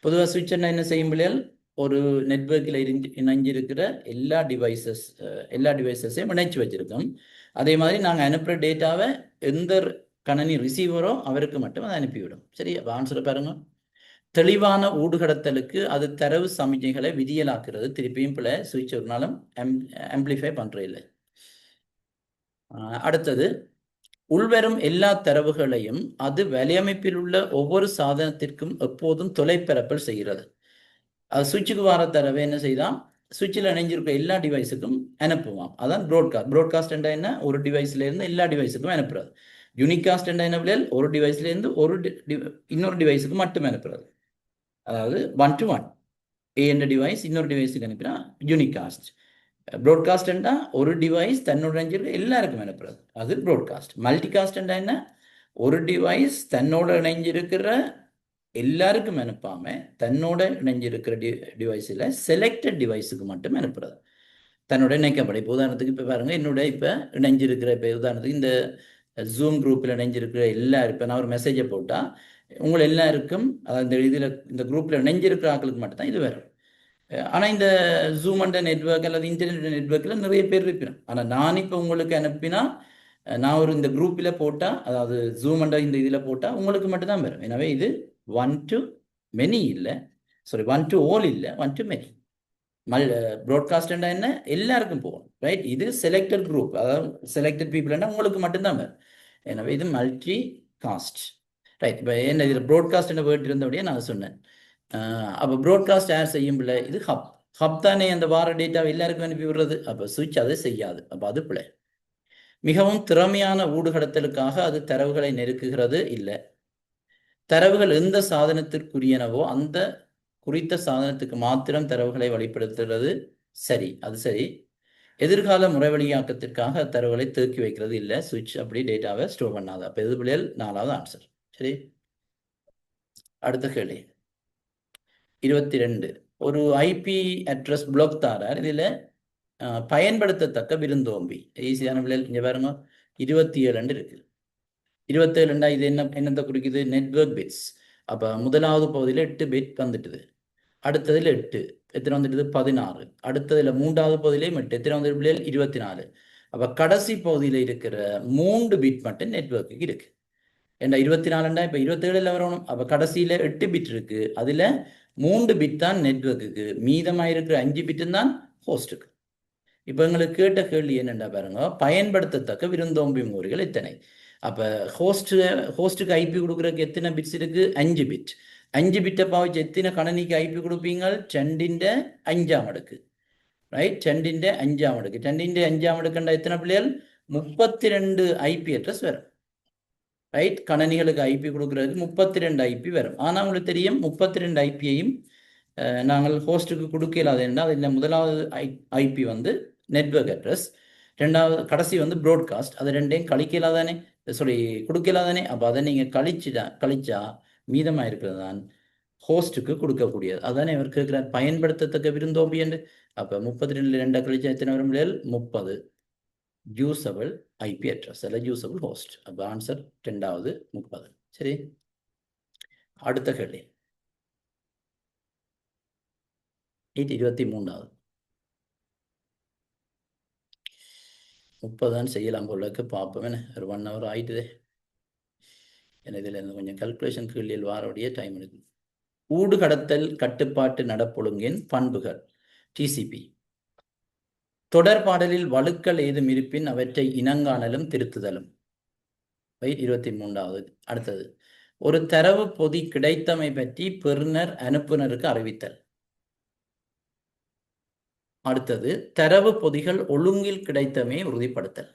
பொதுவாக சுவிட்ச் என்ன செய்யும் பிள்ளைகள்? ஒரு நெட்வொர்க்கில் இணைஞ்சிருக்கிற எல்லா டிவைசஸையும் இணைச்சு வச்சிருக்கோம். அதே மாதிரி நாங்கள் அனுப்புகிற டேட்டாவை எந்த கணனி ரிசீவரோ அவருக்கு மட்டும் அதை அனுப்பிவிடும். சரி. அப்போ ஆன்சரை பாருங்க. தெளிவான ஊடுகடத்தலுக்கு அது தரவு சமிக்ஞைகளை விதியலாக்குறது. திருப்பியும் பிள்ளை சுவிட்ச் ஒரு நாளும் ஆம்பிளிஃபை பண்ணுறது இல்லை. அடுத்தது, உள்வரும் எல்லா தரவுகளையும் அது வலையமைப்பில் உள்ள ஒவ்வொரு சாதனத்திற்கும் எப்போதும் தொலைபரப்பல் செய்கிறது. அது சுவிட்சுக்கு வர தரவை என்ன செய்தால் சுவிட்சில் இணைஞ்சிருக்க எல்லா டிவைஸுக்கும் அனுப்புவான். அதான் ப்ராட்காஸ்ட் என்ற என்ன? ஒரு டிவைஸ்ல இருந்து எல்லா டிவைஸுக்கும் அனுப்புறது. யூனிகாஸ்ட் என்ற என்ன? ஒரு டிவைஸ்ல இருந்து இன்னொரு டிவைஸுக்கு மட்டும் அனுப்புறது. அதாவது 1 to 1, A என்ற டிவைஸ் இன்னொரு டிவைஸுக்கு அனுப்பினா யூனிகாஸ்ட். ப்ராட்காஸ்ட்னா ஒரு டிவைஸ் தன்னோட இணைஞ்சிருக்க எல்லாருக்கும் அனுப்புறது, அது ப்ராட்காஸ்ட். மல்டிகாஸ்ட்னா என்ன? ஒரு டிவைஸ் தன்னோட இணைஞ்சிருக்கிற எல்லாருக்கும் அனுப்பாம தன்னோட இணைஞ்சிருக்கிற டிவைஸில் செலக்டட் டிவைஸுக்கு மட்டும் அனுப்புறது, தன்னோட இணைக்கப்படும். இப்போ உதாரணத்துக்கு இப்போ பாருங்க, என்னோட இப்போ இணைஞ்சிருக்கிற, இப்போ உதாரணத்துக்கு இந்த ஜூம் குரூப்பில் இணைஞ்சிருக்கிற எல்லாரும், இப்போ நான் ஒரு மெசேஜை போட்டால் உங்கள் எல்லாருக்கும், அதாவது இந்த இதில் இந்த குரூப்பில் இணைஞ்சிருக்கிற ஆட்களுக்கு மட்டும்தான் இது வரும். ஆனால் இந்த ஜூம் அண்ட் நெட்வொர்க் அல்லது இன்டர்நெட் நெட்வொர்க்கில் நிறைய பேர் இருப்பேன். ஆனால் நான் இப்போ உங்களுக்கு அனுப்பினா, நான் ஒரு இந்த குரூப்பில் போட்டால், அதாவது ஜூம் அண்ட் இந்த இதில் போட்டால் உங்களுக்கு மட்டும்தான் வரும். எனவே இது ஒன் டு மெனி இல்லை, சாரி ஒன் டு ஓல் இல்லை, ஒன் டு மெனி. ப்ராட்காஸ்ட்னா என்ன? எல்லாருக்கும் போகணும், ரைட்? இது செலக்டட் குரூப், அதாவது செலக்டட் பீப்புள்னா உங்களுக்கு மட்டும்தான் வரும். எனவே இது மல்டி காஸ்ட், ரைட்? இப்போ என்ன இதில் ப்ராட்காஸ்ட் வேர்ட் இருந்தபடியே நான் சொன்னேன். அப்போ ப்ராட்காஸ்ட் யார் செய்யும் பிள்ளை? இது ஹப். ஹப் தானே அந்த வார டேட்டாவை எல்லாருக்கும் அனுப்பி விடுறது. அப்போ சுவிட்ச் அதை செய்யாது, அப்போ அது பிள்ளை. மிகவும் திறமையான ஊடுகடத்தலுக்காக அது தரவுகளை நெருக்குகிறது இல்லை. தரவுகள் எந்த சாதனத்திற்குரியனவோ அந்த குறித்த சாதனத்துக்கு மாத்திரம் தரவுகளை வெளிப்படுத்துறது சரி, அது சரி. எதிர்கால முறைவழியாக்கத்திற்காக தரவுகளை தேக்கி வைக்கிறது இல்லை. சுவிட்ச் அப்படி டேட்டாவை ஸ்டோர் பண்ணாது. அப்போ எது பிள்ளைகள்? 4வது ஆன்சர். சரி, அடுத்த கேள்வி 22. ஒரு ஐபி அட்ரஸ் பிளாக் தாரார். இதில் பயன்படுத்தத்தக்க விருந்தோம்பி ஈஸியான பிள்ளைகள் இங்கே பாருங்க, 27 இருக்கு. 27 இது என்னத்தை குறிக்குது? Network bits. அப்போ முதலாவது பகுதியில் 8 பிட் வந்துட்டுது, அடுத்ததில் 8 எத்தனை வந்துட்டுது? 16. அடுத்ததில் மூன்றாவது பகுதியிலையும் 8 எத்தனை வந்துட்டு பிள்ளைகள்? 24. அப்போ கடைசி பகுதியில் இருக்கிற 3 பிட் மட்டும் நெட்வொர்க்குக்கு இருக்கு. ஏன்னா 24 இப்போ 27 வரணும். அப்போ கடைசியில் 8 பிட் இருக்கு, அதில் 3 பிட் தான் நெட்வொர்க்குக்கு, மீதமாக இருக்கிற 5 பிட்டு தான் ஹோஸ்ட்டுக்கு. இப்போ எங்களுக்கு கேட்ட கேள்வி என்னென்னா பாருங்க, பயன்படுத்தத்தக்க விருந்தோம்பி முறைகள் எத்தனை? அப்போ ஹோஸ்ட்டுக்கு ஐபி கொடுக்குறதுக்கு எத்தனை பிட்ஸ் இருக்கு? 5 பிட். 5 பிட்டை பாவிச்சு எத்தனை கணனிக்கு ஐபி கொடுப்பீங்க? 2 5ஆம் அடுக்கு, ரைட்? 2 5ஆம் அடுக்கு. 2 5ஆம் அடுக்குண்டா எத்தனை பிள்ளைகள்? 32 ஐபி அட்ரஸ் வரும், ரைட்? கணனிகளுக்கு ஐபி கொடுக்குறதுக்கு 32 ஐபி வரும். ஆனால் உங்களுக்கு தெரியும் 32 ஐபியையும் நாங்கள் ஹோஸ்ட்டுக்கு கொடுக்கலாது. என்ன அதில் முதலாவது ஐபி வந்து நெட்வொர்க் அட்ரஸ், ரெண்டாவது கடைசி வந்து ப்ராட்காஸ்ட். அது ரெண்டையும் கழிக்கலாதானே, சொல்லி கொடுக்கலாதானே. அப்போ அதை நீங்கள் கழிச்சா மீதமாக இருக்கிறது தான் ஹோஸ்ட்டுக்கு கொடுக்கக்கூடியது. அதானே இவர் கேட்குறார், பயன்படுத்தத்தக்க விருந்தோம்பி என்று. அப்போ 32 2 கழிச்சா எத்தனை வரும்? 30 யூசபிள் ஐபி அட்ரஸ் அல்ல யூசபிள் ஹோஸ்ட். அப்போ ஆன்சர் 2வது 30. சரி, அடுத்த கேள்வி 23வது. 30 தான் செய்யலாம் போலக்கு, பார்ப்போம். என்ன ஒரு 1 hour ஆயிட்டுதே. ஏன்னா இதில் கொஞ்சம் கல்குலேஷன் கேள்வியில் வாரோடைய டைம் எடுக்கும். ஊடுகடத்தல் கட்டுப்பாட்டு நடப்பொழுங்கின் பண்புகள் டிசிபி. தொடர்பாடலில் வழுக்கள் ஏதும் இருப்பின் அவற்றை இனங்காணலும் திருத்துதலும். 23வது. அடுத்தது, ஒரு தரவு பொதி கிடைத்தமை பற்றி பெறுநர் அனுப்புனருக்கு அறிவித்தல். அடுத்தது, தரவு பொதிகள் ஒழுங்கில் கிடைத்தமை உறுதிப்படுத்தல்.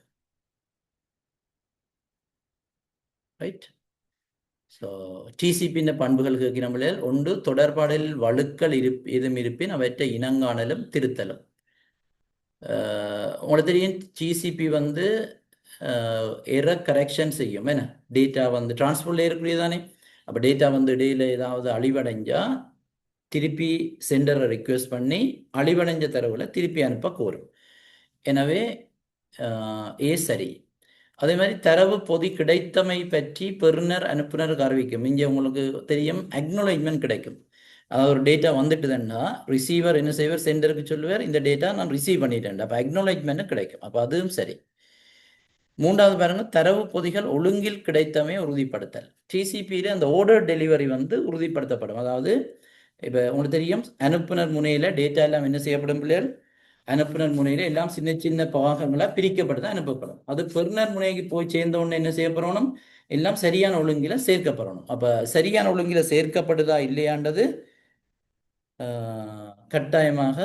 ரைட்? ஸோ டிசிபியின் பண்புகள் கேட்கிற ஒன்று, தொடர்பாடலில் வழுக்கள் ஏதும் இருப்பின் அவற்றை இனங்காணலும் திருத்தலும். உங்களுக்கு தெரியும் டிசிபி வந்து எரர் கரெக்ஷன் செய்யும். என்ன டேட்டா வந்து டிரான்ஸ்போர்ட்ல இருக்கக்கூடியதானே. அப்போ டேட்டா வந்து இடையில ஏதாவது அழிவடைஞ்சா திருப்பி சென்டரை ரிக்வெஸ்ட் பண்ணி அழிவடைஞ்ச தரவுகளை திருப்பி அனுப்ப கோரும். எனவே சரி. அதே மாதிரி தரவு பொதி கிடைத்தமை பற்றி பெறுநர் அனுப்புனருக்கு அறிவிக்கும். இங்கே உங்களுக்கு தெரியும் அக்னாலஜ்மெண்ட் கிடைக்கும். அதாவது ஒரு டேட்டா வந்துட்டுதுன்னா ரிசீவர் என்ன செய்வார்? சென்டருக்கு சொல்லுவார், இந்த டேட்டா நான் ரிசீவ் பண்ணிட்டேன். அப்போ அக்னாலஜ்மெண்ட் கிடைக்கும். அப்போ அதுவும் சரி. மூன்றாவது பாருங்க, தரவு பொதிகள் ஒழுங்கில் கிடைத்தமை உறுதிப்படுத்தல். டிசிபியில் அந்த ஆர்டர் டெலிவரி வந்து உறுதிப்படுத்தப்படும். அதாவது இப்போ உங்களுக்கு தெரியும் அனுப்புனர் முனையில் டேட்டா எல்லாம் என்ன செய்யப்படும் பிள்ளைகள்? அனுப்புனர் முனையில் எல்லாம் சின்ன சின்ன பாகங்களாக பிரிக்கப்பட்டு தான் அனுப்பப்படும். அது பெறுநர் முனைக்கு போய் சேர்ந்த உடனே என்ன செய்யப்படணும்? எல்லாம் சரியான ஒழுங்கில சேர்க்கப்படணும். அப்போ சரியான ஒழுங்கில சேர்க்கப்படுதா இல்லையான்றது கட்டாயமாக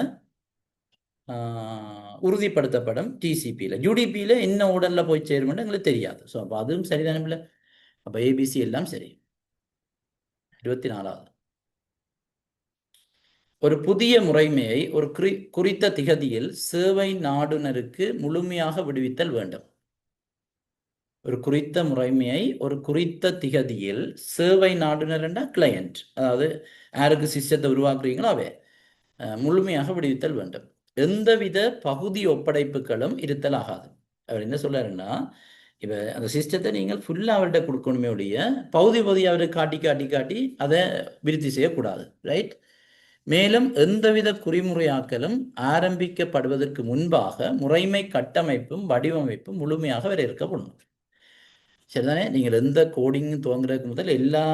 உறுதிப்படுத்தப்படும் டிசிபியில். யூடிபியில் என்ன ஓர்டரில் போய் சேரும்னு எங்களுக்கு தெரியாது. ஸோ அப்போ அதுவும் சரிதானே இல்லை? அப்போ ஏபிசி எல்லாம் சரி. 24வது. ஒரு புதிய முறைமையை ஒரு குறித்த திகதியில் சேவை நாடுனருக்கு முழுமையாக விடுவித்தல் வேண்டும். ஒரு குறித்த முறைமையை ஒரு குறித்த திகதியில் சேவை நாடுனர் என்ற கிளையண்ட், அதாவது யாருக்கு சிஸ்டத்தை உருவாக்குறீங்களோ அவை முழுமையாக விடுவித்தல் வேண்டும். எந்தவித பகுதி ஒப்படைப்புகளும் இருத்தல் ஆகாது. அவர் என்ன சொல்றாருன்னா, இப்போ அந்த சிஸ்டத்தை நீங்கள் ஃபுல்லாக அவர்கிட்ட கொடுக்கணுமே ஒழிய பகுதி பகுதி அவரை காட்டி காட்டி காட்டி அதை விருத்தி செய்யக்கூடாது. ரைட். மேலும் எந்தவித குறிமுறையாக்கலும் ஆரம்பிக்கப்படுவதற்கு முன்பாக முறைமை கட்டமைப்பும் வடிவமைப்பும் முழுமையாக வரையறுக்கப்படும். சரிதானே? நீங்கள் எந்த கோடிங் துவங்குறதுக்கு முதல் எல்லா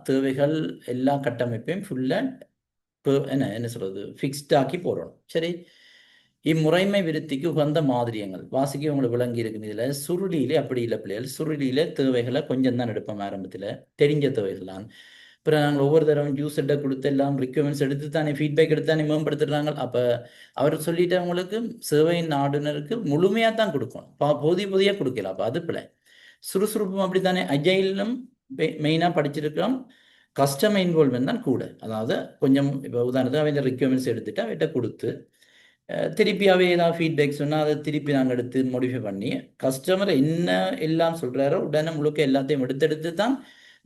தேவைகள் எல்லா கட்டமைப்பையும் ஃபுல்லாக என்ன சொல்றது ஃபிக்ஸ்டாக்கி போடணும். சரி. இம்முறைமை விருத்திக்கு உகந்த மாதிரியங்கள் வாசிக்க உங்களுக்கு விளங்கி இருக்குது. இதில் சுருளியிலே அப்படி இல்லை பிள்ளைகள். சுருளியில தேவைகளை கொஞ்சம் தான் எடுப்போம் ஆரம்பத்தில், தெரிஞ்ச தேவைகள் தான். அப்புறம் நாங்கள் ஒவ்வொரு தடவை ஜூஸ் எடுத்து கொடுத்து எல்லாம் ரிக்வயர்மெண்ட்ஸ் எடுத்து தானே ஃபீட்பேக் எடுத்து தானே மேம்படுத்துறாங்க. அப்போ அவர் சொல்லிட்டு அவங்களுக்கு சேவையின் நாடுனருக்கு முழுமையாக தான் கொடுக்கணும், போதிய போதியாக கொடுக்கல. அப்போ அது பிள்ளை. சுறுசுறுப்பும் அப்படி தானே. அஜைலும் மெயினாக படிச்சிருக்கிறோம். கஸ்டமர் இன்வால்வ்மெண்ட் தான் கூட. அதாவது கொஞ்சம் இப்போ உதாரணத்துக்கு அவங்க ரிக்வயர்மெண்ட்ஸ் எடுத்துட்டு அவர்கிட்ட கொடுத்து திருப்பியாவே ஏதாவது ஃபீட்பேக் சொன்னால் அதை திருப்பி நாங்கள் எடுத்து மாடிஃபை பண்ணி கஸ்டமர் என்ன எல்லாம் சொல்கிறாரோ உடனே முழுக்க எல்லாத்தையும் எடுத்தெடுத்து தான்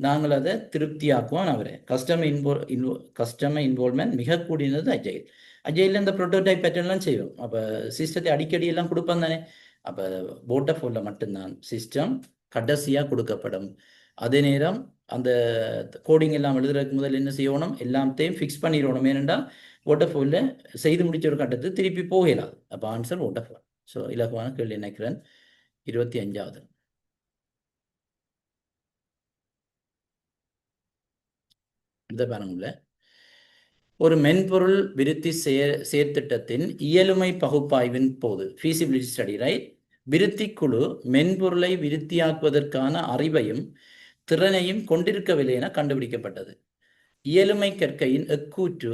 நாங்கள் அதை திருப்தியாக்குவோம். அவரை கஸ்டமர் இன்வால்வ்மெண்ட் மிக கூடினது அஜைல். அஜைலில் இந்த ப்ரோட்டோடைப் பேட்டர்ன்லாம் செய்வோம். அப்போ சிஸ்டத்தை அடிக்கடி எல்லாம் கொடுப்போம் தானே. அப்போ வாட்டர்ஃபாலில் மட்டும்தான் சிஸ்டம் கடைசியாக கொடுக்கப்படும். அதே நேரம் அந்த கோடிங் எல்லாம் எழுதுறதுக்கு முதல் என்ன செய்யணும், எல்லாத்தையும் ஃபிக்ஸ் பண்ணிடணும். ஏனென்றால் வாட்டர்ஃபாலில் செய்து முடிச்ச ஒரு கட்டத்துக்கு திருப்பி போகலாம். அப்போ ஆன்சர் வாட்டர்ஃபால். ஸோ இலகுவான கேள்வி நினைக்கிறேன். 25வது இந்த பாருங்கள, ஒரு மென்பொருள் விருத்தி செயற்திட்டத்தின் இயலுமை பகுப்பாய்வின் போது ஃபீசிபிலிட்டி ஸ்டடி, ரைட், விருத்தி குழு மென்பொருளை விருத்தியாக்குவதற்கான அறிவையும் திறனையும் கொண்டிருக்கவில்லை என கண்டுபிடிக்கப்பட்டது. இயலுமை கற்கையின் எக்கூற்று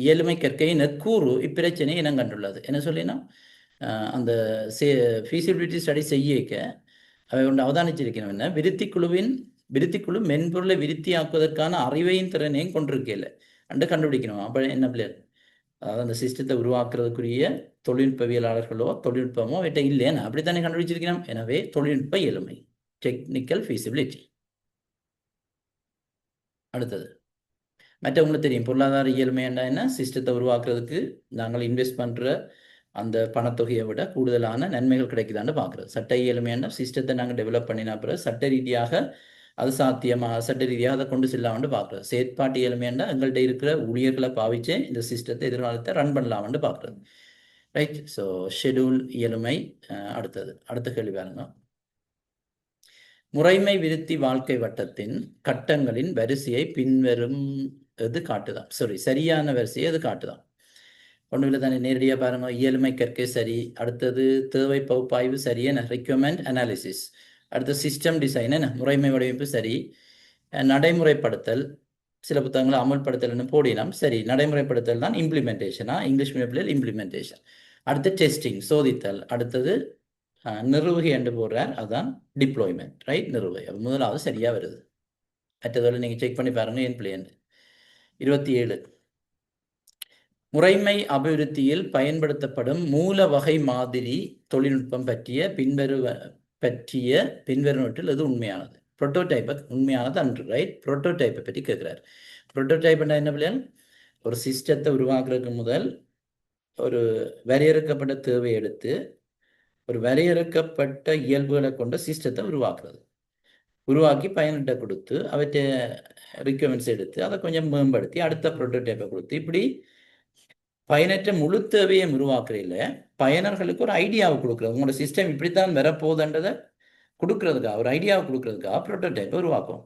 இயலுமை கற்கையின் எக்கூறு இப்பிரச்சனை இனம் கண்டுள்ளது. என்ன சொல்லினா, அந்த ஃபீசிபிலிட்டி ஸ்டடி செய்யக்க அவை ஒன்று அவதானிச்சிருக்கணும். என்ன, விருத்திக்குழு மென்பொருளை விருத்தியாக்குவதற்கான அறிவையும் திறனையும் கொண்டிருக்கல அண்டு கண்டுபிடிக்கணும். அப்போ என்ன பிள்ளைகள், அதாவது அந்த சிஸ்டத்தை உருவாக்குறதுக்குரிய தொழில்நுட்பவியலாளர்களோ தொழில்நுட்பமோ அவற்றை இல்லைன்னு அப்படித்தானே கண்டுபிடிச்சிருக்கணும். எனவே தொழில்நுட்ப இயலுமை, டெக்னிக்கல் ஃபீசிபிலிட்டி. அடுத்தது மற்றவங்களுக்கு தெரியும் பொருளாதார இயலுமை என்ன, சிஸ்டத்தை உருவாக்குறதுக்கு நாங்கள் இன்வெஸ்ட் பண்ணுற அந்த பணத்தொகையை விட கூடுதலான நன்மைகள் கிடைக்குதான்னு பார்க்குறது. சட்ட இயலுமையான சிஸ்டத்தை நாங்கள் டெவலப் பண்ணினா பிறகு சட்ட ரீதியாக அது சாத்தியமாக சட்ட ரீதியாக அதை கொண்டு செல்லாமன்னு பார்க்குறது. செயற்பாட்டு இயலுமையாண்டா எங்கள்கிட்ட இருக்கிற ஊழியர்களை பாவிச்சு இந்த சிஸ்டத்தை எதிர்காலத்தை ரன் பண்ணலாம்னு பார்க்குறது. ரைட். ஸோ ஷெடியூல் இயலுமை. அடுத்த கேள்வி பாருங்க. முறைமை விருத்தி வாழ்க்கை வட்டத்தின் கட்டங்களின் வரிசையை பின்வரும் எது காட்டுதான். சரியான வரிசையை எது காட்டுதான். ஒன்றும் தானே, நேரடியாக பாருங்க. இயலுமை கற்கை சரி. அடுத்தது தேவை பகுப்பாய்வு சரி. என்ன, ரெக்யர்மெண்ட் அனாலிசிஸ். அடுத்து சிஸ்டம் டிசைன், என்ன, முறைமை வடிவமைப்பு சரி. நடைமுறைப்படுத்தல், சில புத்தகங்களை அமல்படுத்தல்னு போடினோம். சரி, நடைமுறைப்படுத்தல் தான் இம்ப்ளிமெண்டேஷனா, இங்கிலீஷ் மீடியத்தில் இம்ப்ளிமெண்டேஷன். அடுத்து டெஸ்டிங், சோதித்தல். அடுத்தது நிறுவுகை என்று போடுறார், அதுதான் டிப்ளாய்மெண்ட். ரைட், நிறுவை. முதலாவது சரியாக வருது. மற்றதில் நீங்கள் செக் பண்ணி பாருங்கள் என் பிள்ளைன்னு. 27 முறைமை அபிவிருத்தியில் பயன்படுத்தப்படும் மூல வகை மாதிரி தொழில்நுட்பம் பற்றிய பின்வருவற்றில் எது உண்மையானது. புரோட்டோடைப்பை உண்மையானது அன்று. ரைட், புரோட்டோடைப்பை பற்றி கேட்குறாரு. புரோட்டோடைப்னா என்ன பிள்ளைகள், ஒரு சிஸ்டத்தை உருவாக்குறதுக்கு முதல் ஒரு வரையறுக்கப்பட்ட தேவையை எடுத்து ஒரு வரையறுக்கப்பட்ட இயல்புகளை கொண்ட சிஸ்டத்தை உருவாக்கி பயன்கிட்ட கொடுத்து அவற்றை ரிக்வயர்மெண்ட்ஸ் எடுத்து அதை கொஞ்சம் மேம்படுத்தி அடுத்த புரோட்டோடைப்பை கொடுத்து இப்படி பயனற்ற முழு தேவையை உருவாக்குறதில்ல, பயனர்களுக்கு ஒரு ஐடியாவை கொடுக்குறது. உங்களோட சிஸ்டம் இப்படித்தான் வரப்போகுதுன்றதை கொடுக்கறதுக்காக, ஒரு ஐடியாவை கொடுக்கறதுக்காக புரோட்டோடைப்பை உருவாக்கும்.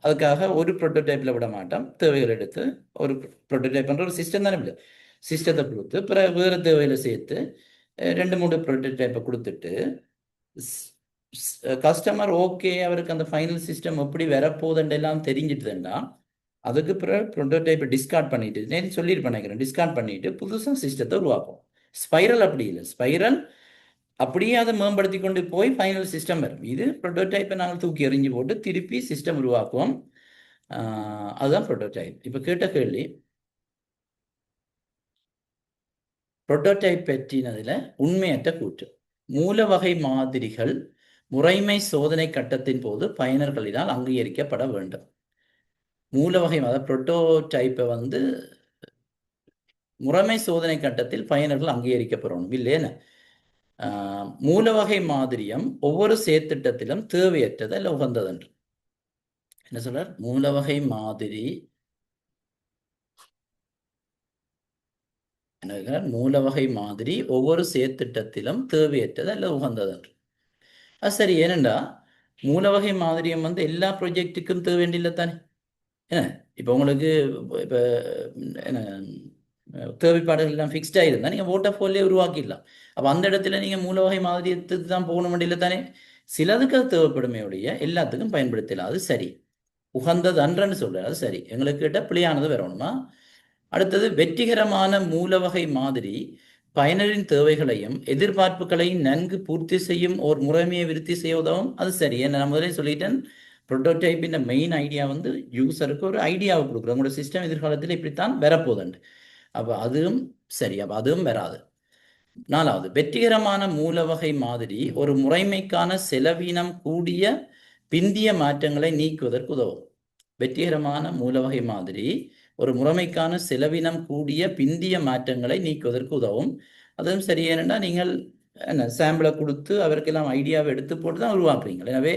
அதுக்காக ஒரு புரோட்டோடைப்பில் விட மாட்டோம். தேவைகள் எடுத்து ஒரு புரோட்டோடைப் பண்ணுற ஒரு சிஸ்டம் தானே இல்லை, சிஸ்டத்தை கொடுத்து பிறகு வேறு தேவையில் சேர்த்து 2-3 புரோட்டோடைப்பை கொடுத்துட்டு கஸ்டமர் ஓகே அவருக்கு அந்த ஃபைனல் சிஸ்டம் எப்படி வரப்போகுதுன்றெல்லாம் தெரிஞ்சிட்டுதுன்னா அதுக்கு பிறகு ப்ரோட்டோடைப்பை டிஸ்கார்ட் பண்ணிட்டு, நேற்று சொல்லிட்டு பண்ணிக்கிறேன், டிஸ்கார்ட் பண்ணிட்டு புதுசாக சிஸ்டத்தை உருவாக்கும். ஸ்பைரல் அப்படி இல்லை. ஸ்பைரல் அப்படியே அதை மேம்படுத்தி கொண்டு போய் ஃபைனல் சிஸ்டம் வரும். இது ப்ரோட்டோடைப்பை நாங்கள் தூக்கி எறிஞ்சு போட்டு திருப்பி சிஸ்டம் உருவாக்குவோம். அதுதான் ப்ரோட்டோடைப். இப்போ கேட்ட கேள்வி ப்ரோட்டோடைப் பற்றினதில் உண்மையற்ற கூற்று. மூல வகை மாதிரிகள் முறைமை சோதனை கட்டத்தின் போது பயனர்களினால் அங்கீகரிக்கப்பட வேண்டும். மூல வகை அதாவது ப்ரோட்டோடைப்பை வந்து முறைமை சோதனை கட்டத்தில் பயனர்கள் அங்கீகரிக்கப்படணும் இல்லைன்னு. மூல வகை மாதிரியம் ஒவ்வொரு செயற்திட்டத்திலும் தேவையற்றது அல்ல உகந்தது என்று என்ன சொல்றார்? மூல வகை மாதிரி என்ன, மூல வகை மாதிரி ஒவ்வொரு செயற்திட்டத்திலும் தேவையற்றது அல்ல உகந்தது என்று. அது சரி, ஏனென்றா மூல வகை மாதிரியம் வந்து எல்லா ப்ரொஜெக்டுக்கும் தேவையில்லை தானே. என்ன இப்போ உங்களுக்கு இப்போ என்ன தேவைப்பாடுகள் எல்லாம் ஃபிக்ஸ்டாக இருந்தால் நீங்கள் வாட்டர்ஃபால்லே உருவாக்கிடலாம். அப்போ அந்த இடத்துல நீங்கள் மூல வகை மாதிரியத்துக்கு தான் போகணும் இல்லை தானே. சிலதுக்கு அது தேவைப்படுமே ஒழிய எல்லாத்துக்கும் பயன்படுத்தலாம். அது சரி, உகந்தது அன்றன்னு சொல்கிறார். அது சரி, எங்களுக்கு கிட்ட பிழையானது வரணுமா? அடுத்தது, வெற்றிகரமான மூலவகை மாதிரி பயனரின் தேவைகளையும் எதிர்பார்ப்புகளையும் நன்கு பூர்த்தி செய்யும் ஒரு முறைமையை விருத்தி செய்ய உதவும். அது சரி, என்ன நான் முதலே சொல்லிட்டேன். ப்ரோட்டோடைப்பின் மெயின் ஐடியா வந்து யூசருக்கு ஒரு ஐடியாவை கொடுக்குறோம். உங்களோட சிஸ்டம் எதிர்காலத்தில் இப்படித்தான் வரப்போகுதுண்டு. அப்போ அதுவும் சரி, அப்போ அதுவும் வராது. நாலாவது, வெற்றிகரமான மூலவகை மாதிரி ஒரு முறைமைக்கான செலவினம் கூடிய பிந்திய மாற்றங்களை நீக்குவதற்கு உதவும். வெற்றிகரமான மூலவகை மாதிரி ஒரு முறைமைக்கான செலவினம் கூடிய பிந்திய மாற்றங்களை நீக்குவதற்கு உதவும். அதுவும் சரி, ஏனென்னா நீங்கள் என்ன சாம்பிளை கொடுத்து அவருக்கெல்லாம் ஐடியாவை எடுத்து போட்டு தான் உருவாக்குறீங்க. எனவே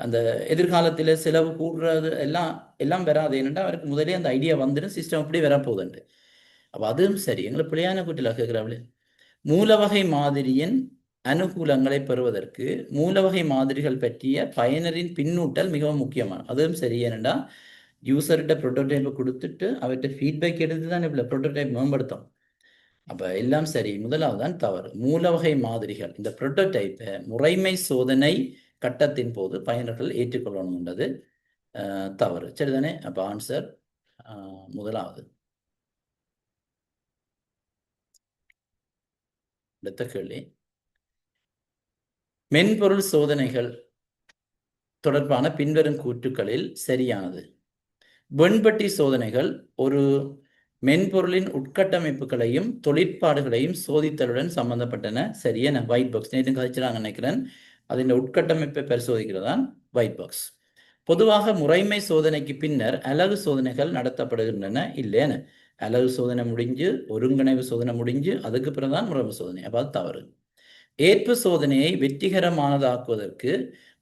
அந்த எதிர்காலத்தில் செலவு கூடுறது எல்லாம் எல்லாம் வராது. ஏனென்றா அவருக்கு முதலே அந்த ஐடியா வந்துடும், சிஸ்டம் அப்படி வரப்போகுதுண்டு. அப்போ அதுவும் சரி, எங்களை பிள்ளையான கூட்டில் கேட்குறாங்களே. மூலவகை மாதிரியின் அனுகூலங்களை பெறுவதற்கு மூலவகை மாதிரிகள் பற்றிய பயனரின் பின்னூட்டல் மிகவும் முக்கியமான. அதுவும் சரி, ஏனென்றா யூசர்கிட்ட ப்ரோட்டோடைப்பை கொடுத்துட்டு அவர்கிட்ட ஃபீட்பேக் எடுத்து தான் இப்போ ப்ரோட்டோடைப் மேம்படுத்தும். அப்போ எல்லாம் சரி. முதலாவது தான் தவறு. மூலவகை மாதிரிகள் இந்த ப்ரோட்டோடைப்பை முறைமை சோதனை கட்டத்தின் போது பயனர்கள் ஏற்றுக்கொள்ளணும்ன்றது தவறு. சரிதானே? அப்போ ஆன்சர் முதலாவது. அடுத்த கேள்வி, மென்பொருள் சோதனைகள் தொடர்பான பின்வரும் கூற்றுக்களில் சரியானது. வெண்பட்டி சோதனைகள் ஒரு மென்பொருளின் உட்கட்டமைப்புகளையும் தொழிற்பாடுகளையும் சோதித்தலுடன் சம்பந்தப்பட்டன. சரியான ஒயிட் பாக்ஸ் நேற்று கதைச்சாங்க நினைக்கிறேன். அதன் உட்கட்டமைப்பை பரிசோதிக்கிறதான் ஒயிட் பாக்ஸ். பொதுவாக முறைமை சோதனைக்கு பின்னர் அலகு சோதனைகள் நடத்தப்படுகின்றன இல்லைன்னு. அலகு சோதனை முடிஞ்சு ஒருங்கிணைவு சோதனை முடிஞ்சு அதுக்கு பிறகுதான் முறைமை சோதனை. அப்போ அது தவறு. ஏற்பு சோதனையை வெற்றிகரமானதாக்குவதற்கு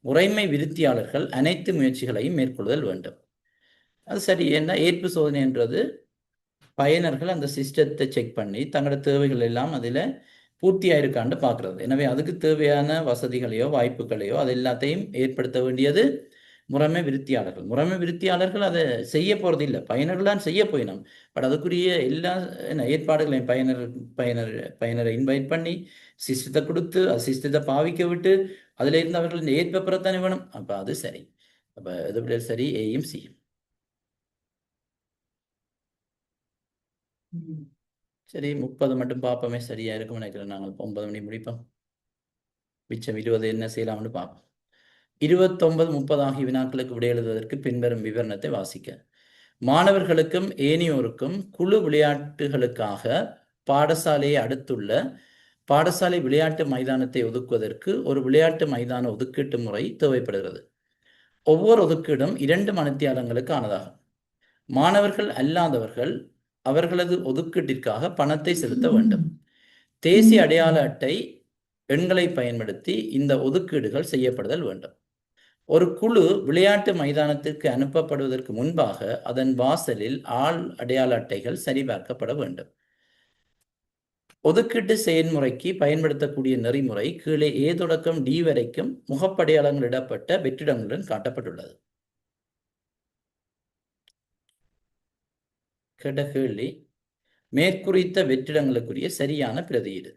முறைமை விருத்தியாளர்கள் அனைத்து முயற்சிகளையும் மேற்கொள்ளுதல் வேண்டும். அது சரி, ஏன்னா ஏற்பு சோதனைன்றது பயனர்கள் அந்த சிஸ்டத்தை செக் பண்ணி தங்களோட தேவைகள் எல்லாம் அதில் பூர்த்தியாக இருக்கான்னு பார்க்குறது. எனவே அதுக்கு தேவையான வசதிகளையோ வாய்ப்புகளையோ அது எல்லாத்தையும் ஏற்படுத்த வேண்டியது முறைமை விருத்தியாளர்கள். முறைமை விருத்தியாளர்கள் அதை செய்ய போகிறது இல்லை, பயனர்கள் தான் செய்ய போயினோம். பட் அதுக்குரிய எல்லா ஏற்பாடுகளையும் பயனரை இன்வைட் பண்ணி சிஸ்டத்தை கொடுத்து அது சிஸ்டத்தை பாவிக்க விட்டு அதில் இருந்து அவர்கள் இந்த ஏற்ப பெறத்தானே வேணும். அப்போ அது சரி. அப்போ இது சரி, ஏயும் சியும். சரி, 30 மட்டும் பார்ப்போமே, சரியா இருக்கும் நினைக்கிறேன். நாங்கள் 9 மணி முடிப்போம். மிச்சம் 20 என்ன செய்யலாம்னு பார்ப்போம். 29, 30 ஆகிய வினாக்களுக்கு விடை எழுதுவதற்கு பின்வரும் விவரணத்தை வாசிக்க. மாணவர்களுக்கும் ஏனையோருக்கும் குழு விளையாட்டுகளுக்காக பாடசாலையை அடுத்துள்ள பாடசாலை விளையாட்டு மைதானத்தை ஒதுக்குவதற்கு ஒரு விளையாட்டு மைதான ஒதுக்கீட்டு முறை தேவைப்படுகிறது. ஒவ்வொரு ஒதுக்கீடும் 2 மணித்தியாலங்களுக்கு ஆனதாகும். மாணவர்கள் அல்லாதவர்கள் அவர்களது ஒதுக்கீட்டிற்காக பணத்தை செலுத்த வேண்டும். தேசிய அடையாள அட்டை எண்களை பயன்படுத்தி இந்த ஒதுக்கீடுகள் செய்யப்படுதல் வேண்டும். ஒரு குழு விளையாட்டு மைதானத்திற்கு அனுப்பப்படுவதற்கு முன்பாக அதன் வாசலில் ஆள் அடையாள அட்டைகள் சரிபார்க்கப்பட வேண்டும். ஒதுக்கீட்டு செயல்முறைக்கு பயன்படுத்தக்கூடிய நெறிமுறை கீழே A தொடக்கம் D வரைக்கும் முகப்படையாளங்களிடப்பட்ட வெற்றிடங்களுடன் காட்டப்பட்டுள்ளது. கேட்ட கேள்வி, மேற்குறித்த வெற்றிடங்களுக்குரிய சரியான பிரதியீடு.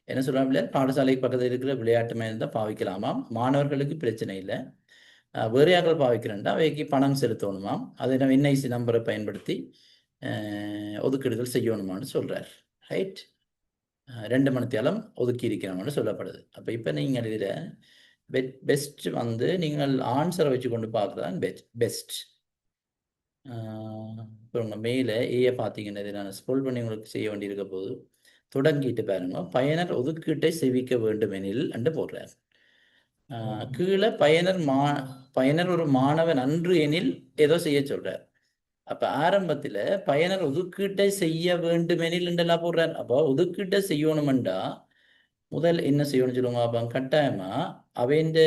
என்ன சொல்றாங்க? பாடசாலை பக்கத்தில் இருக்கிற விளையாட்டு மையம் தான் பாவிக்கலாமாம். மாணவர்களுக்கு பிரச்சனை இல்லை. வேறு யார்கள் பாவிக்கிறேன்டா அவைக்கு பணம் செலுத்தணுமாம். அதை நம்ம என்ஐசி நம்பரை பயன்படுத்தி ஒதுக்கீடுகள் செய்யணுமான்னு சொல்றார். ரைட். 2 மணித்தியாலம் ஒதுக்கி இருக்கிறோம்னு சொல்லப்படுது. அப்போ இப்போ நீங்கள் இதில் பெஸ்ட் வந்து நீங்கள் ஆன்சரை வச்சு கொண்டு பார்க்குறதான் பெஸ்ட். இப்போ உங்கள் மேலே ஏயை பார்த்தீங்கன்னா இதை நான் ஸ்க்ரோல் பண்ணி உங்களுக்கு செய்ய வேண்டியிருக்க போது தொடங்கிட்டு பாருங்க, பயனர் ஒதுக்கீட்டை செவிக்க வேண்டுமெனில் என்று போடுறார். கீழே பயனர் ஒரு மாணவன் அன்று எனில் ஏதோ செய்ய சொல்றார். அப்ப ஆரம்பத்துல பயனர் ஒதுக்கீட்டை செய்ய வேண்டுமெனில் என்றெல்லாம் போடுறார். அப்போ ஒதுக்கீட்டை செய்யணுமெண்டா முதல் என்ன செய்யணும்னு சொல்லுவாங்க. அப்போ கட்டாயமா அவைந்த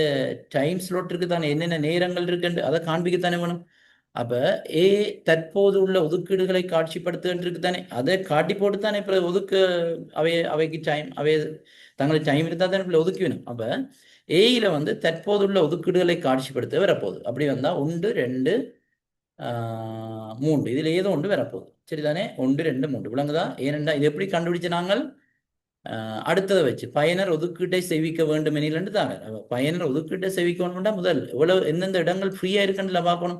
டைம் ஸ்லோட் இருக்கு தானே, என்னென்ன நேரங்கள் இருக்குன்னு அதை காண்பிக்கத்தானே வேணும். அப்ப ஏ தற்போது உள்ள ஒதுக்கீடுகளை காட்சிப்படுத்துகிட்டு தானே, அதை காட்டி போட்டு தானே இப்ப அவைக்கு டைம் தங்களுக்கு டைம் இருந்தால் தானே இப்ப ஒதுக்கி வேணும். அப்ப ஏயில வந்து தற்போதுள்ள ஒதுக்கீடுகளை காட்சிப்படுத்த வரப்போகுது. அப்படி வந்தா 1 2 3 இதுல ஏதோ ஒன்று வரப்போகுது. சரிதானே, 1 2 3 விளங்குதா? ஏனென்றா இது எப்படி கண்டுபிடிச்ச நாங்கள் அடுத்ததை வச்சு பயனர் ஒதுக்கீட்டை செவிக்க வேண்டும் எனில் தாங்க. பயனர் ஒதுக்கீட்டை செவிக்கணும்னா முதல் எவ்வளவு எந்தெந்த இடங்கள் ஃப்ரீயா இருக்குன்னு பார்க்கணும்.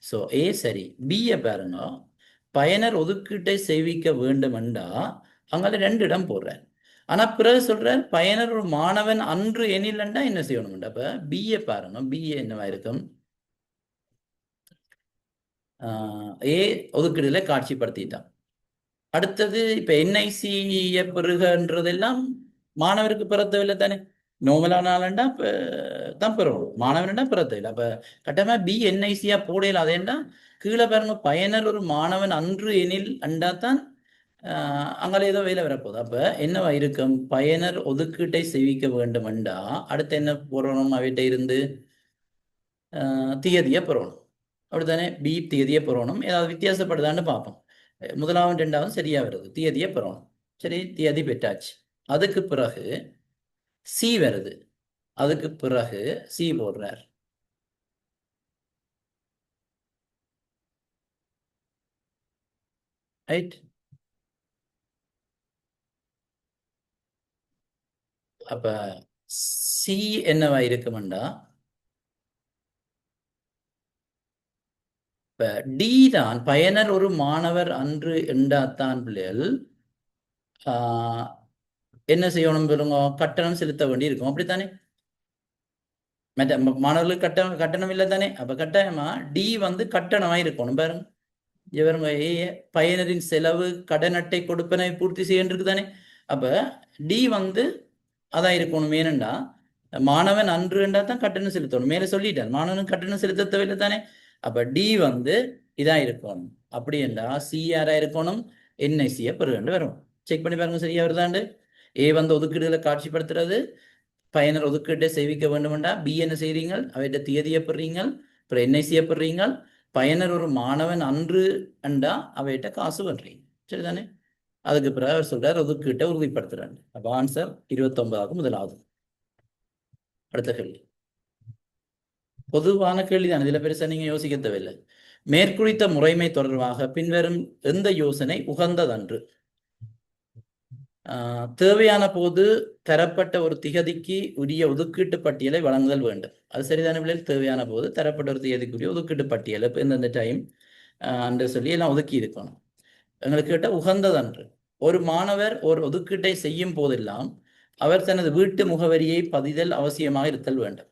ஸோ ஏ சரி. பிஏ பாருங்க, பயனர் ஒதுக்கீட்டை செவிக்க வேண்டுமெண்டா அங்கால 2 இடம் போடுறேன். ஆனா பிறகு சொல்றேன் பயனர் ஒரு மாணவன் அன்று எண்ணிலண்டா என்ன செய்யணும். அப்ப பிஏ பாருங்க, பிஏ என்னவா இருக்கும், ஏ ஒதுக்கீடுல காட்சிப்படுத்திட்டான். அடுத்தது இப்ப என்ஐசிய பெறுகன்றதெல்லாம் மாணவருக்கு பிறத்தவில்லை தானே, நோமலான ஆளுண்டா தான் பெறணும், மாணவன்டா பிறத்தவில்லை. அப்ப கட்டமா பி என்ஐசியா போடையில அதேண்டா கீழே பாருங்க, பயனர் ஒரு மாணவன் அன்று எனில் அண்டா தான் அங்கே ஏதோ வேலை வரப்போகுது. அப்ப என்னவா இருக்கும், பயனர் ஒதுக்கீட்டை செவிக்க வேண்டும் அண்டா அடுத்து என்ன போறணும், அவைகிட்ட இருந்து தியதியை பெறணும். அப்படித்தானே, பி தியதியை பெறணும். ஏதாவது வித்தியாசப்படுதான்னு பார்ப்போம். முதலாவது 2வது சரியா வருது, தியதியை பெறணும். சரி, தியதி பெற்றாச்சு. அதுக்கு பிறகு சி வருது, அதுக்கு பிறகு சி போடுறார். ரைட். அப்ப சி என்னவா இருக்குமெண்டா, இப்ப டி தான் பயனர் ஒரு மாணவர் அன்று என்றாத்தான் பிள்ளைகள் என்ன செய்யணும் பெறுங்க, கட்டணம் செலுத்த வேண்டி இருக்கும். அப்படித்தானே, மற்ற மாணவர்களுக்கு கட்டணம் இல்லை தானே. அப்ப கட்டாயமா டி வந்து கட்டணமா இருக்கணும் பாருங்க. இவருங்க பயனரின் செலவு கடன் அட்டை கொடுப்பனை பூர்த்தி செய்ய தானே. அப்ப டி வந்து அதான் இருக்கணும். ஏனண்டா மாணவன் அன்றுண்டா தான் கட்டணம் செலுத்தணும். மேல சொல்லிட்டார் மாணவன் கட்டணம் செலுத்த தேவையில்லை தானே. அப்ப டி வந்து இதா இருக்கணும். அப்படி என்றா சி யாரா இருக்கணும், என்ஐசியை பெறுகண்டு வரும். செக் பண்ணி பாருங்க சரியா வருதாண்டு. ஏ வந்து ஒதுக்கீடுகளை காட்சிப்படுத்துறது, பயனர் ஒதுக்கீட்டை செய்விக்க வேண்டுமெண்டா பி என்ன செய்றீங்க, அவைகிட்ட தியதியை பெறீங்க, அப்புறம் என்ஐசியை பெறீங்க, பயனர் ஒரு மாணவன் அன்று அண்டா அவைகிட்ட காசு பண்றீங்க. சரிதானே. அதுக்கு பிறகு அவர் சொல்றார் ஒதுக்கீட்டை உறுதிப்படுத்துறாங்க. அப்ப ஆன்சர் 29வது முதலாவது. அடுத்த கேள்வி பொதுவான கேள்விதான், இதுல பெருசா நீங்க யோசிக்க தேவையில்லை. மேற்குறித்த முறைமை தொடர்பாக பின்வரும் எந்த யோசனை உகந்ததன்று? தேவையான போது தரப்பட்ட ஒரு திகதிக்கு உரிய ஒதுக்கீட்டு பட்டியலை வழங்குதல் வேண்டும். அது சரிதான பிள்ளைகள், தேவையான போது தரப்பட்ட ஒரு திகதிக்குரிய ஒதுக்கீட்டு பட்டியல் இப்போ இந்த டைம் என்று சொல்லி எல்லாம் ஒதுக்கி இருக்கணும். எங்களுக்கு கேட்ட உகந்ததன்று, ஒரு மாணவர் ஒரு ஒதுக்கீட்டை செய்யும் போதெல்லாம் அவர் தனது வீட்டு முகவரியை பதிதல் அவசியமாக இருத்தல் வேண்டும்.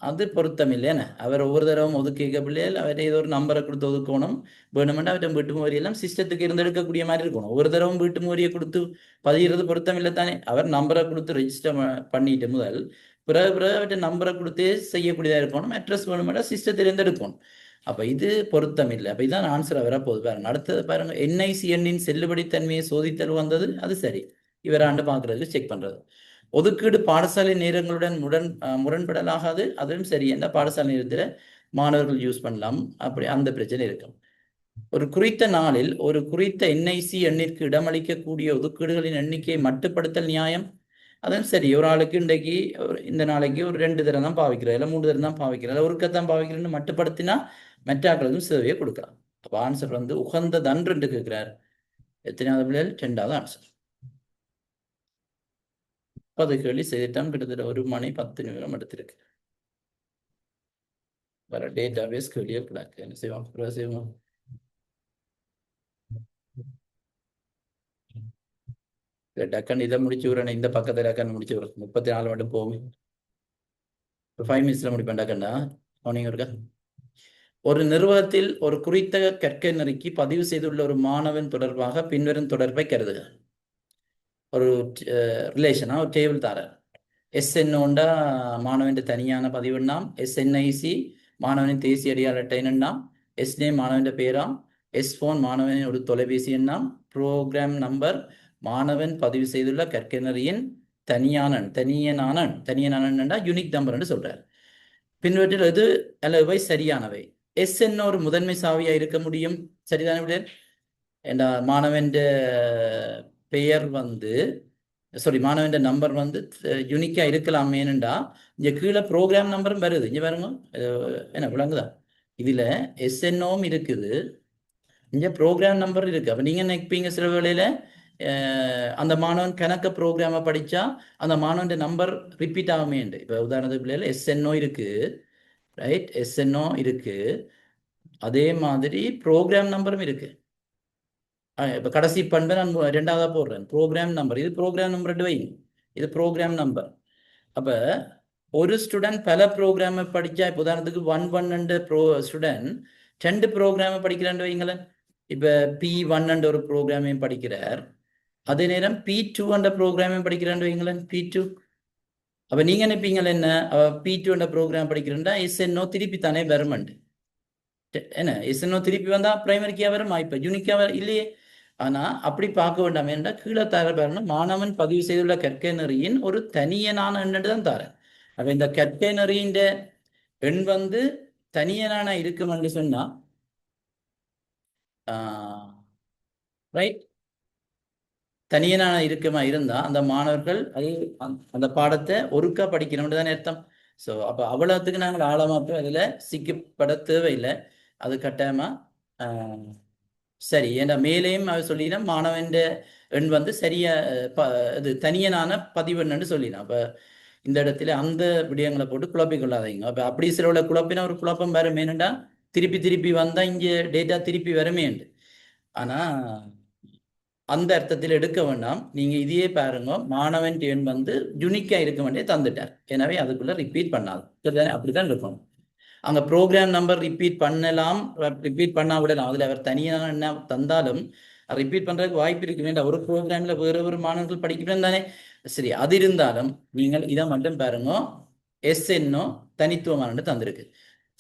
அது பொருத்தம் இல்லையானே. அவர் ஒவ்வொரு தடவும் ஒதுக்கிக்க பிள்ளைகள் அவர் ஏதோ ஒரு நம்பரை கொடுத்து ஒதுக்கணும். வேணுமெண்டா அவர்கிட்ட வீட்டு முகவரி எல்லாம் சிஸ்டத்துக்கு இருந்து எடுக்கக்கூடிய மாதிரி இருக்கணும். ஒவ்வொரு தடவும் வீட்டு முகவரியை கொடுத்து பதிகிறது பொருத்தம் இல்லை தானே. அவர் நம்பரை கொடுத்து ரெஜிஸ்டர் பண்ணிட்டு முதல் பிறகு அவர்கிட்ட நம்பரை கொடுத்து செய்யக்கூடியதாக இருக்கணும். அட்ரஸ் வேணுமெண்டா சிஸ்டத்திலிருந்து எடுக்கணும். அப்ப இது பொருத்தம் இல்லை. அப்ப இதான் ஆன்சர் வரப்போகுது பாருங்க. அடுத்தது பாருங்க, என்ஐசி எண்ணின் செல்லுபடித்தன்மையை சோதித்தல் வந்தது. அது சரி, இவராண்டு பார்க்கறதுக்கு செக் பண்றது. ஒதுக்கீடு பாடசாலை நேரங்களுடன் முரண்படலாகாது, அதுவும் சரி. என்ற பாடசாலை நேரத்தில் மாணவர்கள் யூஸ் பண்ணலாம், அப்படி அந்த பிரச்சனை இருக்கும். ஒரு குறித்த நாளில் ஒரு குறித்த என்ஐசி எண்ணிற்கு இடமளிக்கக்கூடிய ஒதுக்கீடுகளின் எண்ணிக்கையை மட்டுப்படுத்தல் நியாயம். அதுவும் சரி. ஒரு ஆளுக்கு இன்றைக்கு இந்த நாளைக்கு ஒரு 2 தரம் தான் பாவிக்கிறோம், இல்லை 3 தரம் தான் பாவிக்கிறோம், இல்லை ஒருக்கத்தான் பாவிக்கிறேன்னு மட்டுப்படுத்தினா மற்ற ஆக்களுக்கும் சேவையை கொடுக்கலாம். அப்போ ஆன்சர் வந்து உகந்ததன்று கேட்கிறார். எத்தனாவது பிள்ளைகள்? 2வது ஆன்சர். 10 கேள்வி செய்துட்டான். கிட்டத்தட்ட 1 மணி 10 நிமிடம் எடுத்திருக்கு. வர டேட்டாபேஸ் கேள்வியே கிடக்கு. என்ன செய்வோம், செய்வோம். டக்குன்னு இதை முடிச்சு விடுறேன், இந்த பக்கத்தில் டக்குன்னு முடிச்சு விடுறேன். 34 மட்டும் போகும். 5 மினிட்ஸில் முடிப்பேன் டக்குன்னா. அவனிங்க இருக்கா? ஒரு நிறுவனத்தில் ஒரு குறித்த கற்கை நெறிக்கு பதிவு செய்துள்ள ஒரு மாணவன் தொடர்பாக பின்வரும் தொடர்பை கருதுக. ஒரு ரிலேஷனா ஒரு டேபிள் தாரேன். எஸ்என்ஓண்டா மாணவന്റെ തനിயான பதிவெண்ணாம், എസ്എൻഐസി மாணவனின் தேசிய அடையாள அட்டை எண்ணாம், எஸ்நேம் மாணவന്റെ பேராம், எஸ்போன் மாணவனின் ஒரு தொலைபேசி எண்ணாம், ப்ரோக்ராம் நம்பர் மாணவன் பதிவு செய்துள்ள கற்கைநெறியின் தனியனானன் யூனிக் நம்பர் என்று சொல்றார். பின்வற்றில் எது அல்லவை சரியானவை? எஸ்என் ஒரு முதன்மை சாவியா இருக்க முடியும், சரிதானே? என்ற மாணவன் பெயர் மாணவன் நம்பர் யூனிக்கா இருக்கலாம். ஏனென்றா இங்க கீழே ப்ரோக்ராம் நம்பரும் வருது. இங்க பாருங்க, என்ன விளங்குதா? இதுல எஸ்என்ஓவும் இருக்குது, இங்க ப்ரோக்ராம் நம்பர் இருக்கு. அப்ப நீங்க நினைப்பீங்க சில வேளையில அந்த மாணவன் கணக்க ப்ரோக்ராம படிச்சா அந்த மாணவன் நம்பர் ரிப்பீட் ஆகுமேண்டு. இப்ப உதாரணத்துக்கு எஸ்என்ஓ இருக்கு, ரைட்? எஸ்என்ஓ இருக்கு, அதே மாதிரி ப்ரோக்ராம் நம்பரும் இருக்கு. இப்போ கடைசி பண்பை நான் ரெண்டாவதா போடுறேன், ப்ரோக்ராம் நம்பர். இது ப்ரோக்ராம் நம்பர் வைங்க, இது ப்ரோக்ராம் நம்பர். அப்ப ஒரு ஸ்டூடெண்ட் பல ப்ரோக்ராமை படிச்சா, இப்போ உதாரணத்துக்கு 1 ஸ்டூடெண்ட் 2 ப்ரோக்ராமை படிக்கிறான்னு வைங்களேன். இப்ப P1 ஒரு ப்ரோக்ராமையும் படிக்கிறார், அதே நேரம் P2 ப்ரோக்ராமையும் படிக்கிறான்னு வைங்களேன், P2. அப்ப நீங்க நினைப்பீங்க என்ன, P2 ப்ரோக்ராம் படிக்கிறேன்டா எஸ்என்ஓ திருப்பி தானே வருமண்டு. என்ன எஸ்என்ஓ திருப்பி வந்தா பிரைமரி கீயா வரும், இப்ப யூனிக்கா வரும் இல்லையே. ஆனா அப்படி பார்க்க வேண்டாம். என்றால் கீழே தர பாருங்க, மாணவன் பதிவு செய்துள்ள கற்கை நெறியின் ஒரு தனியனான எண்ணு தான் தரேன். அப்ப இந்த கற்கை நெறியின் எண் தனியனான இருக்கும் என்று சொன்னா ரைட், தனியனான இருக்குமா இருந்தா அந்த மாணவர்கள் அது அந்த பாடத்தை ஒருக்கா படிக்கணும்னு தானே அர்த்தம். ஸோ அப்ப அவ்வளவுக்கு நாங்கள் ஆழமா போய் அதுல சிக்கப்பட தேவையில்லை. அது கட்டாயமா சரி. ஏன்னா மேலேயும் அவர் சொல்லிடும் மாணவன் எண் சரியா இது தனியனான பதிவெண்ணு சொல்லிடும். அப்ப இந்த இடத்துல அந்த விடயங்களை போட்டு குழப்பிக் கொள்ளாதீங்க. அப்ப அப்படி சில குழப்பினா ஒரு குழப்பம் வருமேனுண்டா, திருப்பி திருப்பி வந்தா இங்க டேட்டா திருப்பி வருமேண்டு. ஆனா அந்த அர்த்தத்தில் எடுக்க வேண்டாம். நீங்க இதையே பாருங்க, மாணவன் எண் யூனிக்கா இருக்க வேண்டிய தந்துட்டார், எனவே அதுக்குள்ள ரிப்பீட் பண்ணாது. அப்படிதான் இருக்கணும். அங்க ப்ரோக்ராம் நம்பர் ரிப்பீட் பண்ணலாம், ரிப்பீட் பண்ணா விடலாம். அதுல அவர் தனியாக என்ன தந்தாலும் ரிப்பீட் பண்றதுக்கு வாய்ப்பு இருக்கு. வேண்டாம், ஒரு ப்ரோக்ராம்ல வேற ஒரு மாணவர்கள் படிக்கணும் தானே. சரி, அது இருந்தாலும் நீங்கள் இதை மட்டும் பாருங்க, எஸ்என்ஓ தனித்துவமான தந்திருக்கு.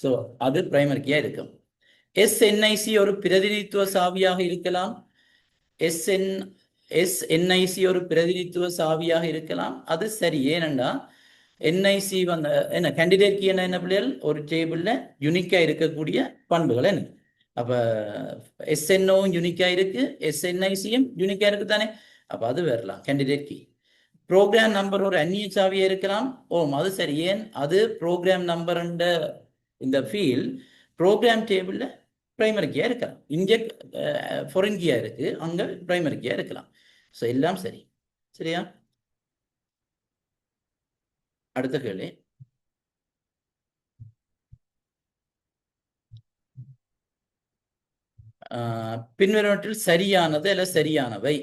ஸோ அது பிரைமரிக்கியா இருக்கும். எஸ்என்ஐசி ஒரு பிரதிநிதித்துவ சாவியாக இருக்கலாம். எஸ்என்ஐசி ஒரு பிரதிநிதித்துவ சாவியாக இருக்கலாம், அது சரி. ஏனென்றா என்ஐசி என்ன கேண்டிடேட் கீ என்ன பிள்ளைகள் ஒரு டேபிள்ல யூனிக்கா இருக்கக்கூடிய பண்புகள் என்ன. அப்ப எஸ்என்ஓவும் யூனிக்கா இருக்கு, எஸ்என்ஐசியும் யூனிக்கா இருக்கு தானே. அப்ப அது வரலாம் கேண்டிடேட் கீ. ப்ரோக்ராம் நம்பர் ஒரு அந்நிய சாவியா இருக்கலாம். அது சரி. ஏன் அது ப்ரோக்ராம் நம்பர் இந்த ஃபீல்ட் ப்ரோக்ராம் டேபிள்ல பிரைமரி கீயா இருக்கலாம். இங்க ஃபாரின் கீயா இருக்கு, அங்க பிரைமரி கீயா இருக்கலாம். ஸோ எல்லாம் சரி. சரியா? அடுத்த கேள்வி. பின்வருவற்றில் சரியானது அல்ல சரியானவை.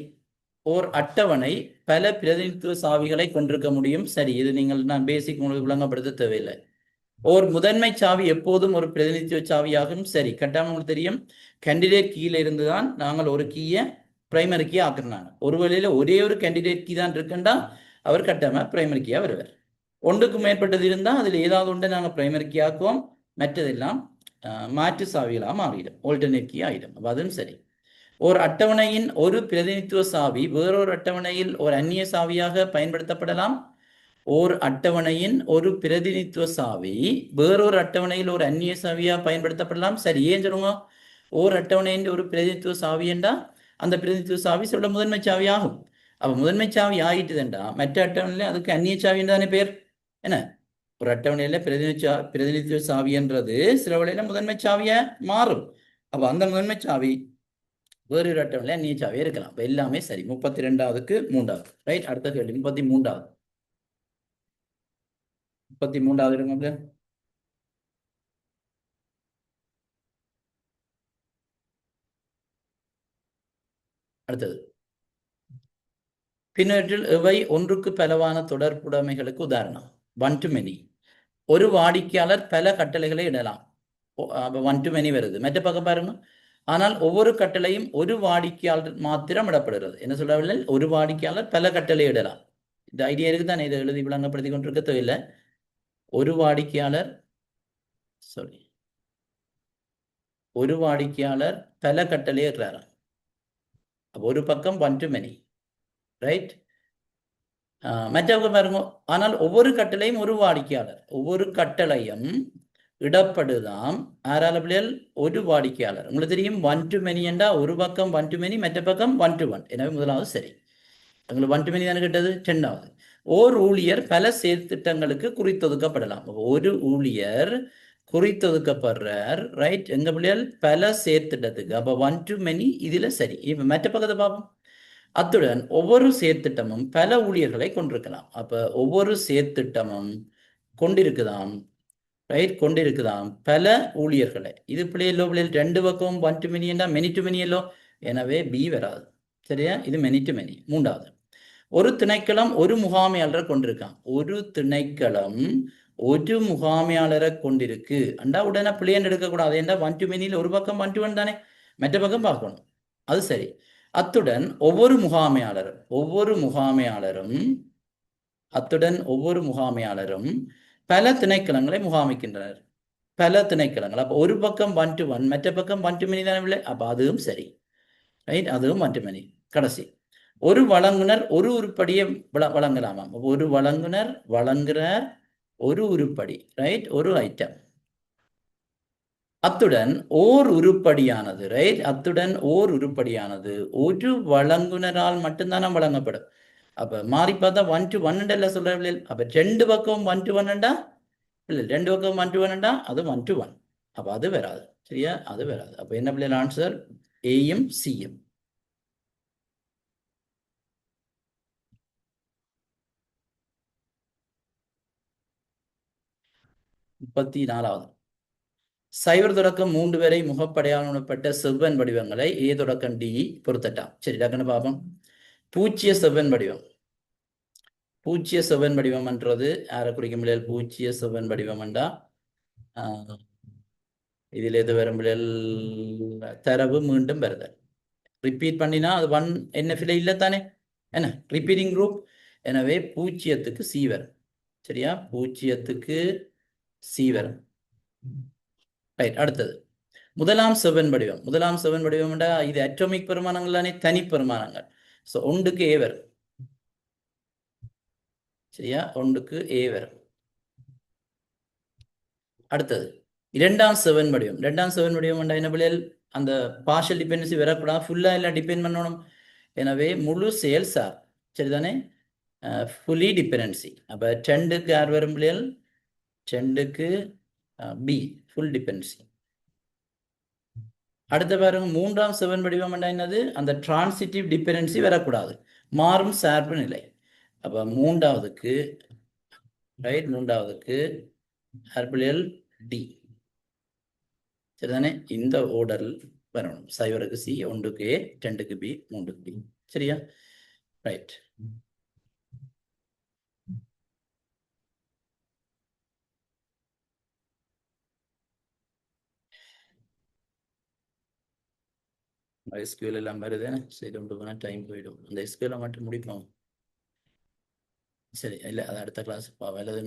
ஓர் அட்டவணை பல பிரதிநிதித்துவ சாவிகளை கொண்டிருக்க முடியும். சரி, இது நான் பேசிக் உங்களுக்கு விளங்கப்படுத்த தேவையில்லை. ஓர் முதன்மை சாவி எப்போதும் ஒரு பிரதிநிதித்துவ சாவியாகும். சரி, கட்டாயம் உங்களுக்கு தெரியும், கேண்டிடேட் கீழே இருந்துதான் நாங்கள் ஒரு கீயை பிரைமரி கீ ஆக்குறாங்க. ஒரு வேளையில ஒரே ஒரு கேண்டிடேட் கீ தான் இருக்குண்டா அவர் கட்டாயமா பிரைமரி கீயா வருவார். ஒன்றுக்கு மேற்பட்டது இருந்தால் அதில் ஏதாவது ஒன்றை நாங்கள் பிரைமரி கீ ஆக்குவோம், மற்றதெல்லாம் மாற்று சாவிகளாக மாறிடும், ஆல்டர்னேட் கீ ஆகிடும். அதுவும் சரி. ஒரு அட்டவணையின் ஒரு பிரதிநிதித்துவ சாவி வேறொரு அட்டவணையில் ஒரு அந்நிய சாவியாக பயன்படுத்தப்படலாம். ஓர் அட்டவணையின் ஒரு பிரதிநிதித்துவ சாவி வேறொரு அட்டவணையில் ஒரு அந்நிய சாவியா பயன்படுத்தப்படலாம். சரி, ஏன் சொல்லுங்க? ஓர் அட்டவணையின் ஒரு பிரதிநிதித்துவ சாவி என்றா அந்த பிரதிநிதித்துவ சாவி சொல்ல முதன்மை சாவி ஆகும். அப்ப முதன்மை சாவி ஆகிட்டுதுண்டா மற்ற அட்டவணையில அதுக்கு அந்நிய சாவி தானே பேர். என்ன, ஒரு அட்டவணையில பிரதிநிதித்துவ சாவி என்றது சில வேளையில முதன்மை சாவியா மாறும். அப்ப அந்த முதன்மை சாவி வேறு ஒரு அட்டவணையில அந்நிய சாவியா இருக்கலாம். அப்ப எல்லாமே சரி. 32வது 3வது ரைட். அடுத்த கேள்வி 33வது. 33வது இருங்க. அடுத்தது, பின்னவற்றில் எவை ஒன்றுக்கு பலவான தொடர்புடைமைகளுக்கு உதாரணம்? One to many. ஒரு வாடிக்கையாளர் பல கட்டளைகளை இடலாம். அப்போ ஒன் டு மெனி வருது. மற்ற பக்கம் பாருங்க. ஆனால் ஒவ்வொரு கட்டளையும் ஒரு வாடிக்கையாளர் மாத்திரம் இடப்படுகிறது. என்ன சொல்லவில்லை? ஒரு வாடிக்கையாளர் பல கட்டளை இடலாம். இந்த ஐடியா இருக்கு தானே? இதை எழுதி விளங்கப்படுத்தி கொண்டிருக்க தேவையில்லை. ஒரு வாடிக்கையாளர் ஒரு வாடிக்கையாளர் பல கட்டளை இடுறாராம். ஒரு பக்கம் ஒன் டு மெனி, ரைட்? மற்றவங்க பாருங்க. ஆனால் ஒவ்வொரு கட்டளையும் ஒரு வாடிக்கையாளர். ஒவ்வொரு கட்டளையும் இடப்படுதாம் ஆறால பிள்ளைகள் ஒரு வாடிக்கையாளர். உங்களுக்கு தெரியும் ஒன் டு மெனி என்றா ஒரு பக்கம் ஒன் டு மெனி, மற்ற பக்கம் ஒன் டு ஒன். எனவே முதலாவது சரி. உங்களுக்கு ஒன் டு மெனி தானே கேட்டது. ரெண்டாவது, ஓர் ஊழியர் பல செயற்திட்டங்களுக்கு குறித்தொதுக்கப்படலாம். ஒரு ஊழியர் குறித்தொதுக்கப்படுறார், ரைட்? எங்க பிள்ளைகள் பல செயற்திட்டத்துக்கு. அப்போ ஒன் டு மெனி இதுல சரி. இப்ப மற்ற பக்கத்தை பார்ப்போம். அத்துடன் ஒவ்வொரு செயற்திட்டமும் பல ஊழியர்களை கொண்டிருக்கலாம். அப்ப ஒவ்வொரு செயற்திட்டமும் கொண்டிருக்குதாம், ரைட்? கொண்டிருக்குதாம் பல ஊழியர்களை. இது பிள்ளையல்லோ பிள்ளைகள் ரெண்டு பக்கம் ஒன் டு மெனி என்றா மெனி டு மெனி எல்லோ. எனவே பி வராது. சரியா? இது மெனி டு மெனி. மூன்றாவது, ஒரு திணைக்களம் ஒரு முகாமையாளரை கொண்டிருக்கான். ஒரு திணைக்களம் ஒரு முகாமையாளரை கொண்டிருக்கு அண்டா உடனே பிள்ளையன் எடுக்கக்கூடாது. ஏன்டா ஒன் டு மெனியில் ஒரு பக்கம் ஒன் டு ஒன் தானே, மற்ற பக்கம் பார்க்கணும். அது சரி. அத்துடன் ஒவ்வொரு முகாமையாளரும் பல திணைக்களங்களை முகாமிக்கின்றனர். பல திணைக்களங்கள். அப்போ ஒரு பக்கம் ஒன் டு ஒன், மற்ற பக்கம் ஒன் டு மெனி தானே இல்லை. அப்போ அதுவும் சரி, ரைட்? அதுவும் ஒன் டு மெனி. கடைசி, ஒரு வழங்குனர் ஒரு உருப்படியை வழங்கலாமாம். ஒரு வழங்குனர் வழங்குறார் ஒரு உருப்படி, ரைட்? ஒரு ஐட்டம். அத்துடன் ஓர் உருப்படியானது, ரைட்? அத்துடன் ஓர் உருப்படியானது ஒரு வழங்குனரால் மட்டும்தானே வழங்கப்படும். அப்ப மாறி பார்த்தா ஒன் டு ஒன் சொல்ற. அப்ப ரெண்டு பக்கம் ஒன் டு ஒன் இல்லை, ரெண்டு பக்கம் ஒன் டு ஒன் அது ஒன் டு ஒன். அப்ப அது வராது. சரியா? அது வராது. அப்ப என்ன பிள்ளைகள் ஆன்சர்? ஏயும் சியும். 34வது, சைவர் தொடக்கம் 3 வரை முகப்படையாளப்பட்ட செவ்வன் வடிவங்களை ஏ தொடக்கம் டி பொருத்தட்டாம். சரி, டக்குன்னு பார்ப்போம். பூச்சிய செவ்வன் வடிவம். பூச்சிய செவ்வன் வடிவம் என்றது யாரை குறிக்கும் பிள்ளைகள்? பூச்சிய செவ்வன் வடிவம் என்றா இதில் எது வரும் பிள்ளைகள்? தரவு மீண்டும் வருதல். ரிப்பீட் பண்ணினா அது ஒன் என்ன ஃபிலை இல்லை தானே, என்ன ரிப்பீட்டிங் குரூப். எனவே பூச்சியத்துக்கு சி வரும். சரியா? பூச்சியத்துக்கு சி வரும். ரைட். அடுத்தது முதலாம் செவ்வன் வடிவம். முதலாம் செவ்வன் வடிவம் இது அட்டோமிக் பெருமானங்கள் தானே, தனி பெருமானங்கள். ஸோ ஒன்றுக்கு ஏ வரும். சரியா? ஒன்றுக்கு ஏ வரும். அடுத்தது இரண்டாம் செவன் வடிவம். இரண்டாம் செவன் வடிவம் என்ன பிள்ளைகள்? அந்த பார்ஷல் டிபெண்டன்சி வரக்கூடாது, ஃபுல்லா எல்லாம் டிபெண்ட் பண்ணணும். எனவே முழு செயல் சார். சரிதானே? Fully dependency. அப்ப டெண்டுக்கு யார் வரும் பிள்ளைகள்? டெண்டுக்கு பி, ஃபுல் டிபெண்டன்சி. அடுத்த பாருங்க, மூன்றாம் செவன் வடிவம் என்னது? அந்த டிரான்சிட்டிவ் டிபெண்டன்சி வரக்கூடாது, மாறும் சார்பு நிலை. அப்ப மூன்றாவதுக்கு, ரைட்? மூன்றாவதுக்கு ஹர்பிளியல் டி. சரிதானே? இந்த ஓர்டரில் வரணும். சைவருக்கு சி, ஒன்றுக்கு ஏ, ரெண்டுக்கு பி, மூன்றுக்கு பி. சரியா? ரைட். எஸ்கியூஎல் எல்லாம் வருது. சரி, கொண்டு போனால் டைம் போயிடும். அந்த எஸ்கியூஎல் மட்டும் முடிப்போம். சரி, இல்லை அது அடுத்த கிளாஸ் பார்ப்போம். அல்லது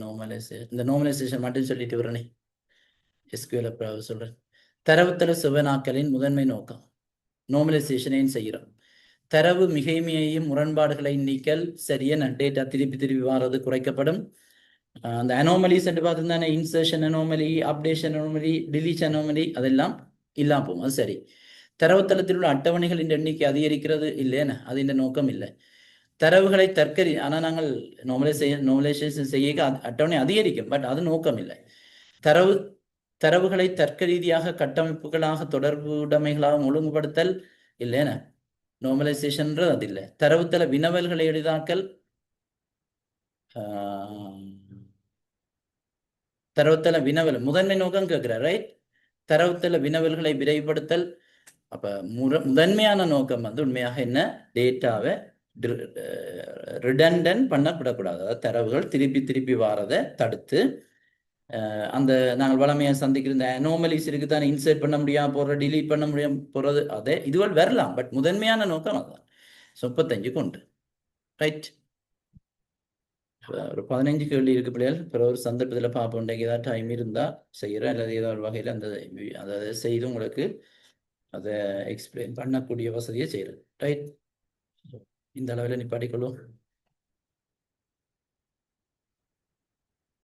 இந்த நார்மலைசேஷன் மட்டும் சொல்லிட்டு வரனே. எஸ்கியூஎல் அப்புறம் சொல்கிறேன். தரவுத்தள சிவனாக்கலின் முதன்மை நோக்கம் நார்மலைசேஷனையும் செய்கிறோம். தரவு மிகைமையையும் முரண்பாடுகளை நீக்கல். சரியான டேட்டா திருப்பி திருப்பி வாரது குறைக்கப்படும். அந்த அனோமலிஸ் என்று பார்த்துருந்தானே, insertion anomaly, updation anomaly, deletion anomaly, அதெல்லாம் இல்லாம போகும். அது சரி. தரவுத்தளத்தில் உள்ள அட்டவணைகளின் எண்ணிக்கை அதிகரிக்கிறது இல்லைன்னு, அது இந்த நோக்கம் இல்லை. தரவுகளை ஆனால் நாங்கள் நார்மலைசேஷன் செய்ய அட்டவணை அதிகரிக்கும், பட் அது நோக்கம் இல்லை. தரவுகளை தர்க்க ரீதியாக கட்டமைப்புகளாக தொடர்புடைமைகளாக ஒழுங்குபடுத்தல் இல்லைன்னு, நார்மலைசேஷன்ன்றது அது இல்லை. தரவுத்தள வினவல்களை எளிதாக்கல். தரவுத்தள வினவல் முதன்மை நோக்கம் கேட்கிறார், ரைட்? தரவுத்தள வினவல்களை விரைவுபடுத்தல். அப்ப முதன்மையான நோக்கம் உண்மையாக என்ன? டேட்டாவை ரிடண்டன்ட் பண்ணப்படக்கூடாது. அதாவது தரவுகள் திருப்பி திருப்பி வாரதை தடுத்து அந்த நாங்கள் வளமையாக சந்திக்கிற இந்த அனோமலிஸ் இருக்கு தானே, இன்சர்ட் பண்ண முடியாம போகிற, டிலீட் பண்ண முடியாம போகிறது, அதே இதுவள் வரலாம். பட் முதன்மையான நோக்கம் அதுதான். 35 கொண்டு ரைட். ஒரு 15 கேள்வி இருக்கு பிள்ளைகள். பிறகு ஒரு சந்தர்ப்பத்தில் பார்ப்போம். ஏதாவது டைம் இருந்தால் செய்கிறேன், அல்லது ஏதாவது ஒரு வகையில் அதை செய்து உங்களுக்கு அதை எக்ஸ்பிளைன் பண்ணக்கூடிய வசதியை செய்கிறேன். ரைட். இந்த அளவில் நீ படிக்கணும்.